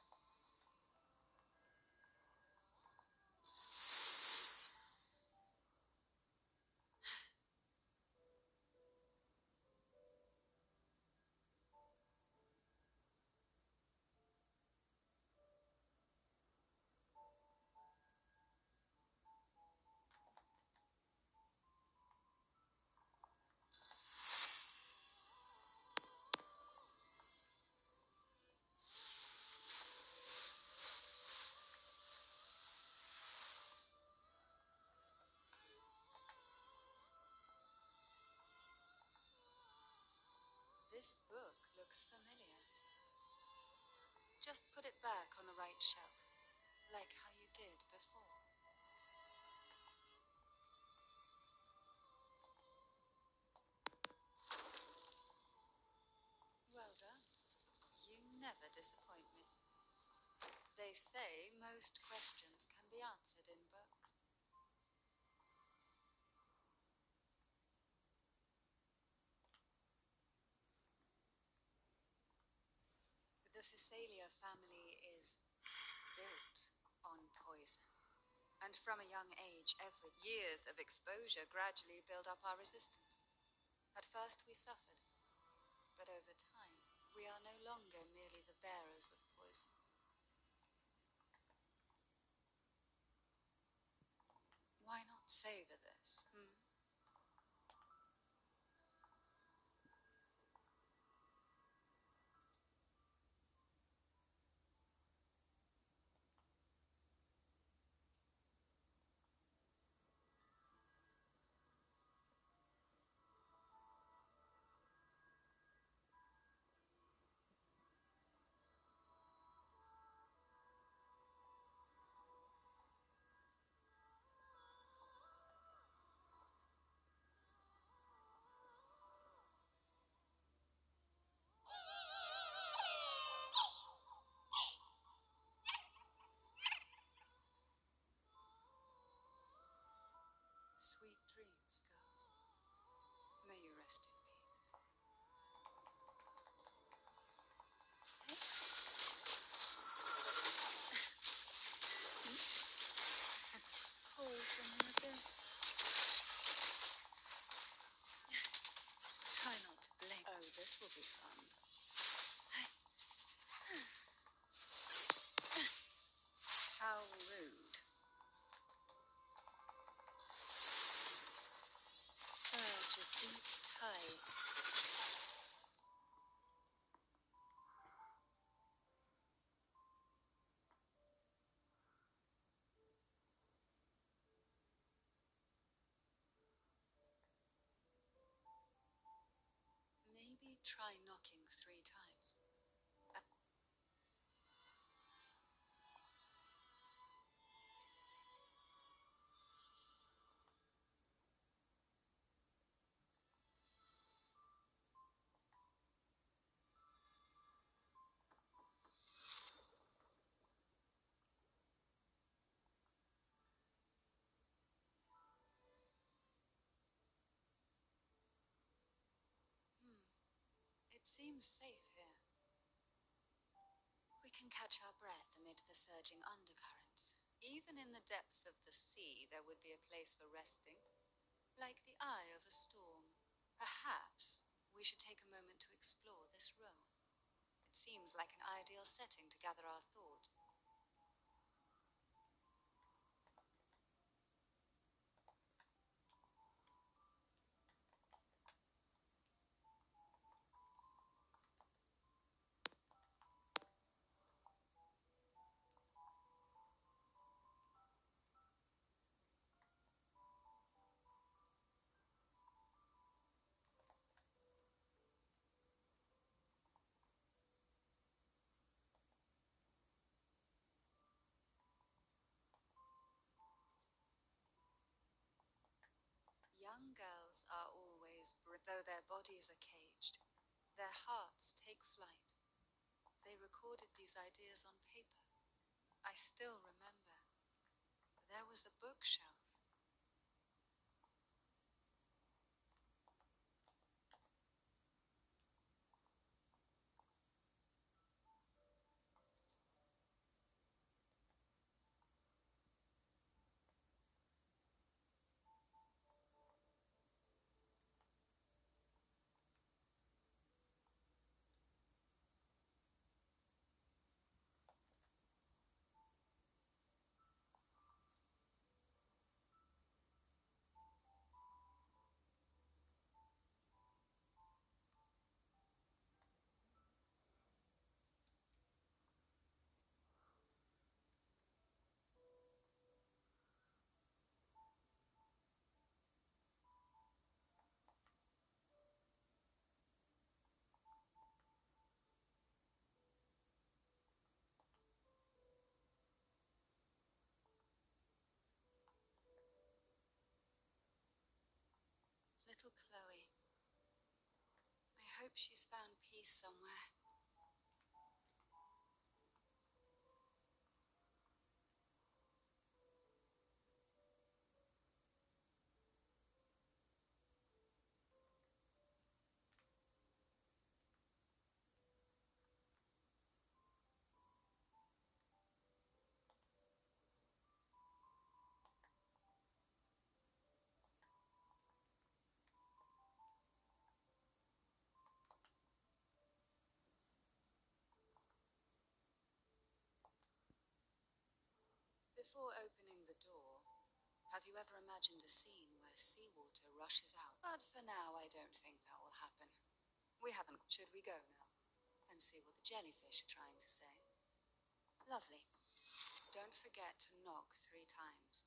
This book looks familiar. Just put it back on the right shelf, like how you did before. Well done. You never disappoint me. They say most questions can be answered in books. The Phasalia family is built on poison. And from a young age, every years of exposure gradually build up our resistance. At first we suffered, but over time, we are no longer merely the bearers of poison. Why not savor this? try knocking 3 times. It seems safe here. We can catch our breath amid the surging undercurrents. Even in the depths of the sea, there would be a place for resting, like the eye of a storm. Perhaps we should take a moment to explore this room. It seems like an ideal setting to gather our thoughts. Young girls are always though their bodies are caged, their hearts take flight. They recorded these ideas on paper. I still remember. There was a bookshelf. Little Chloe. I hope she's found peace somewhere. Before opening the door, have you ever imagined a scene where seawater rushes out? But for now, I don't think that will happen. We haven't. Should we go now and see what the jellyfish are trying to say? Lovely. Don't forget to knock 3 times.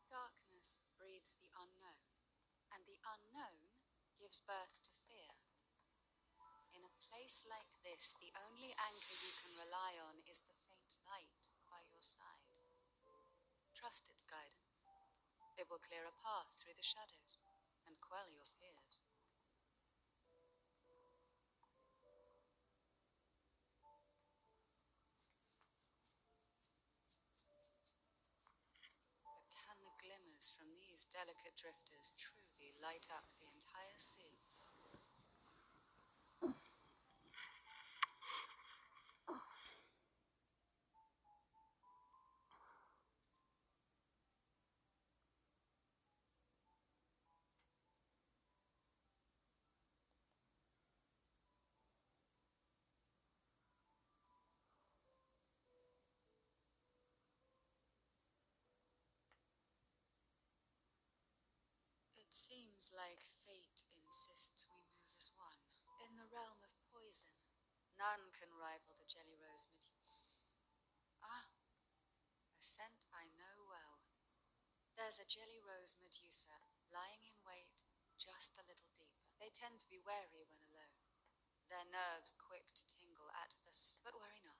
Darkness breeds the unknown, and the unknown gives birth to fear. In a place like this, the only anchor you can rely on is the faint light by your side. Trust its guidance. It will clear a path through the shadows and quell your fears. But can the glimmers from these delicate drifters truly light up the entire sea? It seems like fate insists we move as one. In the realm of poison, none can rival the jelly rose Ah, a scent I know well. There's a jelly rose medusa lying in wait just a little deeper. They tend to be wary when alone, their nerves quick to tingle at the but worry not.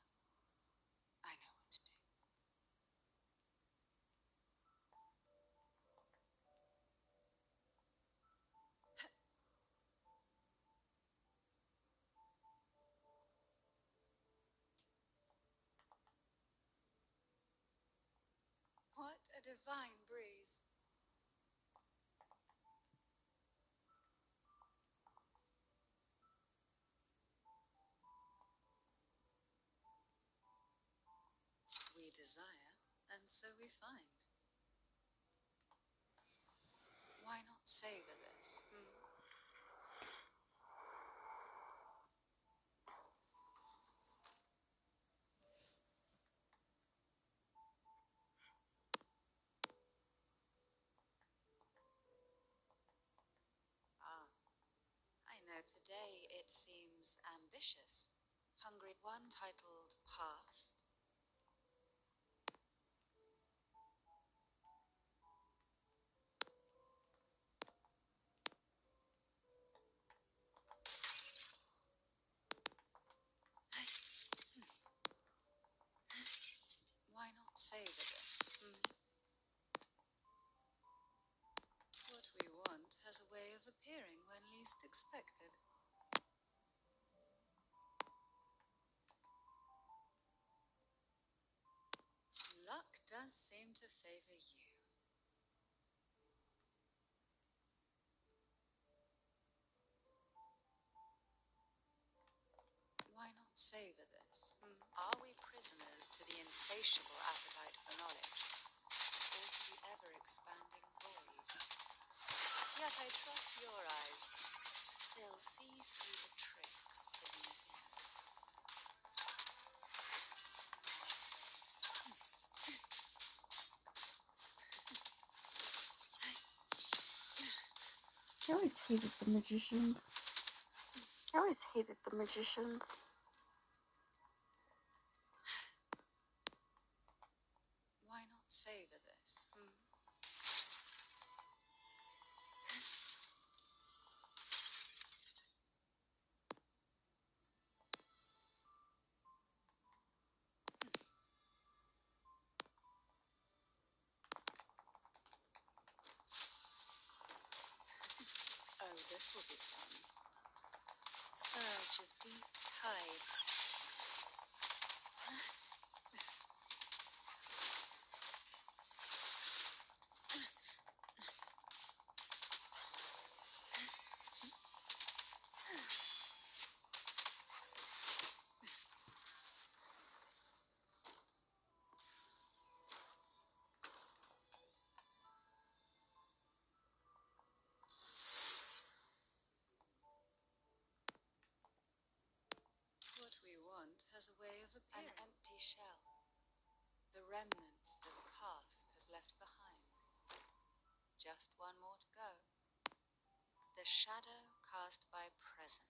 I know what to do. What a divine breeze. We desire, and so we find. Why not savor this? Ah, I know today it seems ambitious. Hungry one titled Past. Why not savor this? What we want has a way of appearing when least expected. Luck does seem to favor you. Why not savor this? Are we prisoners to the insatiable appetite for knowledge, or to the ever-expanding void? Yet I trust your eyes. They'll see through the tricks beneath you. I always hated the magicians. I always hated the magicians. Why not savor this? Oh, this will be fun. Surge of deep tides. What we want has a way of appearing. An empty shell. The remnants that past has left behind. Just one more to go. The shadow cast by present.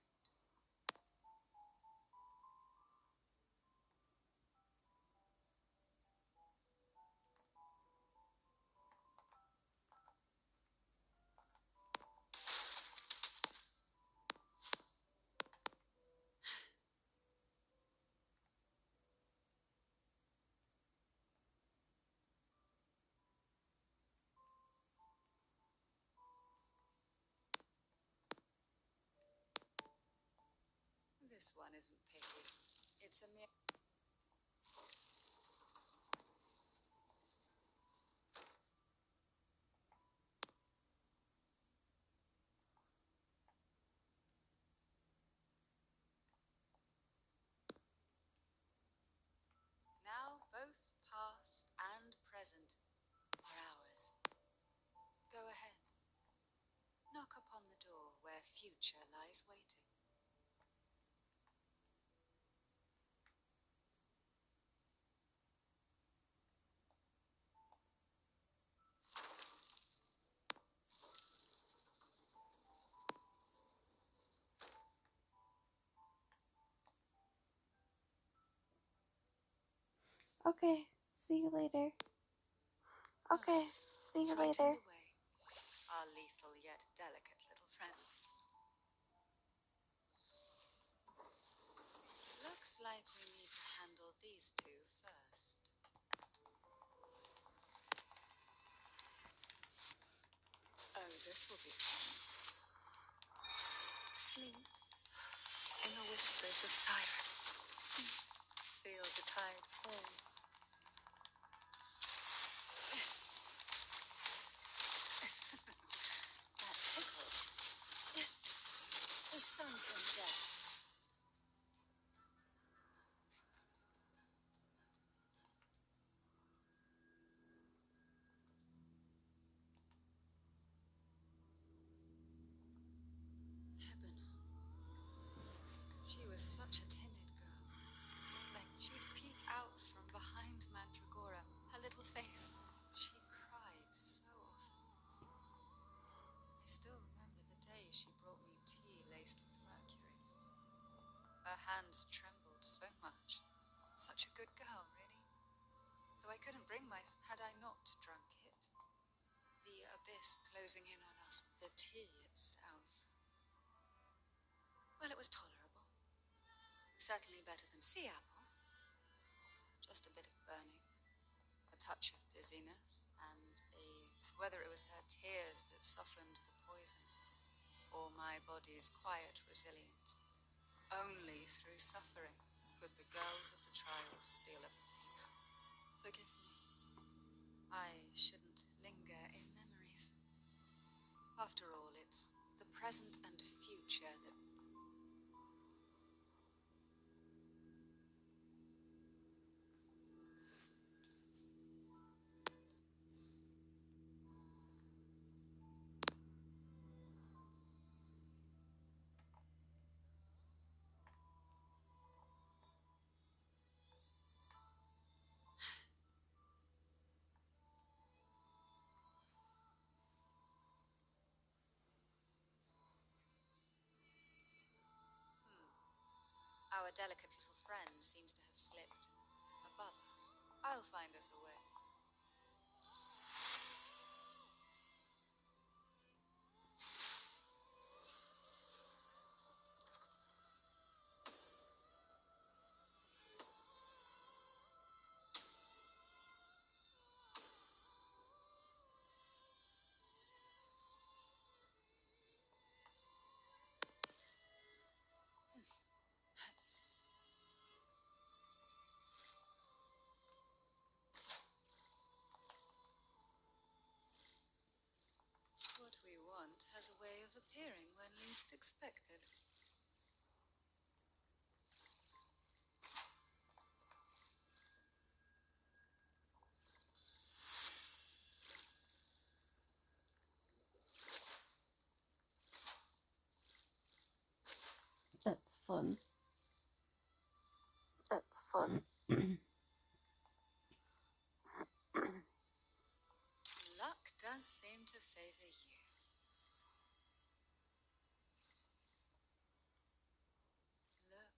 This one isn't picky. It's a mere... Now both past and present are ours. Go ahead. Knock upon the door where future lies waiting. Okay, see you later. Okay, See you Frightened later. away, our lethal yet delicate little friend. Looks like we need to handle these two first. Oh, this will be fun. Sleep in the whispers of sirens. Feel the tide fall. That tickles. To sunken depths. Heaven. She was such a timid girl. Like she'd peek out from behind Mandragora, her little face. She cried so often. I still remember the day she brought me tea laced with mercury. Her hands trembled so much. Such a good girl, really. So I couldn't bring myself, had I not drunk it. The abyss closing in on us, the tea itself. Well, it was tolerable. Certainly better than sea apple. Just a bit of burning, a touch of dizziness, and whether it was her tears that softened the poison, or my body's quiet resilience. Only through suffering could the girls of the trial steal a Forgive me. I shouldn't linger in memories. After all, it's the present and future that... Our delicate little friend seems to have slipped above us. I'll find us a way. What we want has a way of appearing when least expected. That's fun. That's fun. Luck does seem to favor you. Look,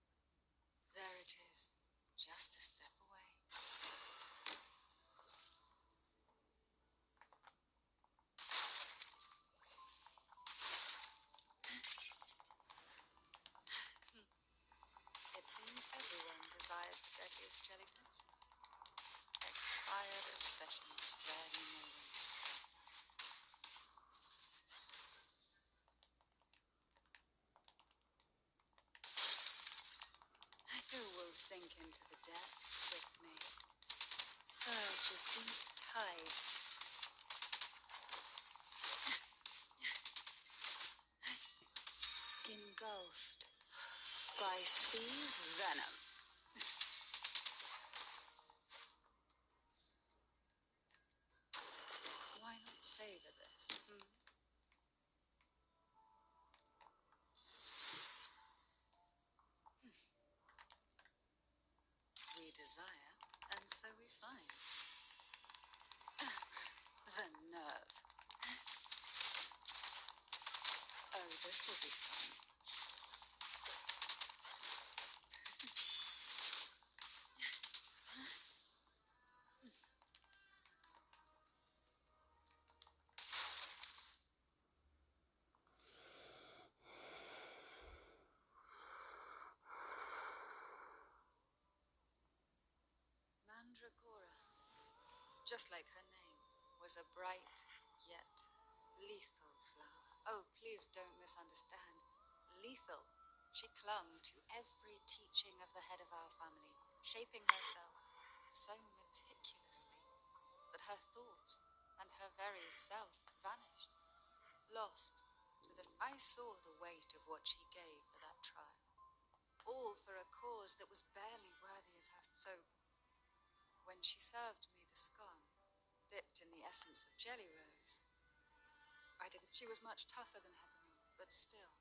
there it is, just a step away. It seems everyone desires the deadliest jellyfish. Expired obsessions rarely know when to stop. You will sink into the depths with me. Surge of deep tides. Engulfed by sea's venom. Why not savor this? We desire, and so we find. The nerve. Oh, this will be fun. just like her name, was a bright yet lethal flower. Oh, please don't misunderstand. Lethal. She clung to every teaching of the head of our family, shaping herself so meticulously that her thoughts and her very self vanished, lost to the... I saw the weight of what she gave for that trial, all for a cause that was barely worthy of her. So, when she served me the scone, dipped in the essence of jelly rose, I didn't... She was much tougher than Hebony, but still,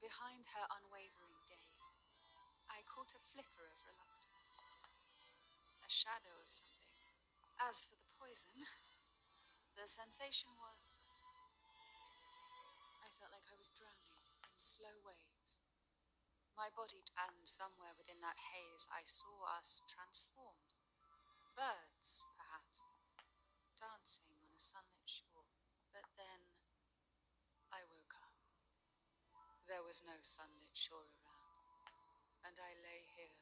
behind her unwavering gaze, I caught a flicker of reluctance, a shadow of something. As for the poison, the sensation was... I felt like I was drowning in slow waves. My body, and somewhere within that haze, I saw us transformed. Birds, perhaps, dancing on a sunlit shore. But then I woke up. There was no sunlit shore around, and I lay here.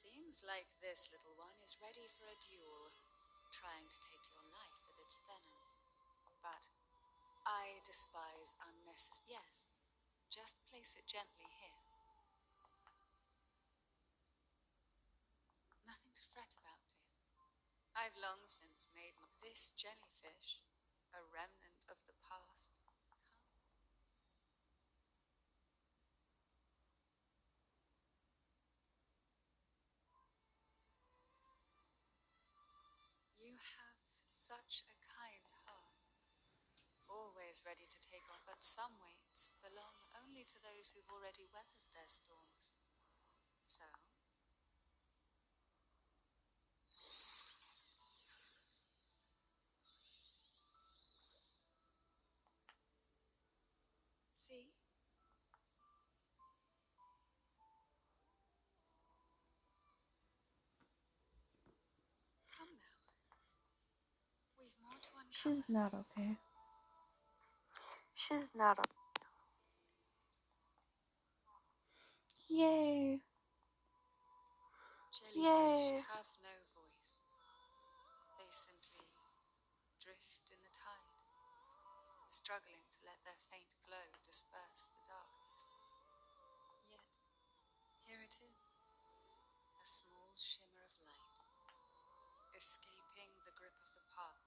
Seems like this little one is ready for a duel, trying to take your life with its venom. But I despise unnecessary... Yes, just place it gently here. Nothing to fret about, dear. I've long since made this jellyfish a remnant of the past. You have such a kind heart, always ready to take on, but some weights belong only to those who've already weathered their storms. So, see? Come now. We've more to uncover. She's not okay. She's not a... Yay! Jellyfish Yay. have no voice. They simply drift in the tide, struggling to let their faint glow disperse the darkness. Yet, here it is, a small shimmer of light, escaping the grip of the path.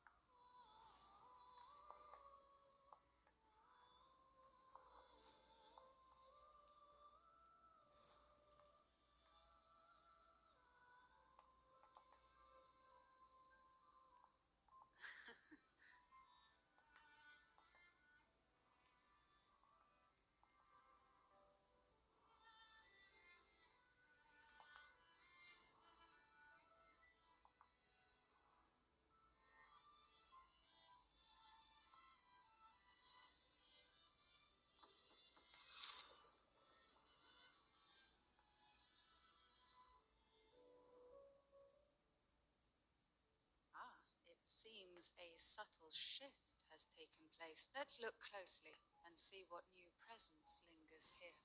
It seems a subtle shift has taken place. Let's look closely and see what new presence lingers here.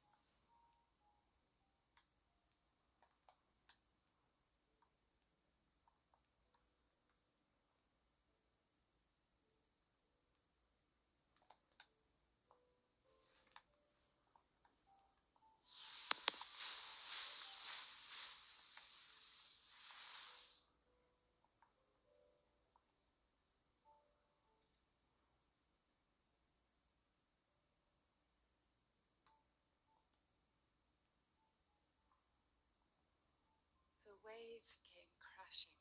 waves came crashing,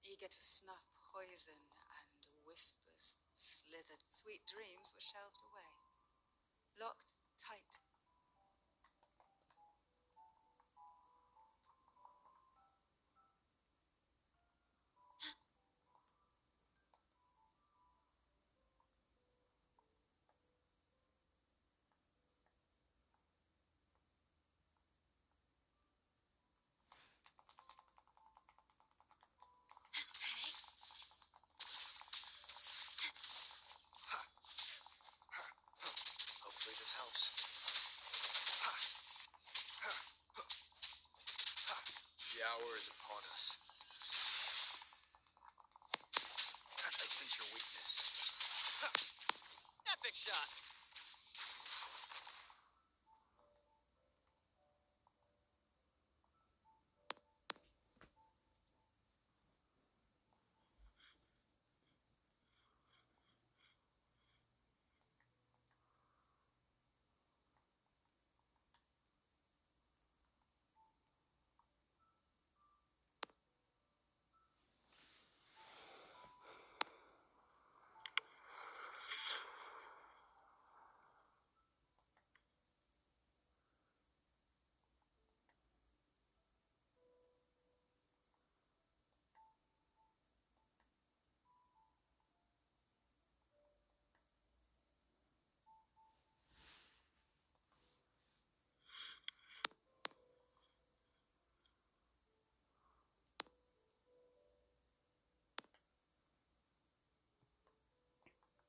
eager to snuff poison, and whispers slithered. Sweet dreams were shelved away, locked tight. Hopefully this helps. The hour is upon us. I sense your weakness. Epic shot.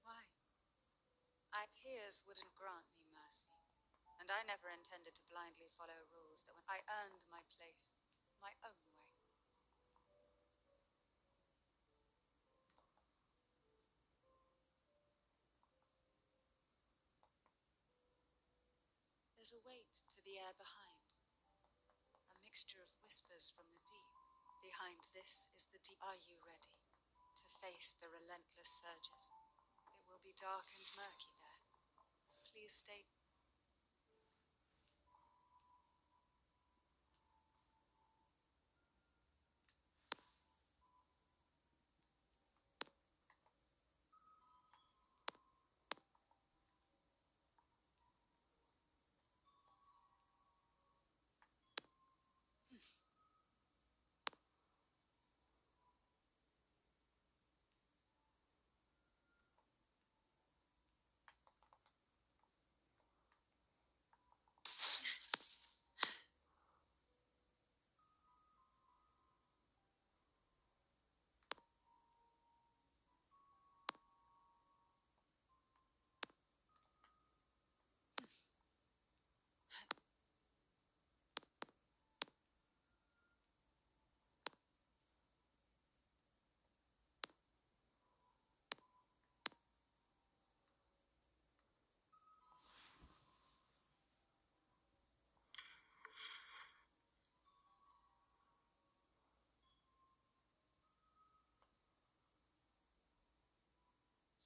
Why? Tears wouldn't grant me mercy, and I never intended to blindly follow rules that when I earned my place, my own way. There's a weight to the air behind, a mixture of whispers from the deep. Behind this is the deep. Are you ready to face the relentless surges? It will be dark and murky there. Please stay.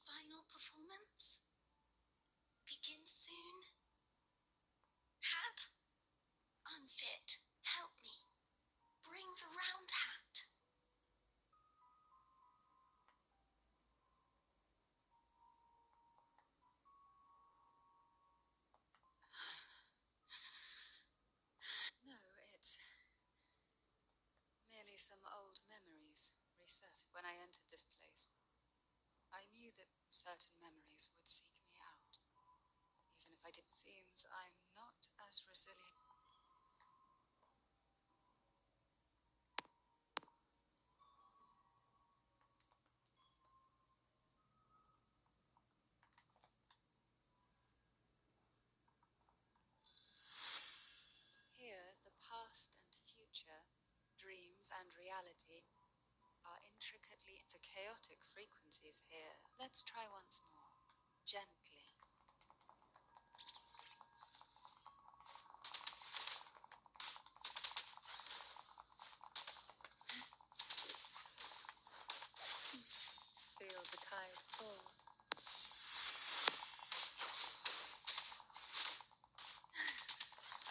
Final performance begins soon. Hat, unfit, help me. Bring the round hat. No, it's merely some old memories resurfaced. When I entered this place, I knew that certain memories would seek me out. Even if I did, seems I'm not as resilient. Here, the past and future, dreams and reality are intricately the chaotic frequencies here. Let's try once more, gently. Feel the tide pull.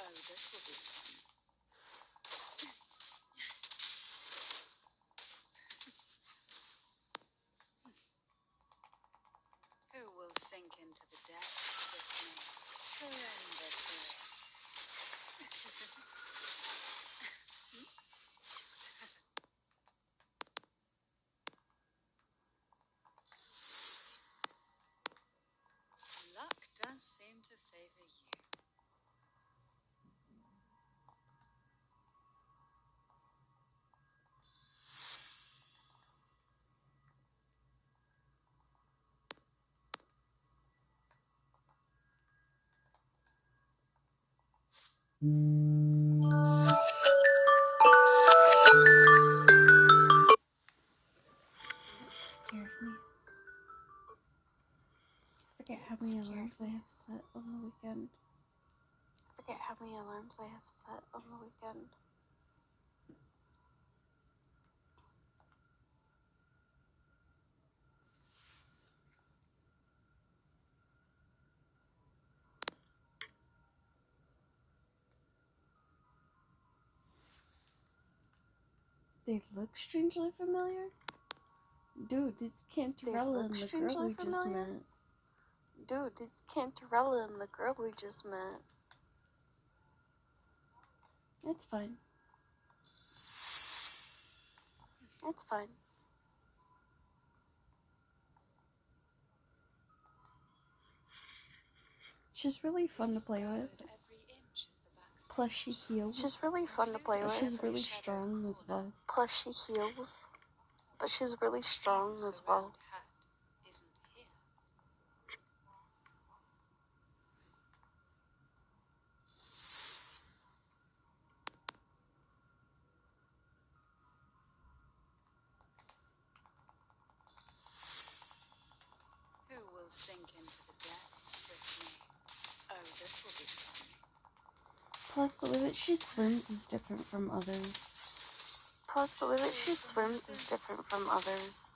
Oh, this will be fun. sink into the depths with me? Surrender to it. Luck does seem to favor you. That scared me. I forget how many alarms I have set on the weekend. They look strangely familiar? Dude, it's Cantarella and the girl we just met. Dude, it's Cantarella and the girl we just met. It's fine. It's fine. She's really fun to play with. Plus she heals. She's really fun to play But with. she's really strong as well. Plus she heals. But she's really strong as well. Who will sink into the depths with me? Oh, this will be fun. Plus the way that she swims is different from others. Plus the way that she swims is different from others.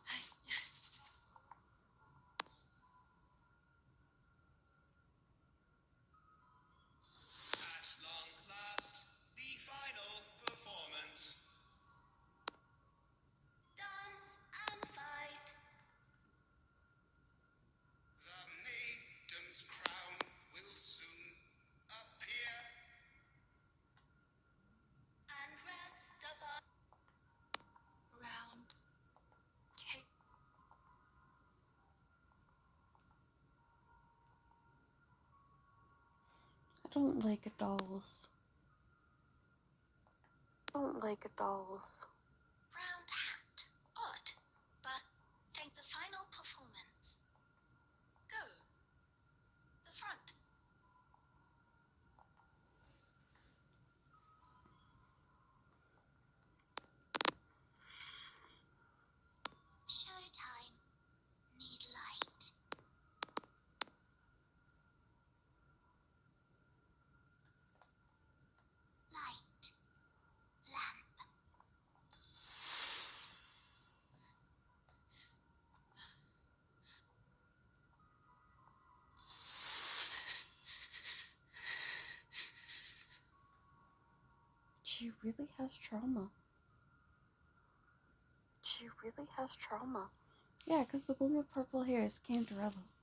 Round. Take. I don't like dolls. Round hat. Odd. But think the final performance. Go. The front. Showtime. Need light. Light. Lamp. She really has trauma. Yeah, because the one with purple hair is Cantarella.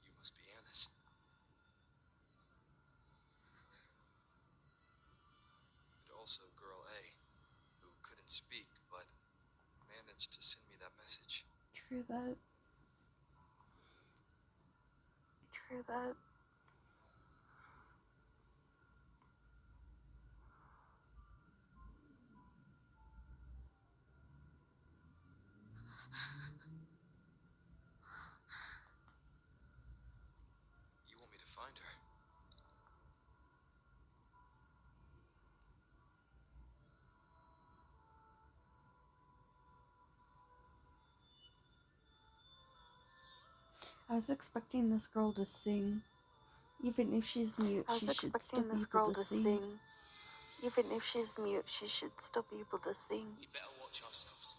You must be Annis. And also Girl A, who couldn't speak, but managed to send me that message. True that. I was expecting this girl to sing. Even if she's mute, she should still be able to sing. Even if she's mute, she should still be able to sing. We better watch ourselves.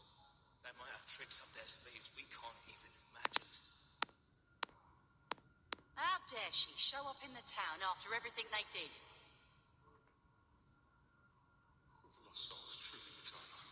They might have tricks up their sleeves we can't even imagine. How dare she show up in the town after everything they did? Who've lost souls truly eternal.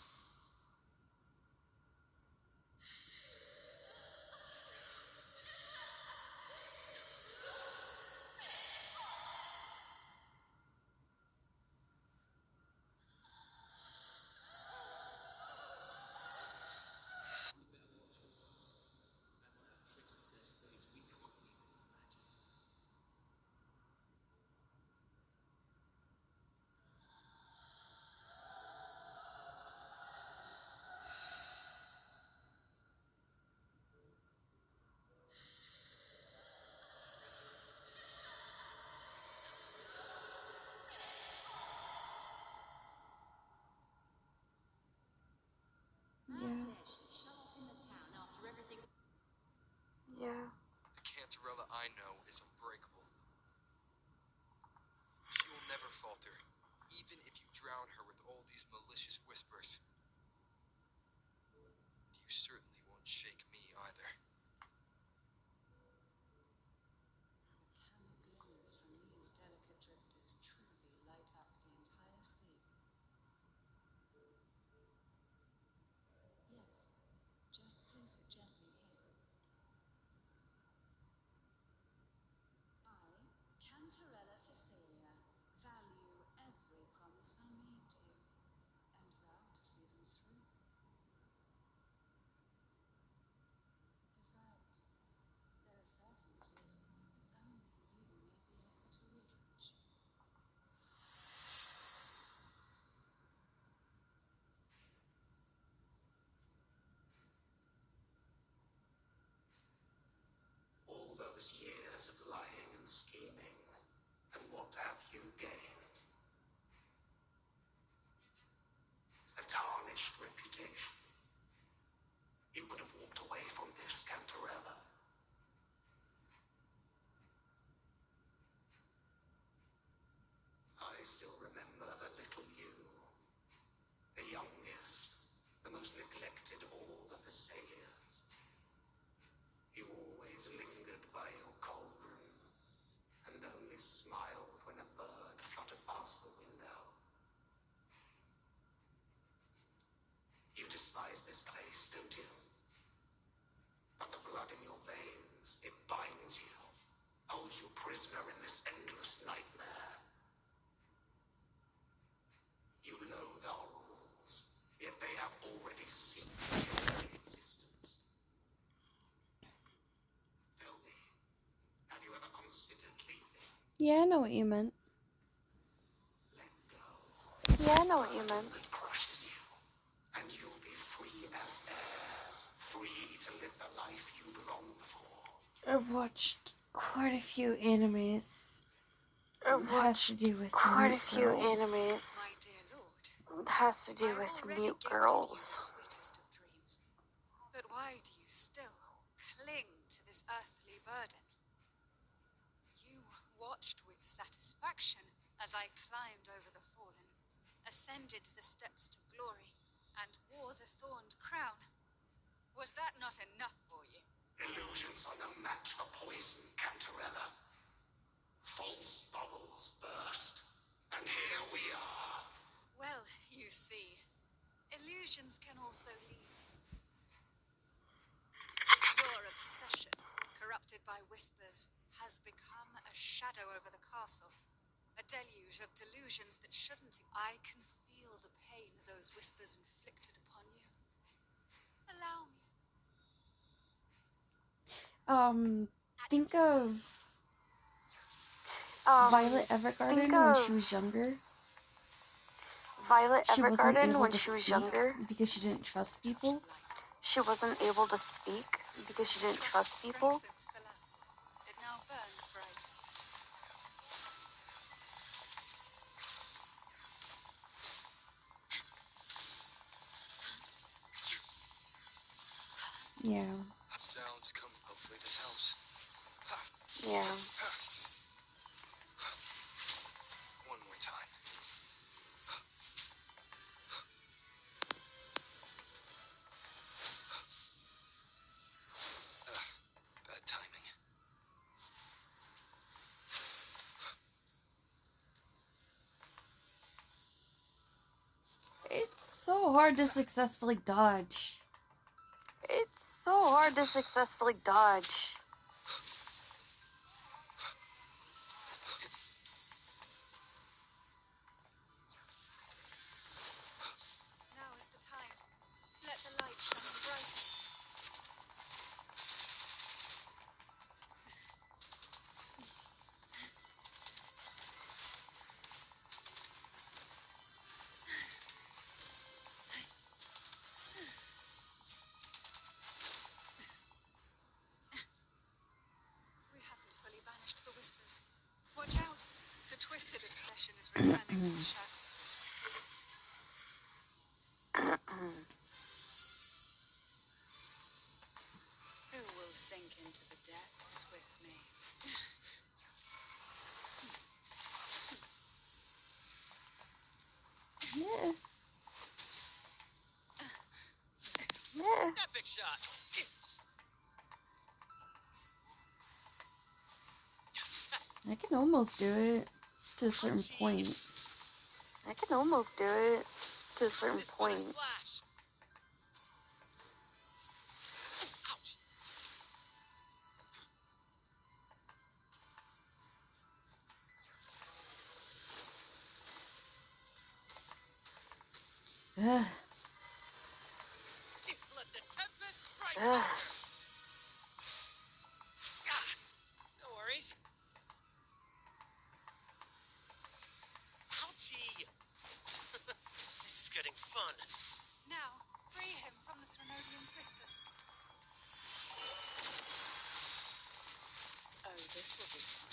Yeah. The Cantarella I know is unbreakable. She will never falter, even if you drown her with all these malicious whispers. And you certainly won't shake me either. Can the glimmers from these delicate drifters truly light up the entire sea? Yes, just place it gently here. I, Cantarella Phasalia, value every promise I made to you, and vow to see them through. Besides, there are certain places that only you may be able to reach. All those years of lying and scheming, and what have you gained? A tarnished reputation. You could have walked away from this, Cantarella. I still remember the little you, the youngest, the most neglected of all the Thessalians. You always lingered by your cauldron, and only smiled when a bird fluttered past the window. You despise this place, don't you? But the blood in your veins, it binds you, holds you prisoner in this endless nightmare. You loathe our rules, yet they have already seeped into your very existence. Tell me, have you ever considered leaving? Yeah, I know what you meant. Let go. Yeah, I know what you meant. It crushes you, and you'll be free as air, free to live the life you've longed for. I've watched quite a few animes. I've It has to do with quite a mute few girls. animes. My dear lord, It has to do I've with already mute gifted girls. you the sweetest of dreams. But why do you still cling to this earthly burden? You watched with satisfaction as I climbed over the fallen, ascended the steps to glory, and wore the thorned crown. Was that not enough for you? Illusions are no match for poison, Cantarella. False bubbles burst, and here we are. Well, you see, illusions can also leave. Your obsession, corrupted by whispers, has become a shadow over the castle. A deluge of delusions that shouldn't. I can feel the pain those whispers inflicted upon you. Allow me. Think of Violet Evergarden think when of she was younger. Violet She wasn't Evergarden able when to she was speak younger. because she didn't trust people. She wasn't able to speak because she didn't trust people. Strengthens the lamp. It now burns bright. Yeah. Sounds come of Hopefully this helps. Yeah. One more time. Bad timing. It's so hard to successfully dodge. It's so hard to successfully dodge. Now is the time. Let the light shine brighter. We haven't fully banished the whispers. Watch out! The twisted obsession is returning to the shadow. Who will sink into the depths with me? Yeah. Yeah. Epic shot. I can almost do it to a certain point. I can almost do it to a certain It's but a point. splash. Ouch. Ugh. Let the tempest strike. Ugh. No worries. Ouchie. This is getting fun. Now, free him from the Threnodian's whispers. Oh, this will be fun.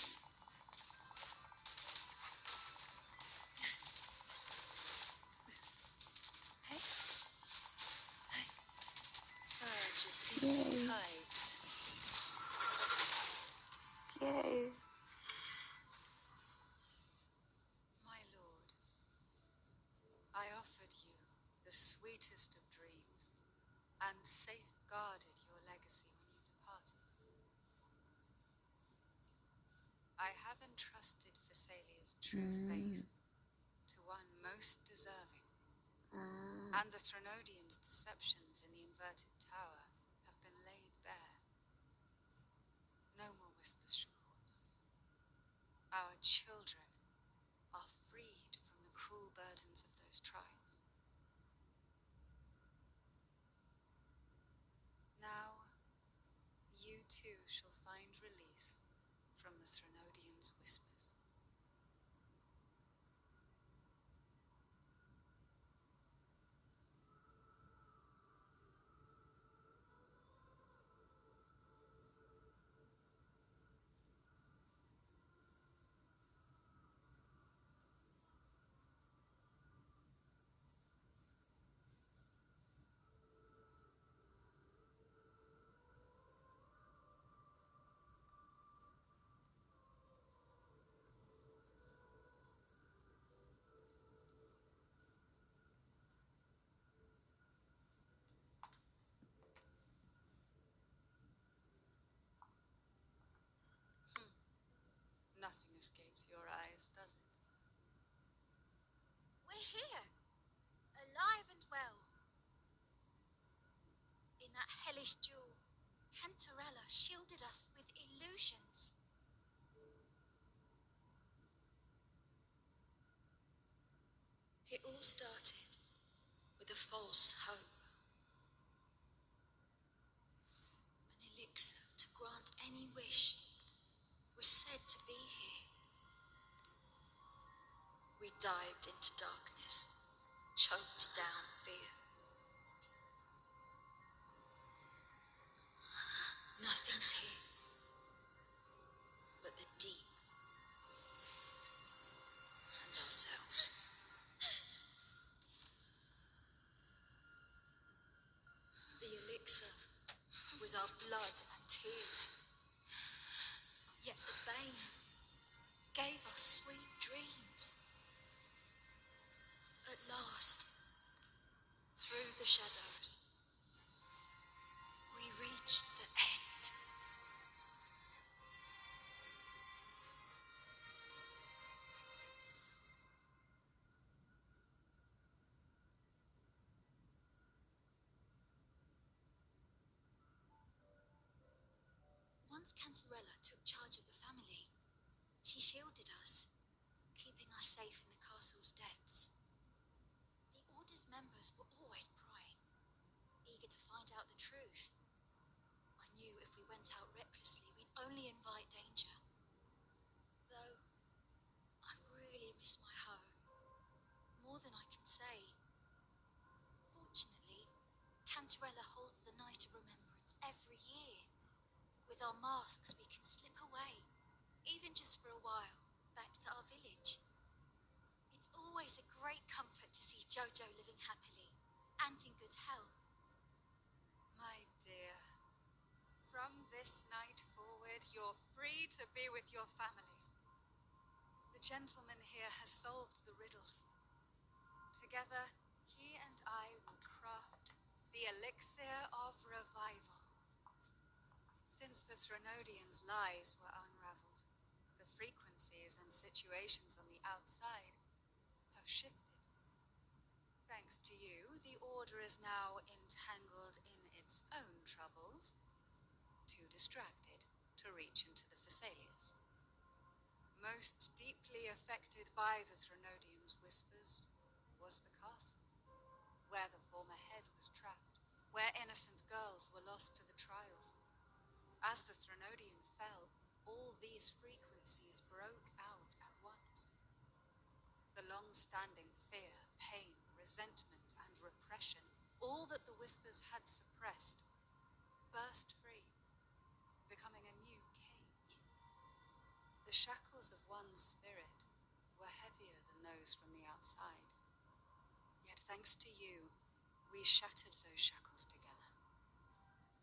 Hey? Hey. Surge of deep Yay. tides. Yay. My lord, I offered you the sweetest of dreams and safeguarded your legacy when you departed. I have entrusted Phassalia's true faith to one most deserving, and the Threnodians' deceptions in the inverted tower have been laid bare. No more whispers shall haunt us. Our children are freed from the cruel burdens of those trials. Now, you too shall find release from the Threnodians' whispers. Nothing escapes your eyes, does it? We're here, alive and well. In that hellish duel, Cantarella shielded us with illusions. It all started with a false hope. An elixir to grant any wish was said to be here. We dived into darkness, choked down fear. Nothing's here but the deep and ourselves. The elixir was our blood and tears. Yet the bane gave us sweet dreams. At last, through the shadows, we reached the end. Once Cancerella took charge of the family, she shielded us, keeping us safe in the castle's depths. The Order's members were always prying, eager to find out the truth. I knew if we went out recklessly, we'd only invite danger. Though, I really miss my home, more than I can say. Fortunately, Cantarella holds the Night of Remembrance every year. With our masks, we can slip away, even just for a while, back to our village. It's always a great comfort to see Jojo living happily and in good health. My dear, from this night forward, you're free to be with your families. The gentleman here has solved the riddles. Together, he and I will craft the elixir of revival. Since the Threnodians' lies were unraveled, the frequencies and situations on the outside have shifted. Thanks to you, the Order is now entangled in its own troubles, too distracted to reach into the Thessalias. Most deeply affected by the Threnodians' whispers was the castle, where the former head was trapped, where innocent girls were lost to the trials. As the Threnodian fell, all these frequencies broke out at once. The long-standing fear, pain, resentment, and repression, all that the whispers had suppressed, burst free, becoming a new cage. The shackles of one's spirit were heavier than those from the outside. Yet thanks to you, we shattered those shackles together.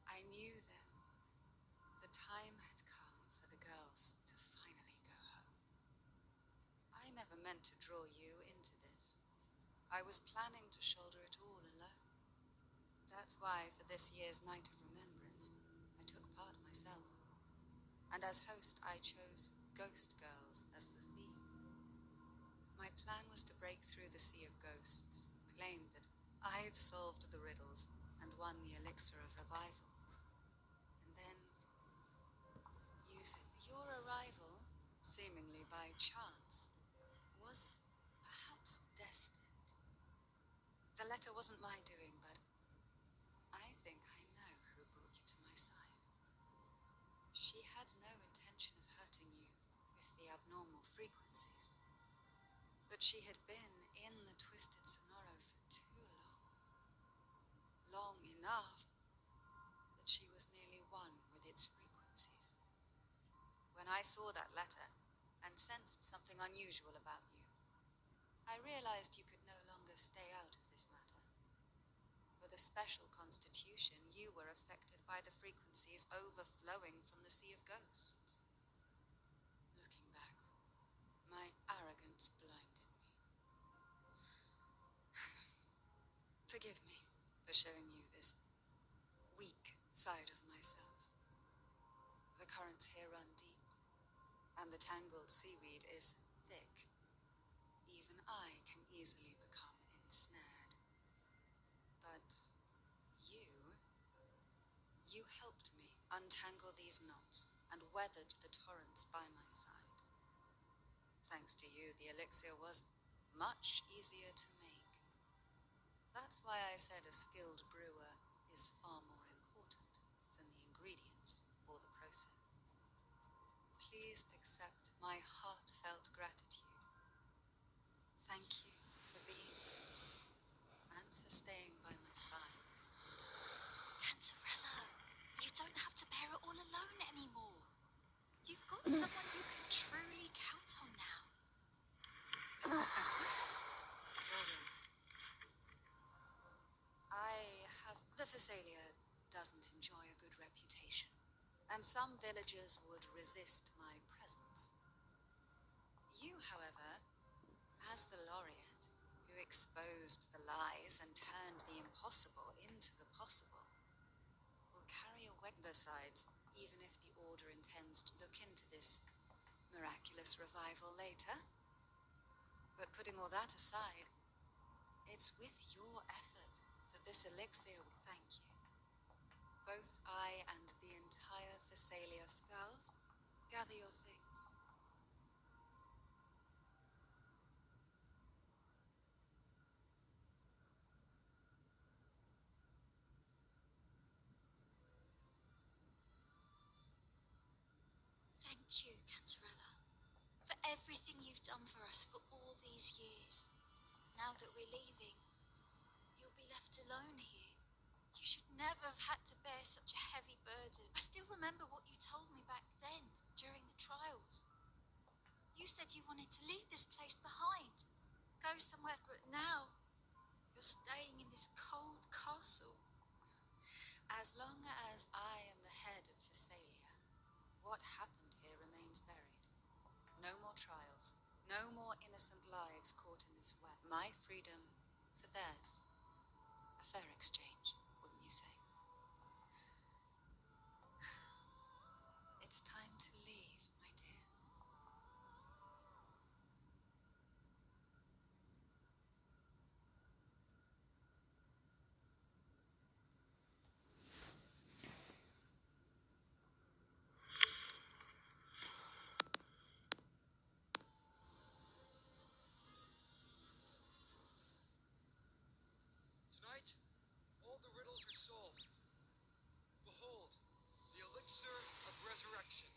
I knew then the time had come for the girls to finally go home. I never meant to draw you into this. I was planning to shoulder it all alone. That's why for this year's Night of Remembrance, I took part myself. And as host, I chose Ghost Girls as the theme. My plan was to break through the sea of ghosts, claim that I've solved the riddles and won the elixir of revival. And then use it. Your arrival, seemingly by chance, was perhaps destined. The letter wasn't my doing, but I think I know who brought you to my side. She had no intention of hurting you with the abnormal frequencies, but she had been in the Twisted Sonoro for too long. Long enough that she was nearly one with its frequencies. When I saw that letter and sensed something unusual about you, I realized you could no longer stay out of this matter. With a special constitution, you were affected by the frequencies overflowing from the Sea of Ghosts. Looking back, my arrogance blinded me. Forgive me for showing you this weak side of myself. The currents here run deep, and the tangled seaweed is thick. Even I can easily become ensnared. But you helped me untangle these knots and weathered the torrents by my side. Thanks to you, the elixir was much easier to make. That's why I said a skilled brewer is far more important than the ingredients or the process. Please accept my heartfelt gratitude. Thank you for being here and for staying by my side. Cantarella, you don't have to bear it all alone anymore. You've got someone you can truly count on now. You're right. The Thessalia doesn't enjoy a good reputation. and some villagers would resist my presence. You, however, as the laureate who exposed the lies and turned the impossible into the possible, will carry away. Besides, even if the Order intends to look into this miraculous revival later, but putting all that aside, it's with your effort that this elixir will thank you. Both I and the entire Phasalia. Girls, gather your things. Thank you, Cantarella, for everything you've done for us for all these years. Now that we're leaving, you'll be left alone here. You should never have had to bear such a heavy burden. I still remember what you told me back then, during the trials. You said you wanted to leave this place behind, go somewhere, but now you're staying in this cold castle. As long as I am the head of Phasalia, what happened here remains buried. No more trials, no more innocent lives caught in this web. My freedom for theirs. A fair exchange, wouldn't you say? It's time to leave, my dear. Tonight, all the riddles are solved. Behold, the elixir of resurrection.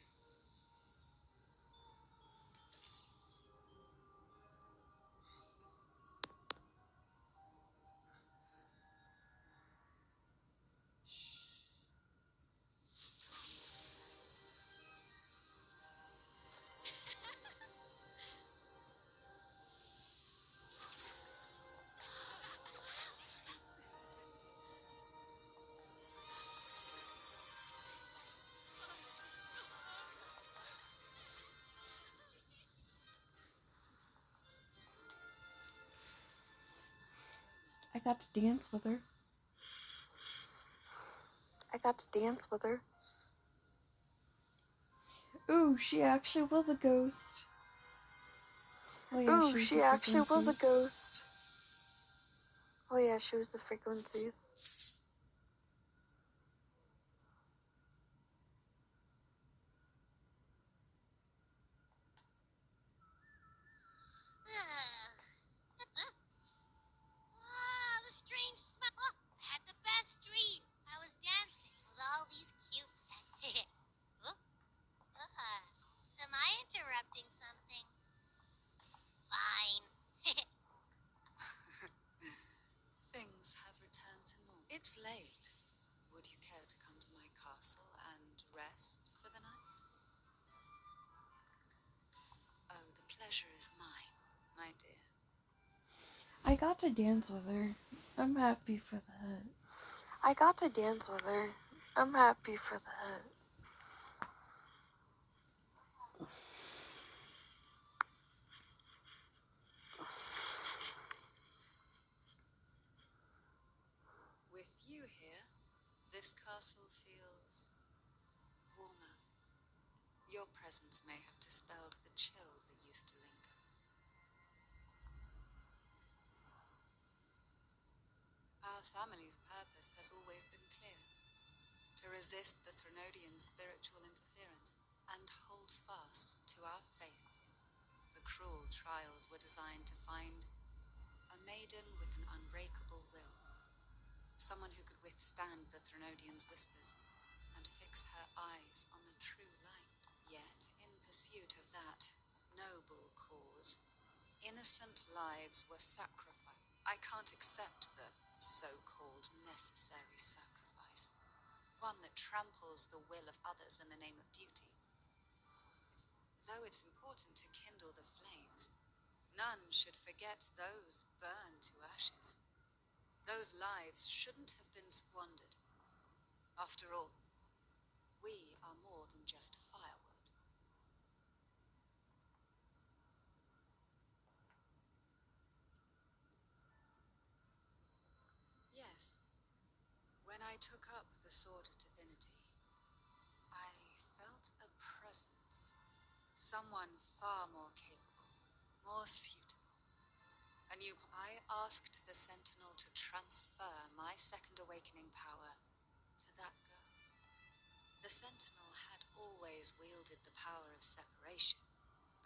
I got to dance with her. I got to dance with her. Ooh, she actually was a ghost. Oh yeah, Ooh, she she was actually was a frequencies. ghost. Oh yeah, she was the frequencies. The strange smell. Oh, I had the best dream. I was dancing with all these cute. Oh, am I interrupting something? Fine. Things have returned to normal. It's late. Would you care to come to my castle and rest for the night? Oh, the pleasure is mine, my dear. I got to dance with her. I'm happy for that. I got to dance with her. I'm happy for that. With you here, this castle feels warmer. Your presence may have dispelled the chill that used to linger. Our family's purpose has always been clear: to resist the Threnodian spiritual interference and hold fast to our faith. The cruel trials were designed to find a maiden with an unbreakable will. Someone who could withstand the Threnodian's whispers and fix her eyes on the true light. Yet, in pursuit of that noble cause, innocent lives were sacrificed. I can't accept the so-called necessary sacrifice, one that tramples the will of others in the name of duty. Though it's important to kindle the flames, none should forget those burned to ashes. Those lives shouldn't have been squandered. After all, we are more than just firewood. Yes, when I took up the Sword of Divinity, I felt a presence. Someone far more capable, more suitable. I asked the Sentinel to transfer my second awakening power to that girl. The Sentinel had always wielded the power of separation,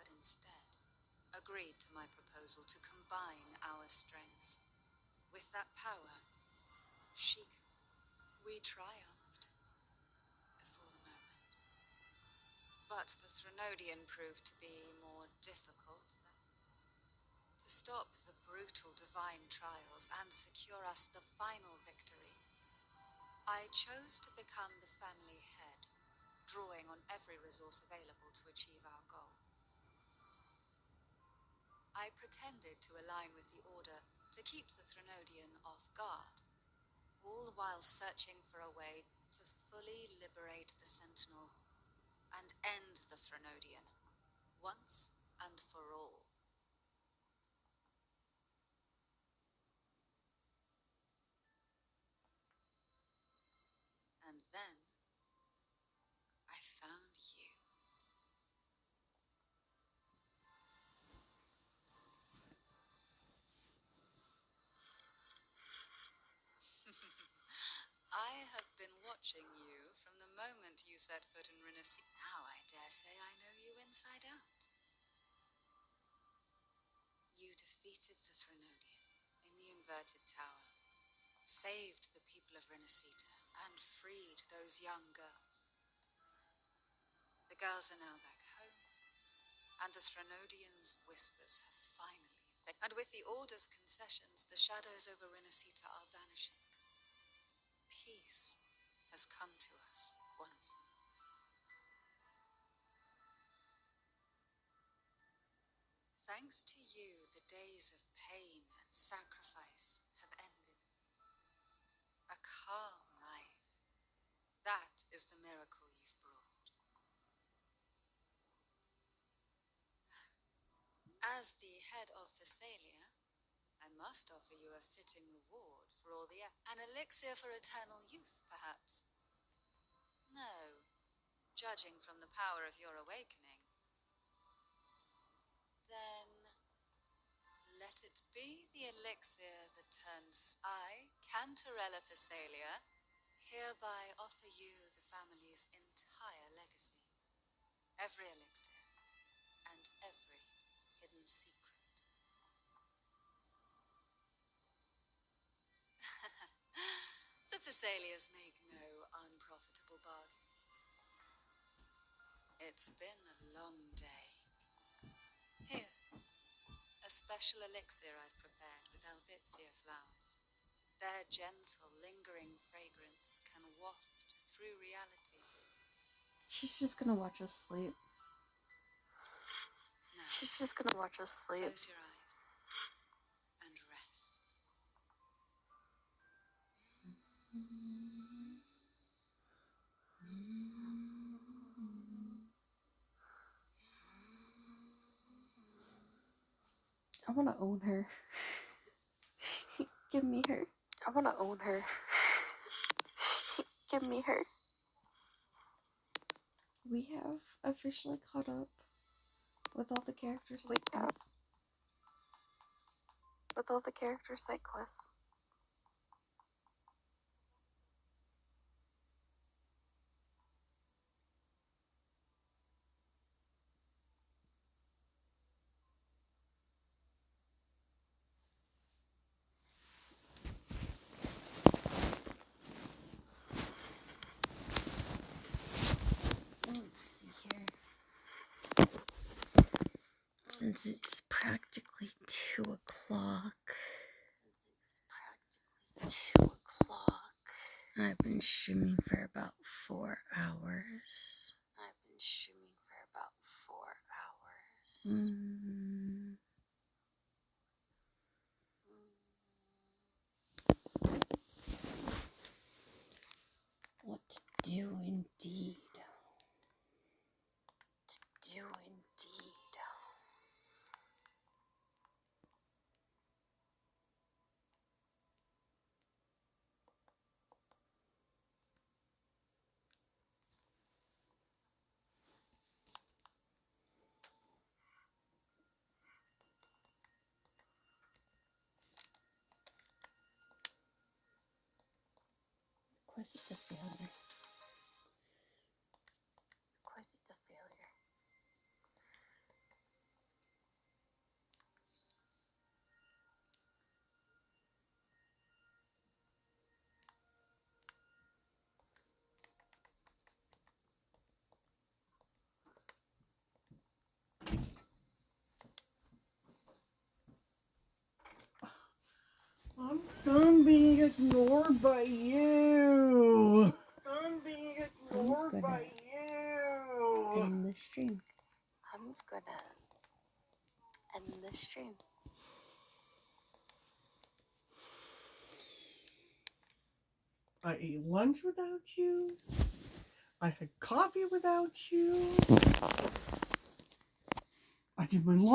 but instead agreed to my proposal to combine our strengths. With that power, we triumphed for the moment. But the Threnodian proved to be more difficult than to stop the brutal divine trials and secure us the final victory. I chose to become the family head, drawing on every resource available to achieve our goal. I pretended to align with the Order to keep the Threnodian off guard, all the while searching for a way to fully liberate the Sentinel and end the Threnodian, once and for all. And then, I found you. I have been watching you from the moment you set foot in Rinascita. Now I dare say I know you inside out. You defeated the Threnodian in the Inverted Tower, saved the people of Rinascita, and freed those young girls. The girls are now back home, and the Threnodian's whispers have finally faded. And with the Order's concessions, the shadows over Rinascita are vanishing. Peace has come to us once. Thanks to you, the days of pain and sacrifice have ended. A calm life. That is the miracle you've brought. As the head of Thessalia, I must offer you a fitting reward for all the an elixir for eternal youth, perhaps. No, judging from the power of your awakening. Then let it be the elixir that turns I, Cantarella Thessalia, hereby offer you the family's entire legacy. Every elixir and every hidden secret. The Thessalias make no unprofitable bargain. It's been a long day. Here, a special elixir I've prepared with Albizia flowers. Their gentle, lingering fragrance can waft through reality. She's just gonna watch us sleep. Now, She's just gonna watch us sleep. close your eyes and rest. I want to own her. Give me her. I wanna own her. Give me her. We have officially caught up with all the character side We have. quests. With all the character side quests. Let's see here. Since it's practically 2 o'clock, I've been streaming for about 4 hours. What to do indeed. course it's a failure. Of course it's a failure. I'm done being ignored by you. I'm being ignored by you. End the stream. I'm just gonna end this stream. I ate lunch without you. I had coffee without you. I did my